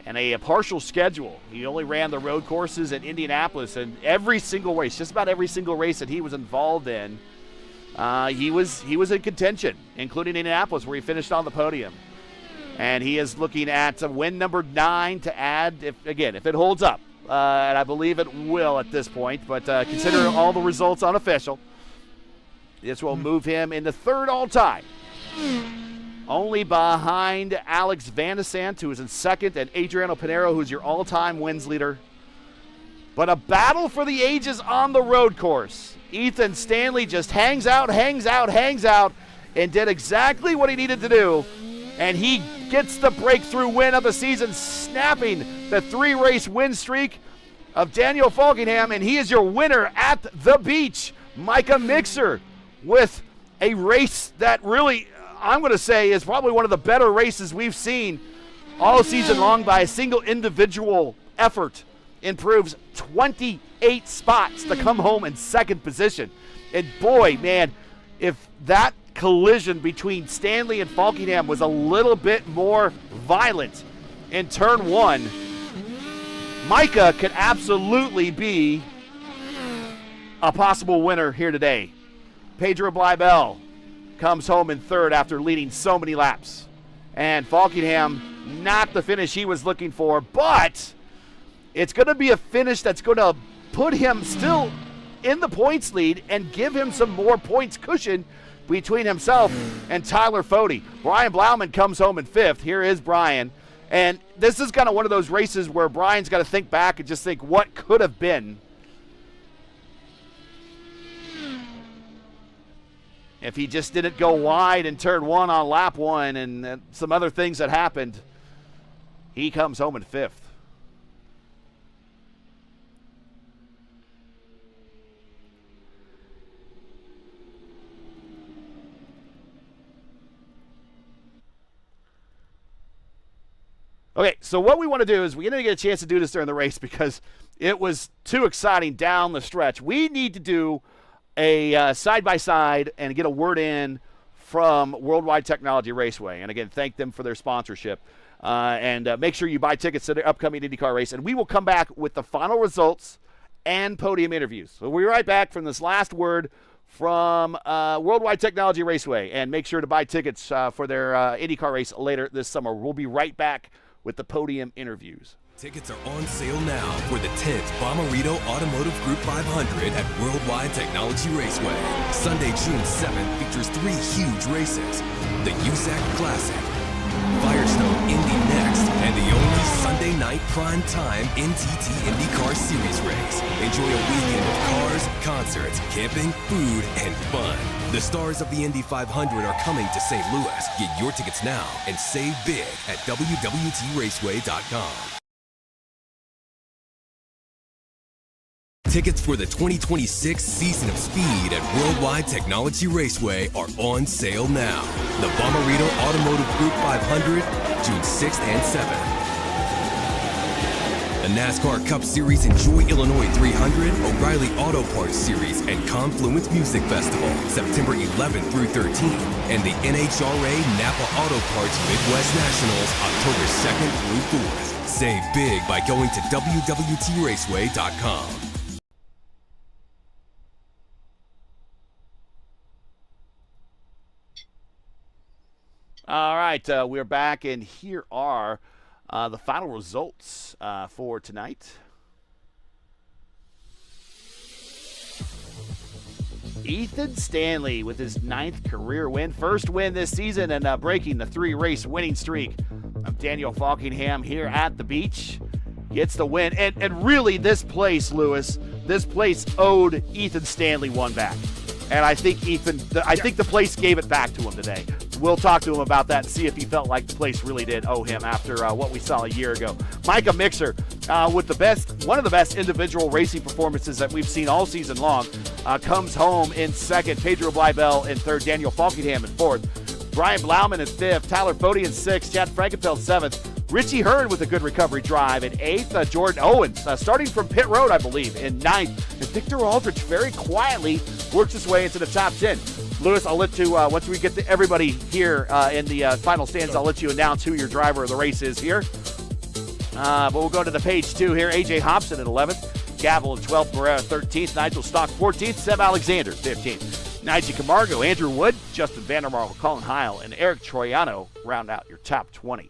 And a partial schedule. He only ran the road courses in Indianapolis, and every single race, just about every single race that he was involved in, he was in contention, including Indianapolis, where he finished on the podium. And he is looking at win number 9 to add, if it holds up. And I believe it will at this point, but consider all the results unofficial. This will move him into third all-time. Only behind Alex Van de Sant, who is in second, and Adriano Pinero, who's your all-time wins leader. But a battle for the ages on the road course. Ethan Stanley just hangs out, and did exactly what he needed to do. And he gets the breakthrough win of the season, snapping the 3-race win streak of Daniel Falkingham, and he is your winner at the beach. Micah Mixer with a race that really, I'm going to say, is probably one of the better races we've seen all season long by a single individual effort. Improves 28 spots to come home in second position. And boy, man, if that collision between Stanley and Falkingham was a little bit more violent in turn 1, Micah could absolutely be a possible winner here today. Pedro Blybell comes home in third after leading so many laps. And Falkingham, not the finish he was looking for, but it's going to be a finish that's going to put him still in the points lead and give him some more points cushion between himself and Tyler Fode. Brian Blauman comes home in 5th. Here is Brian. And this is kind of one of those races where Brian's got to think back and just think what could have been if he just didn't go wide in turn 1 on lap 1 and some other things that happened. He comes home in 5th. Okay, so what we want to do is we didn't get a chance to do this during the race because it was too exciting down the stretch. We need to do a side-by-side and get a word in from Worldwide Technology Raceway. And again, thank them for their sponsorship. And make sure you buy tickets to their upcoming IndyCar race. And we will come back with the final results and podium interviews. So we'll be right back from this last word from Worldwide Technology Raceway. And make sure to buy tickets for their IndyCar race later this summer. We'll be right back with the podium interviews. Tickets are on sale now for the 10th Bommarito Automotive Group 500 at Worldwide Technology Raceway. Sunday, June 7th features 3 huge races. The USAC Classic, Firestone Indy next, and the only Sunday night prime-time NTT IndyCar Series race. Enjoy a weekend of cars, concerts, camping, food, and fun. The stars of the Indy 500 are coming to St. Louis. Get your tickets now and save big at WWTRaceway.com. Tickets for the 2026 Season of Speed at Worldwide Technology Raceway are on sale now. The Bommarito Automotive Group 500, June 6th and 7th. The NASCAR Cup Series Enjoy Illinois 300, O'Reilly Auto Parts Series, and Confluence Music Festival, September 11th through 13th. And the NHRA Napa Auto Parts Midwest Nationals, October 2nd through 4th. Save big by going to WWTRaceway.com. All right, we're back, and here are the final results for tonight. Ethan Stanley with his 9th career win, first win this season, and breaking the 3-race winning streak of Daniel Falkingham here at the beach. Gets the win, and really this place, Lewis, this place owed Ethan Stanley one back. And I think the place gave it back to him today. We'll talk to him about that and see if he felt like the place really did owe him after what we saw a year ago. Micah Mixer with one of the best individual racing performances that we've seen all season long, comes home in 2nd. Pedro Bleibel in 3rd. Daniel Falkingham in 4th. Brian Blauman in 5th. Tyler Fody in 6th. Chad Frankenfeld 7th. Richie Hearn with a good recovery drive in 8th. Jordan Owens starting from pit road, I believe, in 9th. And Victor Aldrich very quietly works his way into the top 10. Lewis, I'll let you, once we get to everybody here in the final stands, I'll let you announce who your driver of the race is here. But we'll go to the page 2 here. A.J. Hobson in 11th. Gavel in 12th. Barrera 13th. Nigel Stock 14th. Seb Alexander 15th. Nigel Camargo, Andrew Wood, Justin Vandermark, Colin Heil, and Eric Troiano round out your top 20.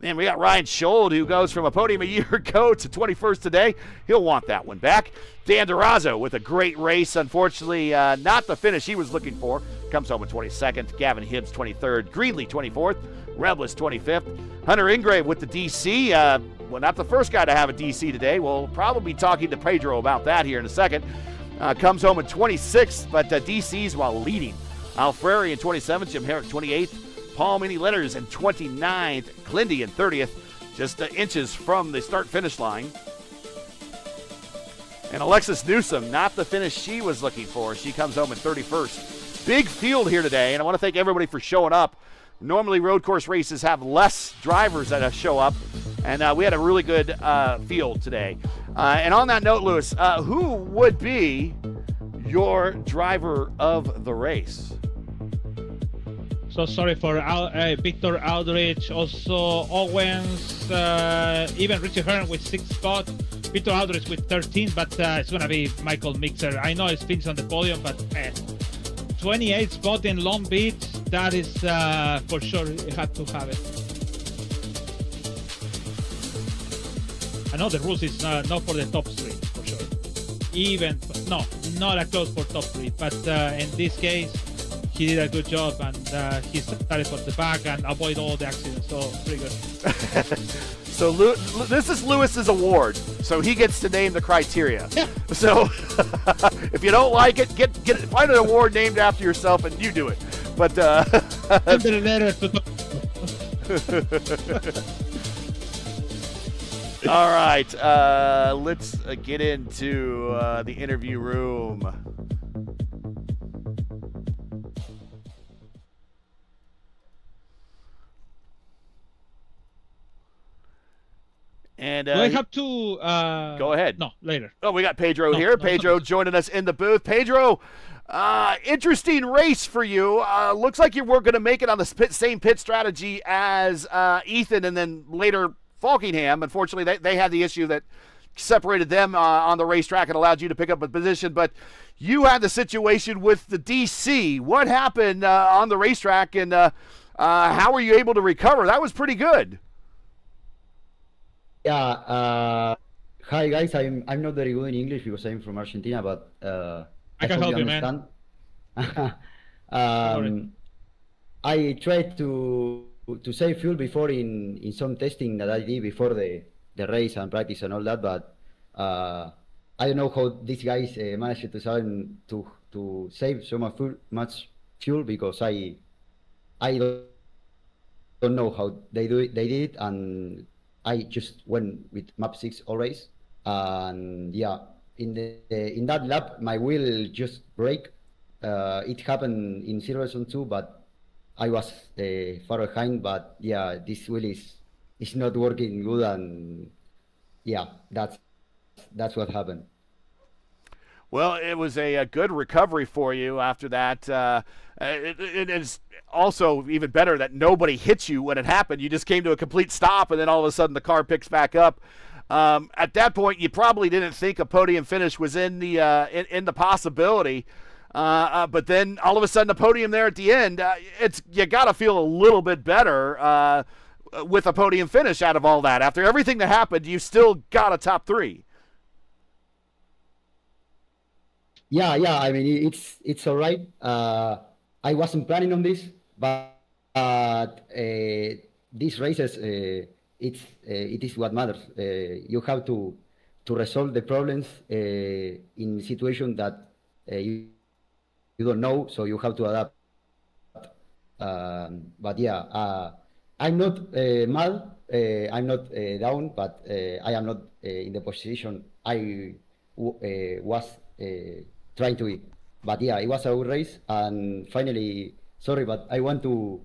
And we got Ryan Schold, who goes from a podium a year ago to 21st today. He'll want that one back. Dan Durazo with a great race. Unfortunately, not the finish he was looking for. Comes home in 22nd. Gavin Hibbs, 23rd. Greenlee, 24th. Reblis, 25th. Hunter Ingrave with the DC. Well, not the first guy to have a DC today. We'll probably be talking to Pedro about that here in a second. Comes home in 26th, but DC's while leading. Al Frary in 27th. Jim Herrick, 28th. Paul Mini-Letters in 29th, Clindy in 30th, just inches from the start-finish line. And Alexis Newsom, not the finish she was looking for. She comes home in 31st. Big field here today, and I want to thank everybody for showing up. Normally road course races have less drivers that show up, and we had a really good field today. And on that note, Lewis, who would be your driver of the race? So sorry for Victor Aldrich, also Owens, even Richie Hearn with 6 spots, Victor Aldrich with 13, but it's going to be Michael Mixer. I know it's finished on the podium, but 28 spot in Long Beach, that is for sure, you have to have it. I know the rules is not for the top 3, for sure. Even, no, not a close for top 3, but in this case, he did a good job, and he started from the back and avoid all the accidents, so pretty good. So this is Lewis's award, so he gets to name the criteria. Yeah. So if you don't like it, find an award named after yourself and you do it. But Send the letter to all right, let's get into the interview room. And do I have to go ahead. No, later. Oh, we got Pedro here. Pedro joining us in the booth. Pedro, interesting race for you. Looks like you were going to make it on the same pit strategy as Ethan and then later Falkingham. Unfortunately, they had the issue that separated them on the racetrack and allowed you to pick up a position. But you had the situation with the DC. What happened on the racetrack, and how were you able to recover? That was pretty good. Hi guys, I'm not very good in English because I'm from Argentina, but I I can hope help you you, man. understand. Don't worry. I tried to save fuel before in some testing that I did before the race and practice and all that, but I don't know how these guys managed to save so much fuel because I don't know how they do it. They did it, and I just went with map 6 always. And yeah, in that lap, my wheel just break. It happened in Silverstone too, but I was far behind. But yeah, this wheel is not working good, and yeah, that's what happened. Well, it was a good recovery for you after that. It is also even better that nobody hit you when it happened. You just came to a complete stop, and then all of a sudden the car picks back up. At that point, you probably didn't think a podium finish was in the possibility. But then all of a sudden, a podium there at the end. You got to feel a little bit better with a podium finish out of all that. After everything that happened, you still got a top 3. Yeah. I mean, it's all right. I wasn't planning on this, but these races, it is what matters. You have to resolve the problems in situation that you don't know, so you have to adapt. But yeah, I'm not mad. I'm not down, but I am not in the position I was trying to be. But yeah, it was a good race, and finally, sorry, but I want to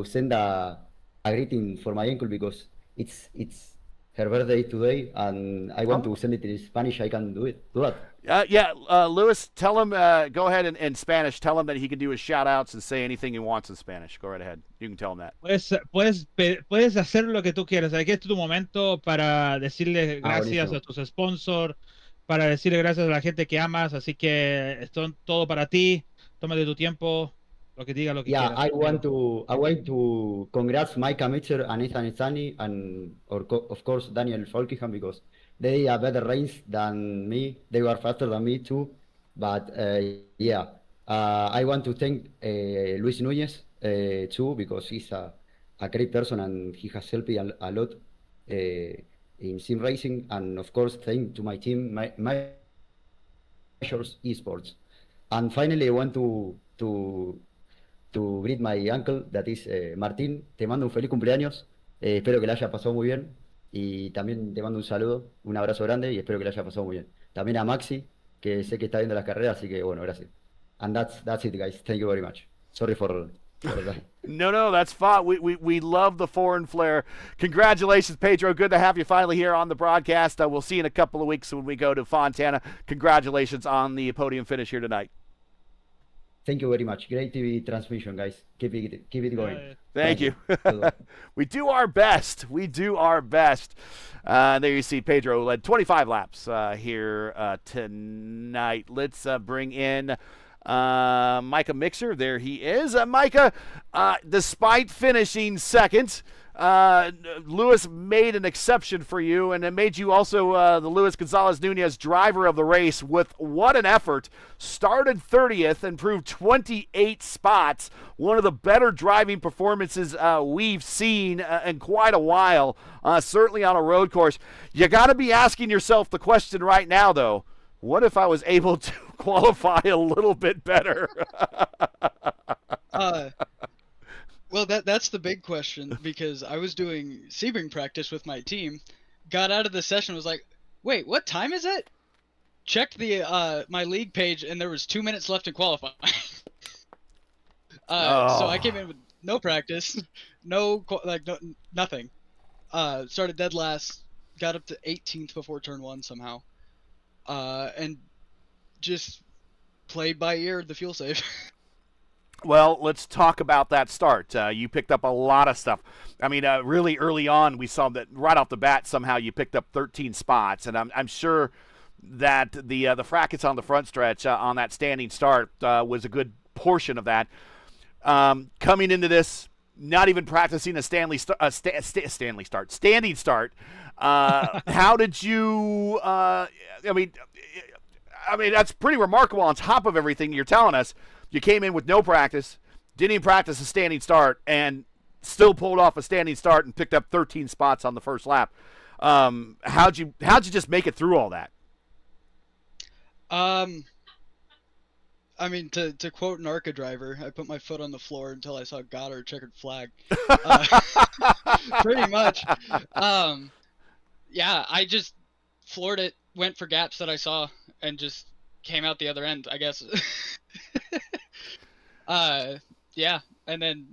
send a greeting for my uncle because it's her birthday today, and I want to send it in Spanish. I can do that. Luis, tell him, go ahead in Spanish, tell him that he can do his shout outs and say anything he wants in Spanish. Go right ahead. You can tell him that. Puedes hacer lo que tú quieras. Aquí es tu momento para decirle gracias buenísimo. a tus sponsors, para decirle gracias a la gente que amas. Así que esto todo para ti. Tómate tu tiempo, lo que diga, lo que Yeah, quieras. I want to congrats Micah Mitchell and Ethan Stanley and of course Daniel Folkingham because they did a better race than me. They were faster than me too. But I want to thank Luis Núñez too because he's a great person and he has helped me a lot in sim racing, and of course thank to my team, Measures Esports. And finally, I want to greet my uncle, that is Martín. Te mando un feliz cumpleaños. Espero que le haya pasado muy bien. Y también te mando un saludo, un abrazo grande y espero que le haya pasado muy bien. También a Maxi, que sé que está viendo las carreras, así que bueno, gracias. And that's it, guys. Thank you very much. Sorry for that. No, that's fine. We love the foreign flair. Congratulations, Pedro. Good to have you finally here on the broadcast. We'll see you in a couple of weeks when we go to Fontana. Congratulations on the podium finish here tonight. Thank you very much. Great TV transmission, guys. Keep it going. Thank you. We do our best. There you see Pedro led 25 laps here tonight. Let's bring in Micah Mixer. There he is. Micah, despite finishing second, Luis made an exception for you, and it made you also the Luis Gonzalez Nunez driver of the race with what an effort. Started 30th, improved 28 spots. One of the better driving performances we've seen in quite a while, certainly on a road course. You got to be asking yourself the question right now, though. What if I was able to qualify a little bit better? Well, that's the big question, because I was doing Sebring practice with my team, got out of the session, was like, wait, what time is it? Checked the my league page, and there was 2 minutes left to qualify. So I came in with no practice, nothing. Started dead last, got up to 18th before turn 1 somehow, and just played by ear the fuel save. Well, let's talk about that start. You picked up a lot of stuff. I mean, really early on, we saw that right off the bat, somehow you picked up 13 spots, and I'm sure that the frackets on the front stretch on that standing start was a good portion of that. Coming into this, not even practicing a standing start. How did you? I mean, that's pretty remarkable. On top of everything you're telling us, you came in with no practice, didn't even practice a standing start, and still pulled off a standing start and picked up 13 spots on the first lap. How'd you just make it through all that? I mean, to quote an ARCA driver, I put my foot on the floor until I saw Goddard checkered flag. Pretty much. Yeah, I just floored it, went for gaps that I saw, and just came out the other end, I guess. Yeah, and then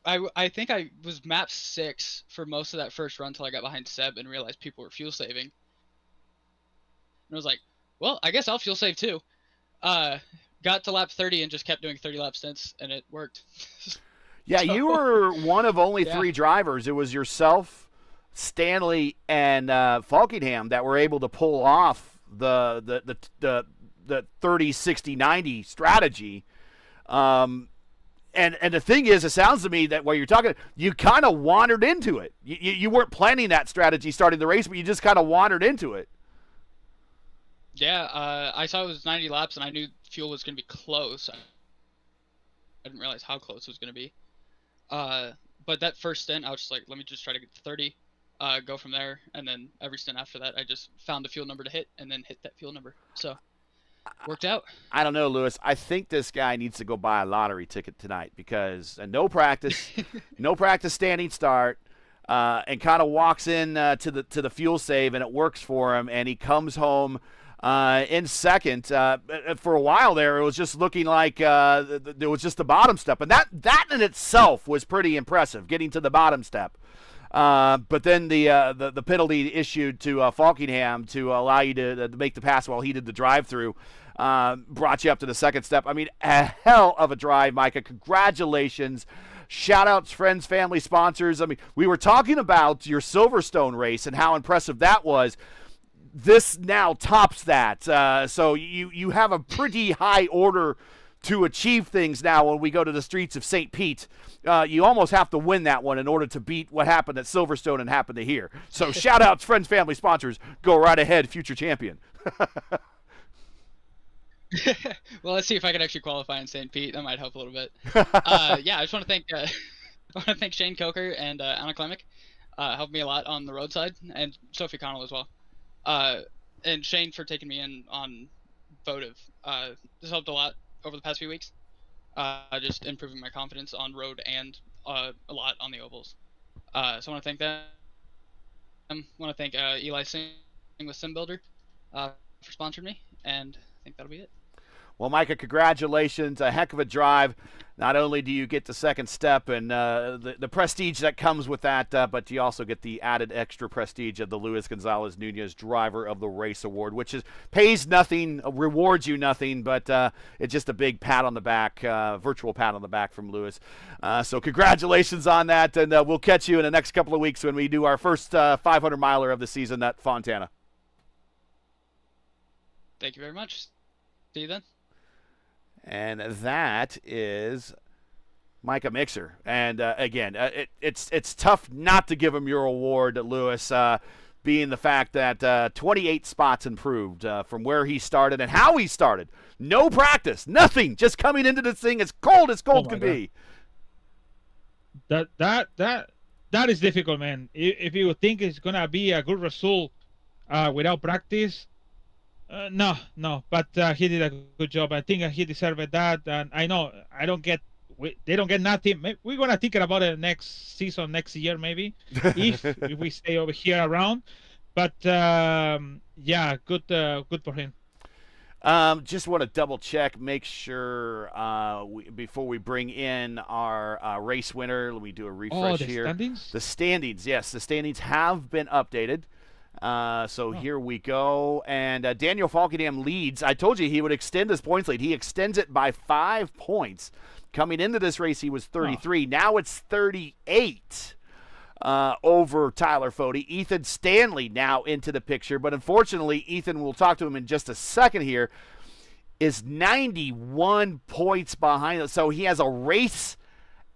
I think I was map 6 for most of that first run until I got behind Seb and realized people were fuel saving. And I was like, well, I guess I'll fuel save too. Got to lap 30 and just kept doing 30 lap stints, and it worked. Yeah, so, you were one of only 3 drivers. It was yourself, Stanley, and Falkingham that were able to pull off the 30, 60, 90 strategy. And the thing is, it sounds to me that while you're talking, you kind of wandered into it. You weren't planning that strategy starting the race, but you just kind of wandered into it. Yeah, I saw it was 90 laps, and I knew fuel was going to be close. I didn't realize how close it was going to be. But that first stint, I was just like, let me just try to get to 30, go from there, and then every stint after that, I just found the fuel number to hit, and then hit that fuel number. So, worked out. I don't know, Lewis. I think this guy needs to go buy a lottery ticket tonight because no practice, no practice standing start, and kind of walks in to the fuel save, and it works for him, and he comes home in second. For a while there, it was just looking like there was just the bottom step, and that in itself was pretty impressive, getting to the bottom step. But then the penalty issued to Falkingham to allow you to make the pass while he did the drive-through brought you up to the second step. I mean, a hell of a drive, Micah. Congratulations. Shout-outs, friends, family, sponsors. I mean, we were talking about your Silverstone race and how impressive that was. This now tops that. So you have a pretty high order to achieve things now when we go to the streets of St. Pete. You almost have to win that one in order to beat what happened at Silverstone and happened to here. So shout-outs, friends, family, sponsors. Go right ahead, future champion. Well, let's see if I can actually qualify in St. Pete. That might help a little bit. Yeah, I just want to thank Shane Coker and Anna Klemick. Helped me a lot on the roadside, and Sophie Connell as well. And Shane for taking me in on votive. This helped a lot over the past few weeks. Just improving my confidence on road and a lot on the ovals. So I want to thank them. I want to thank Eli Singh with SimBuilder for sponsoring me, and I think that'll be it. Well, Micah, congratulations. A heck of a drive. Not only do you get the second step and the prestige that comes with that, but you also get the added extra prestige of the Luis Gonzalez Nunez Driver of the Race Award, which pays nothing, rewards you nothing, but it's just a big pat on the back, virtual pat on the back from Luis. So congratulations on that, and we'll catch you in the next couple of weeks when we do our first 500-miler of the season at Fontana. Thank you very much. See you then. And that is Micah Mixer. And again, it's tough not to give him your award, Lewis, being the fact that 28 spots improved from where he started and how he started. No practice, nothing, just coming into this thing as cold can be. That is difficult, man. If you think it's gonna be a good result without practice. No, but he did a good job. I think he deserved that, and I know they don't get nothing. We're gonna think about it next season, next year maybe, if we stay over here around. But yeah, good for him. Just want to double check, make sure before we bring in our race winner. Let me do a refresh here. Standings? The standings, yes, the standings have been updated. Here we go. And Daniel Falkenham leads. I told you he would extend his points lead. He extends it by 5 points. Coming into this race, he was 33. Now it's 38 over Tyler Fode. Ethan Stanley now into the picture. But unfortunately, Ethan, we'll talk to him in just a second here, is 91 points behind us. So he has a race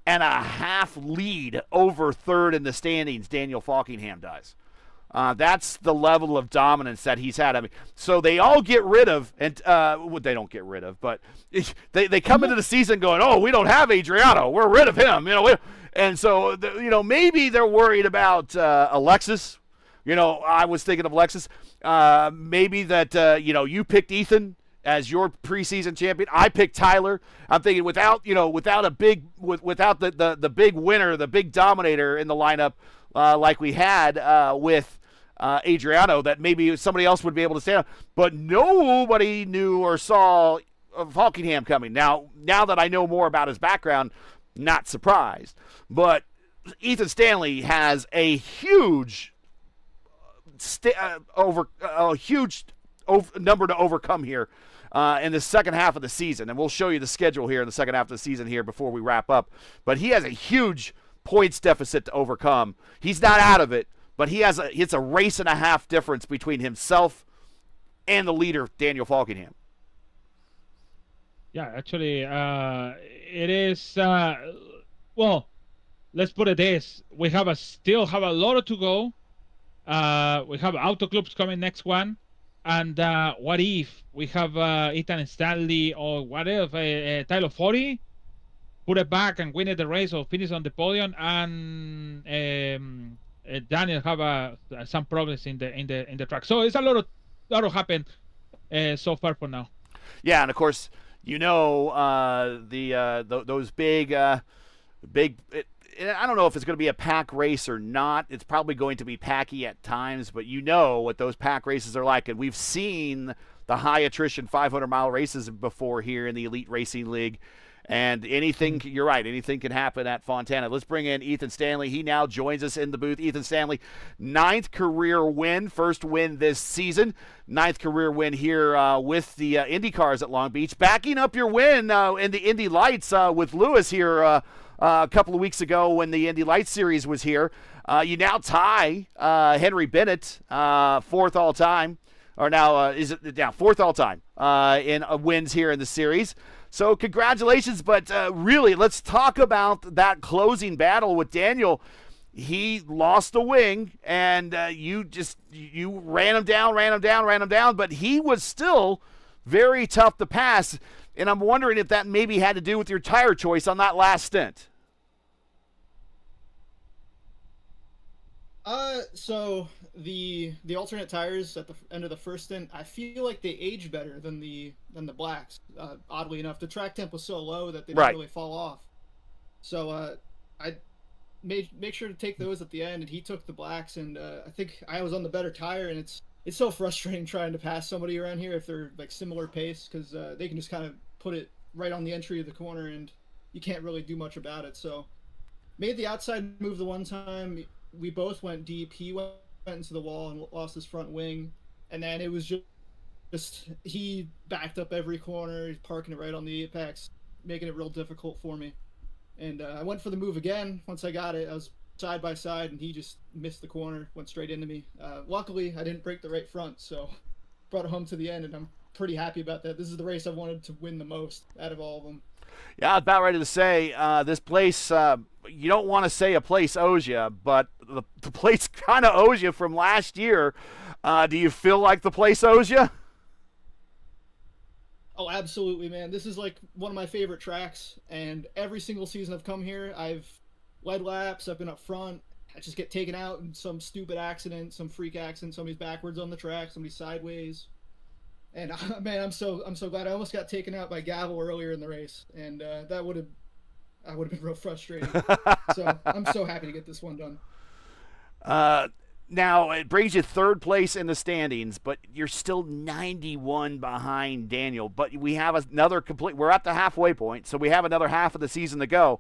and a half lead over third in the standings, Daniel Falkingham does. That's the level of dominance that he's had. I mean, so they all get rid of, and well, they don't get rid of, but they come into the season going, oh, we don't have Adriano, we're rid of him, and so maybe they're worried about Alexis. I was thinking of Alexis. Maybe that you picked Ethan as your preseason champion. I picked Tyler. I'm thinking without the big winner, the big dominator in the lineup like we had with Adriano, that maybe somebody else would be able to stand up. But nobody knew or saw Falkingham coming. Now that I know more about his background, not surprised. But Ethan Stanley has a huge number to overcome here in the second half of the season, and we'll show you the schedule here in the second half of the season here before we wrap up. But he has a huge points deficit to overcome. He's not out of it, but it's a race and a half difference between himself and the leader, Daniel Falkingham. Yeah, actually, it is. Well, let's put it this: we still have a lot to go. We have auto clubs coming next one, and what if we have Ethan Stanley or what if Tyler 40 put it back and win the race or finish on the podium, and Daniel have some problems in the track. So it's a lot of happen so far for now. Yeah, and of course those big. I don't know if it's going to be a pack race or not. It's probably going to be packy at times, but what those pack races are like. And we've seen the high attrition 500-mile races before here in the Elite Racing League. And you're right, anything can happen at Fontana. Let's bring in Ethan Stanley. He now joins us in the booth. Ethan Stanley, 9th career win, first win this season. 9th career win here with the IndyCars at Long Beach. Backing up your win in the Indy Lights with Lewis here a couple of weeks ago when the Indy Lights Series was here. You now tie Henry Bennett, 4th all-time. Or now, fourth all-time in wins here in the series. So congratulations, but really, let's talk about that closing battle with Daniel. He lost the wing, and you ran him down, but he was still very tough to pass. And I'm wondering if that maybe had to do with your tire choice on that last stint. So the alternate tires at the end of the first stint, I feel like they age better than the blacks. Oddly enough, the track temp was so low that they didn't really fall off. So I make sure to take those at the end, and he took the blacks, and I think I was on the better tire, and it's so frustrating trying to pass somebody around here if they're like similar pace, because they can just kind of put it right on the entry of the corner, and you can't really do much about it. So made the outside move the one time. We both went deep. He went into the wall and lost his front wing, and then it was just he backed up every corner. He's parking it right on the apex, making it real difficult for me. And I went for the move again. Once I got it, I was side by side, and he just missed the corner, went straight into me. Luckily, I didn't break the right front, so brought it home to the end, and I'm pretty happy about that. This is the race I wanted to win the most out of all of them. Yeah, I was about ready to say this place, you don't want to say a place owes you, but the place kind of owes you from last year. Do you feel like the place owes you? Oh, absolutely, man. This is like one of my favorite tracks, and every single season I've come here, I've led laps, I've been up front. I just get taken out in some stupid accident, some freak accident, somebody's backwards on the track, somebody's sideways. And man, I'm so glad. I almost got taken out by Gavel earlier in the race, and I would have been real frustrating. So I'm so happy to get this one done. Now it brings you third place in the standings, but you're still 91 behind Daniel. But we have another we're at the halfway point, so we have another half of the season to go.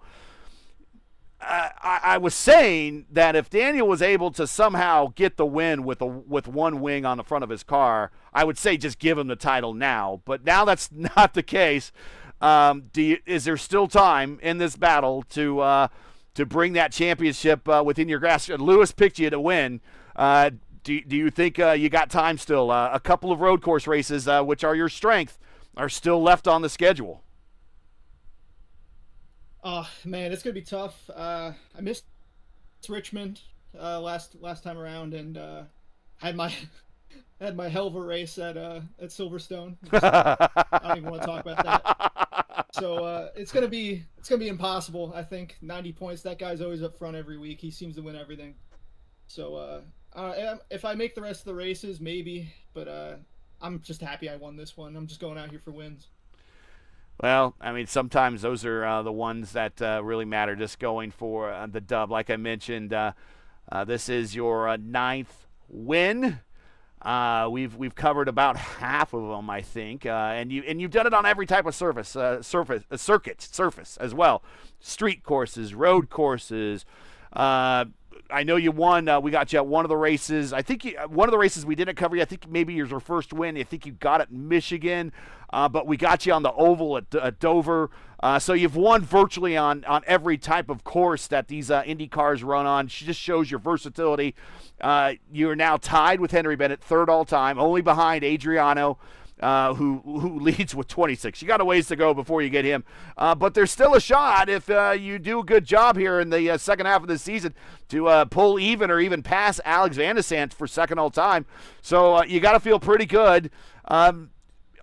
I was saying that if Daniel was able to somehow get the win with one wing on the front of his car, I would say just give him the title now. But now that's not the case. Is there still time in this battle to bring that championship within your grasp? Lewis picked you to win. Do you think you got time still? A couple of road course races, which are your strength, are still left on the schedule. Oh man, it's gonna be tough. I missed Richmond last time around, and had my had my hell of a race at Silverstone. I don't even want to talk about that. So it's gonna be impossible. I think 90 points. That guy's always up front every week. He seems to win everything. So if I make the rest of the races, maybe. But I'm just happy I won this one. I'm just going out here for wins. Well, I mean, sometimes those are the ones that really matter, just going for the dub. Like I mentioned, this is your 9th win. We've covered about half of them, I think, and you've done it on every type of surface as well, street courses, road courses. I know you won. We got you at one of the races. I think one of the races we didn't cover. I think maybe yours your first win. I think you got it in Michigan, but we got you on the oval at Dover. So you've won virtually on every type of course that these Indy cars run on. It just shows your versatility. You are now tied with Henry Bennett, third all time, only behind Adriano, who leads with 26. You got a ways to go before you get him, but there's still a shot if you do a good job here in the second half of the season to pull even or even pass Alex Van de Sant for second all time. So you got to feel pretty good.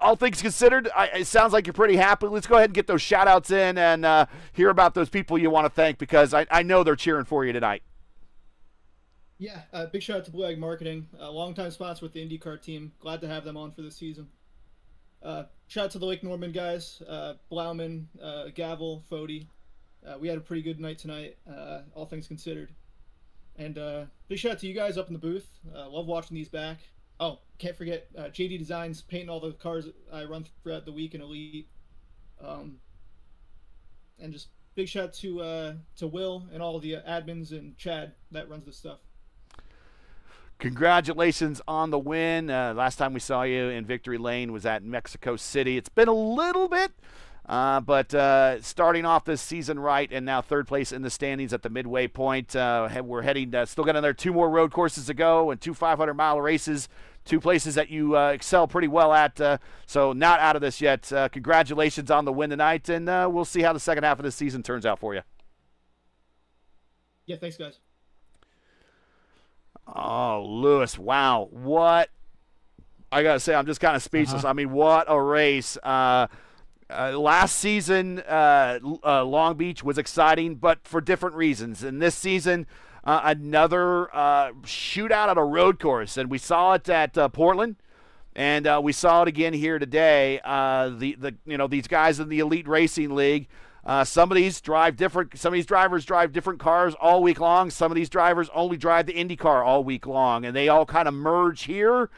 All things considered, it sounds like you're pretty happy. Let's go ahead and get those shout-outs in and hear about those people you want to thank, because I know they're cheering for you tonight. Yeah, big shout out to Blue Egg Marketing, a longtime sponsor with the IndyCar team. Glad to have them on for this season. Shout out to the Lake Norman guys, Blauman, Gavel, Fody. We had a pretty good night tonight, all things considered. And big shout out to you guys up in the booth. Love watching these back. Oh, can't forget JD Designs painting all the cars I run throughout the week in Elite. And just big shout out to Will and all the admins and Chad that runs this stuff. Congratulations on the win. Last time we saw you in Victory Lane was at Mexico City. It's been a little bit, but starting off this season right, and now third place in the standings at the midway point. We're heading, still got another 2 more road courses to go and 2 500-mile races, 2 places that you excel pretty well at. So not out of this yet. Congratulations on the win tonight, and we'll see how the second half of the season turns out for you. Yeah, thanks, guys. Oh, Lewis, wow. What? I got to say, I'm just kind of speechless. I mean, what a race. Last season, Long Beach was exciting, but for different reasons. And this season, another shootout at a road course. And we saw it at Portland, and we saw it again here today. These guys in the Elite Racing League, some of these drivers drive different cars all week long. Some of these drivers only drive the IndyCar all week long, and they all kind of merge here,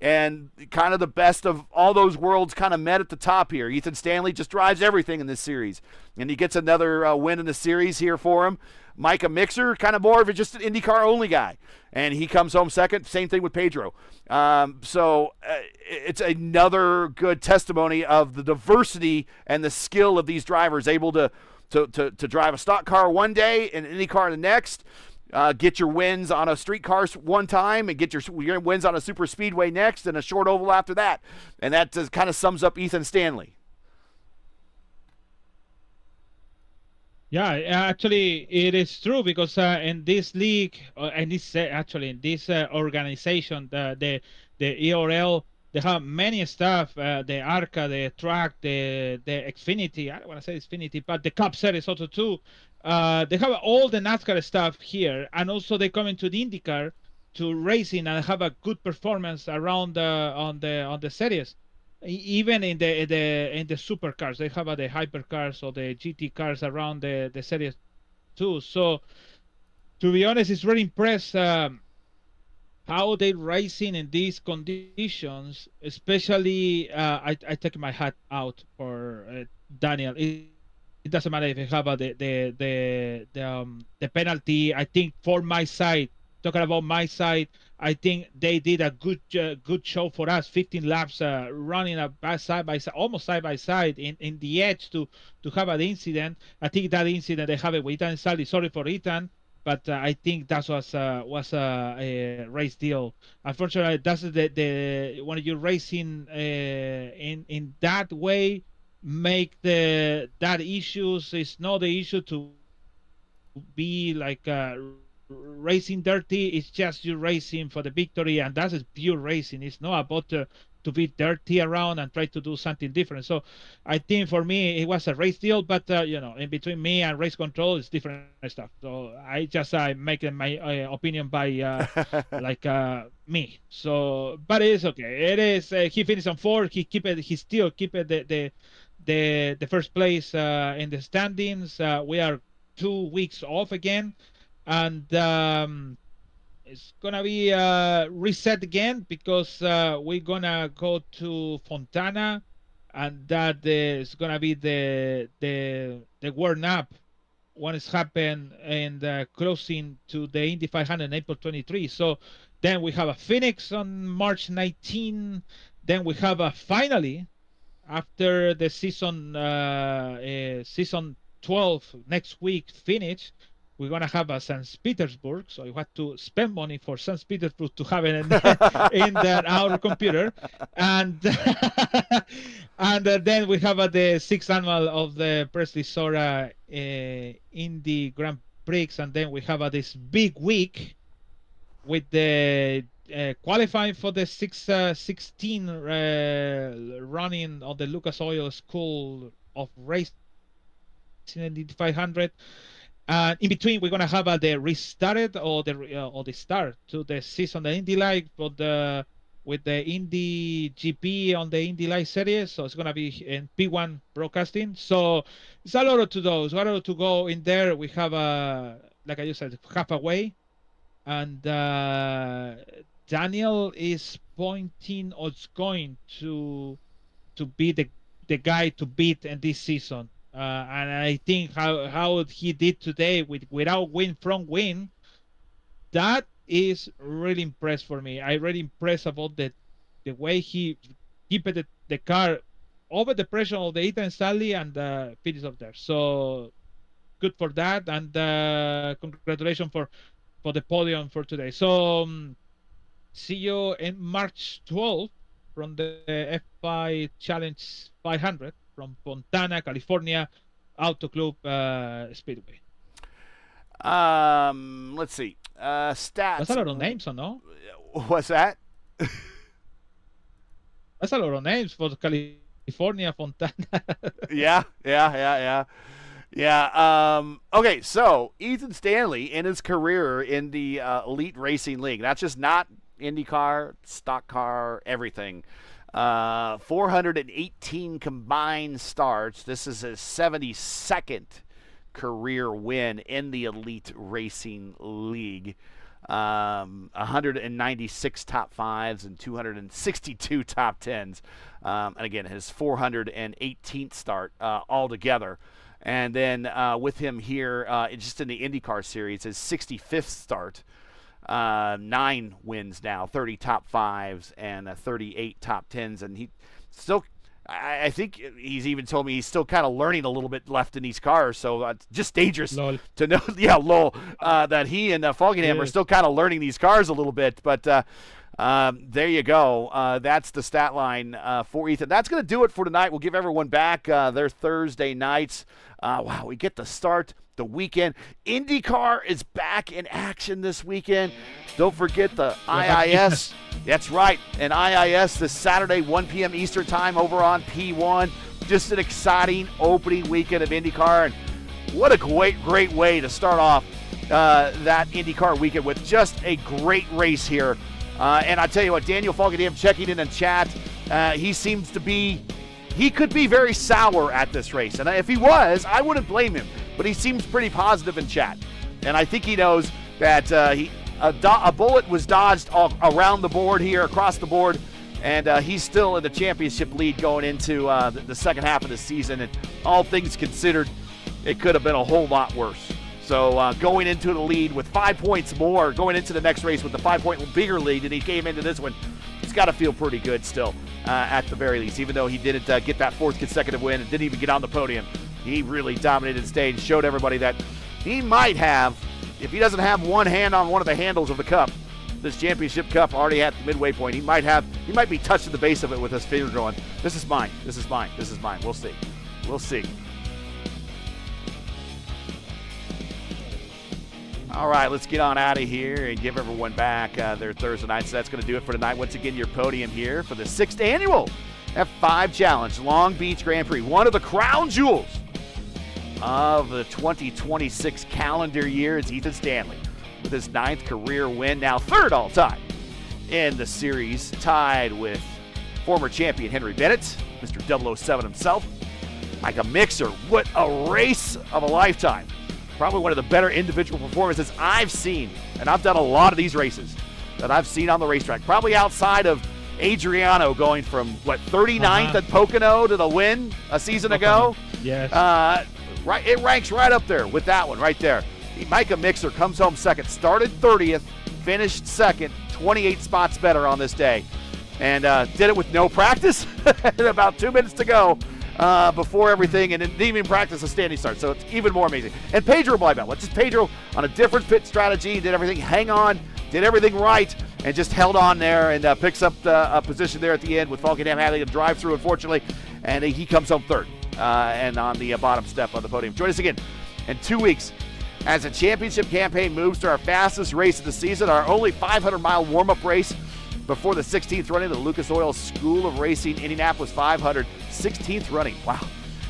and kind of the best of all those worlds kind of met at the top here. Ethan Stanley just drives everything in this series, and he gets another win in the series here for him. Micah Mixer, kind of more of just an IndyCar only guy, and he comes home second. Same thing with Pedro. So it's another good testimony of the diversity and the skill of these drivers, able to drive a stock car one day and an IndyCar the next. Get your wins on a street car one time and get your wins on a super speedway next and a short oval after that. And that kind of sums up Ethan Stanley. Yeah, actually, it is true, because in this league, in this organization, the ERL, they have many stuff. The ARCA, the track, the Xfinity. I don't want to say Xfinity, but the Cup Series also too. They have all the NASCAR stuff here, and also they come into the IndyCar to racing and have a good performance around on the series. Even in the supercars, they have the hypercars or the GT cars around the series too. So, to be honest, it's really impressed how they racing in these conditions. Especially, I take my hat out for Daniel. It doesn't matter if you have the penalty. I think for my side, talking about my side, I think they did a good show for us. 15 laps running side by side, almost side by side in the edge to have an incident. I think that incident they have it with Ethan Stanley. Sorry for Ethan, but I think that was a race deal. Unfortunately, that's the when you're racing in that way, make that issues. It's not the issue to be like racing dirty. It's just you racing for the victory, and that's pure racing. It's not about to be dirty around and try to do something different. So I think for me it was a race deal, but in between me and race control it's different stuff. So I just make my opinion by me. So but it's okay. It is he finished on 4th. He still keep it the first place in the standings. We are 2 weeks off again, and it's gonna be reset again because we're gonna go to Fontana, and that is gonna be the warm up when it's happened and closing to the Indy 500 April 23. So then we have a Phoenix on March 19. Then we have a finally after the season 12 next week finish. We're gonna have a St. Petersburg, so you have to spend money for St. Petersburg to have it in our computer, and then we have the 6th annual of the Presley Sora Indy Grand Prix, and then we have this big week with the qualifying for the 16 running of the Lucas Oil School of Racing in the 500. In between, we're gonna have the restarted or the start to the season, the Indy Light, with the Indy GP on the Indy Light series. So it's gonna be in P1 broadcasting. So it's a lot to those. A lot to go in there. We have like I just said, half away, and Daniel is pointing or is going to be the guy to beat in this season. And I think how he did today without win from win, that is really impressed for me. I really impressed about the way he keep the car over the pressure of the Ethan Stanley and finish up there. So good for that, and congratulations for the podium for today. So see you in March 12th from the F5 Challenge 500. From Fontana, California, Auto Club Speedway. Let's see. Stats. That's a lot of names, no? What's that? That's a lot of names for California, Fontana. Yeah. Okay, so Ethan Stanley in his career in the Elite Racing League. That's just not IndyCar, stock car, everything. 418 combined starts. This is his 72nd career win in the Elite Racing League. 196 top 5s and 262 top 10s. And again, his 418th start altogether. And then with him here, just in the IndyCar series, his 65th start. 9 wins now, 30 top 5s and 38 top 10s, and he still, I think he's even told me he's still kind of learning a little bit left in these cars, so it's just dangerous to know, that he and Fogelham are still kind of learning these cars a little bit, but there you go. That's the stat line for Ethan. That's going to do it for tonight. We'll give everyone back their Thursday nights. Wow, we get to start the weekend. IndyCar is back in action this weekend. Don't forget the IIS. That's right, an IIS this Saturday, 1 p.m. Eastern time over on P1. Just an exciting opening weekend of IndyCar. And what a great way to start off that IndyCar weekend with just a great race here. And I tell you what, Daniel Fogelham checking in chat, he could be very sour at this race. And if he was, I wouldn't blame him. But he seems pretty positive in chat. And I think he knows that a bullet was dodged around the board here, across the board. And he's still in the championship lead going into the second half of the season. And all things considered, it could have been a whole lot worse. So going into the lead with 5 points more, going into the next race with the 5-point bigger lead than he came into this one, he's got to feel pretty good still at the very least, even though he didn't get that 4th consecutive win and didn't even get on the podium. He really dominated the stage, showed everybody that he might have, if he doesn't have one hand on one of the handles of the cup, this championship cup already at the midway point. He might be touching the base of it with his finger going, this is mine, this is mine, this is mine. We'll see. We'll see. All right, let's get on out of here and give everyone back their Thursday night. So that's going to do it for tonight. Once again, your podium here for the 6th annual F5 Challenge Long Beach Grand Prix. One of the crown jewels of the 2026 calendar year is Ethan Stanley with his 9th career win, now 3rd all-time in the series, tied with former champion Henry Bennett, Mr. 007 himself. Micah Mixer, what a race of a lifetime. Probably one of the better individual performances I've seen, and I've done a lot of these races that I've seen on the racetrack, probably outside of Adriano going from, 39th at Pocono to the win a season ago? Yes. Right, it ranks right up there with that one right there. Micah Mixer comes home second, started 30th, finished second, 28 spots better on this day, and did it with no practice, and about 2 minutes to go before everything, and didn't even practice a standing start, so it's even more amazing. And Pedro Blaibel, which is Pedro on a different pit strategy, did everything, did everything right, and just held on there and picks up a position there at the end with Falkenham having a drive-through, unfortunately, and he comes home 3rd and on the bottom step of the podium. Join us again in 2 weeks as the championship campaign moves to our fastest race of the season, our only 500-mile warm-up race before the 16th running of the Lucas Oil School of Racing Indianapolis 500, 16th running. Wow.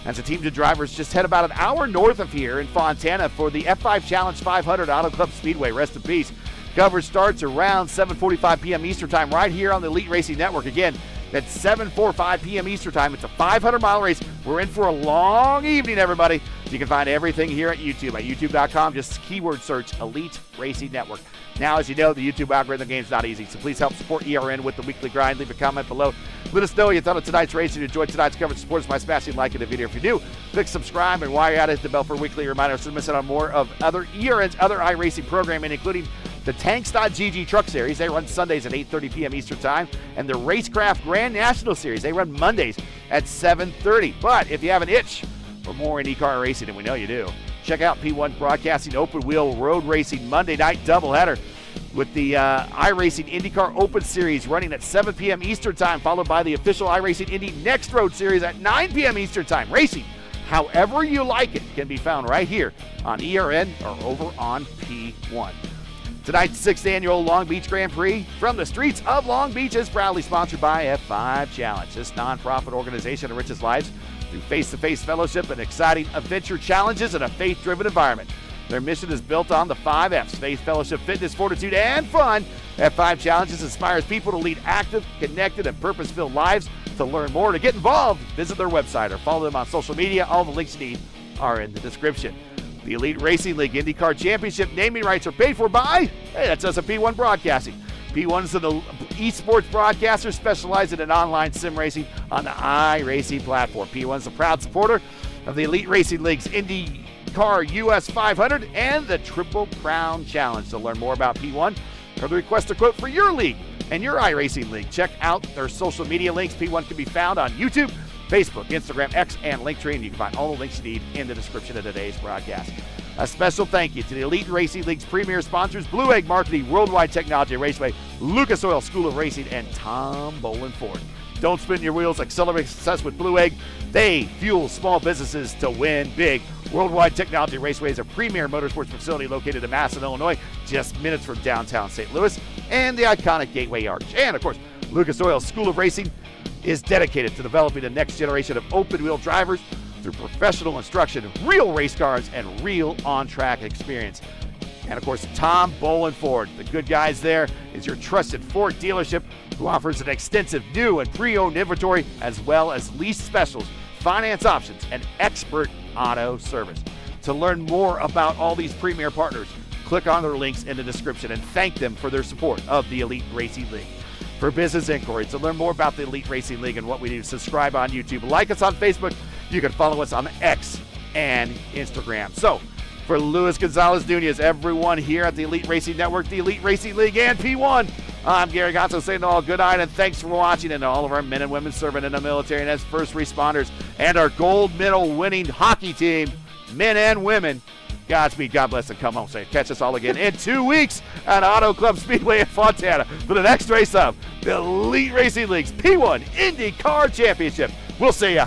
As the team of drivers just head about an hour north of here in Fontana for the F5 Challenge 500 Auto Club Speedway. Rest in peace. Coverage starts around 7:45 p.m. Eastern Time right here on the Elite Racing Network. Again, that's 7:45 p.m. Eastern Time. It's a 500-mile race. We're in for a long evening, everybody. You can find everything here at YouTube at youtube.com. Just keyword search Elite Racing Network. Now, as you know, the YouTube algorithm game is not easy, so please help support ERN with the weekly grind. Leave a comment below. Let us know what you thought of tonight's race and you enjoyed tonight's coverage. Support us by smashing like in the video. If you do, click subscribe, and while you're at it, hit the bell for weekly reminders so you don't miss out on more of ERN's other iRacing programming, including the Tanks.GG Truck Series. They run Sundays at 8:30 p.m. Eastern Time, and the Racecraft Grand National Series. They run Mondays at 7:30. But if you have an itch for more IndyCar racing, and we know you do, check out P1 Broadcasting Open Wheel Road Racing Monday night doubleheader with the iRacing IndyCar Open Series running at 7 p.m. Eastern Time, followed by the official iRacing Indy Next Road Series at 9 p.m. Eastern Time. Racing, however you like it, can be found right here on ERN or over on P1. Tonight's 6th annual Long Beach Grand Prix from the streets of Long Beach is proudly sponsored by F5 Challenge. This nonprofit organization enriches lives through face-to-face fellowship and exciting adventure challenges in a faith-driven environment. Their mission is built on the 5 F's: faith, fellowship, fitness, fortitude, and fun. F5 Challenges inspires people to lead active, connected, and purpose-filled lives. To learn more, to get involved, visit their website or follow them on social media. All the links you need are in the description. The Elite Racing League IndyCar Championship naming rights are paid for by, that's us at P1 Broadcasting. P1 is an esports broadcaster specializing in online sim racing on the iRacing platform. P1 is a proud supporter of the Elite Racing League's IndyCar US 500 and the Triple Crown Challenge. To learn more about P1 or to request a quote for your league and your iRacing league, check out their social media links. P1 can be found on YouTube, Facebook, Instagram, X, and Linktree, and you can find all the links you need in the description of today's broadcast. A special thank you to the Elite Racing League's premier sponsors, Blue Egg Marketing, Worldwide Technology Raceway, Lucas Oil School of Racing, and Tom Bolin Ford. Don't spin your wheels, accelerate success with Blue Egg. They fuel small businesses to win big. Worldwide Technology Raceway is a premier motorsports facility located in Madison, Illinois, just minutes from downtown St. Louis, and the iconic Gateway Arch. And, of course, Lucas Oil School of Racing is dedicated to developing the next generation of open-wheel drivers through professional instruction, real race cars, and real on-track experience. And, of course, Tom Bolin Ford, the good guys there, is your trusted Ford dealership who offers an extensive new and pre-owned inventory as well as lease specials, finance options, and expert auto service. To learn more about all these premier partners, click on their links in the description and thank them for their support of the Elite Racing League. For business inquiries, to learn more about the Elite Racing League and what we do, subscribe on YouTube, like us on Facebook. You can follow us on X and Instagram. So, for Luis Gonzalez Nunez, everyone here at the Elite Racing Network, the Elite Racing League, and P1, I'm Gary Gatto saying all good night and thanks for watching, and to all of our men and women serving in the military and as first responders and our gold medal winning hockey team, men and women, Godspeed, God bless, and come home safe. Catch us all again in 2 weeks at Auto Club Speedway in Fontana for the next race of the Elite Racing League's P1 IndyCar Championship. We'll see ya.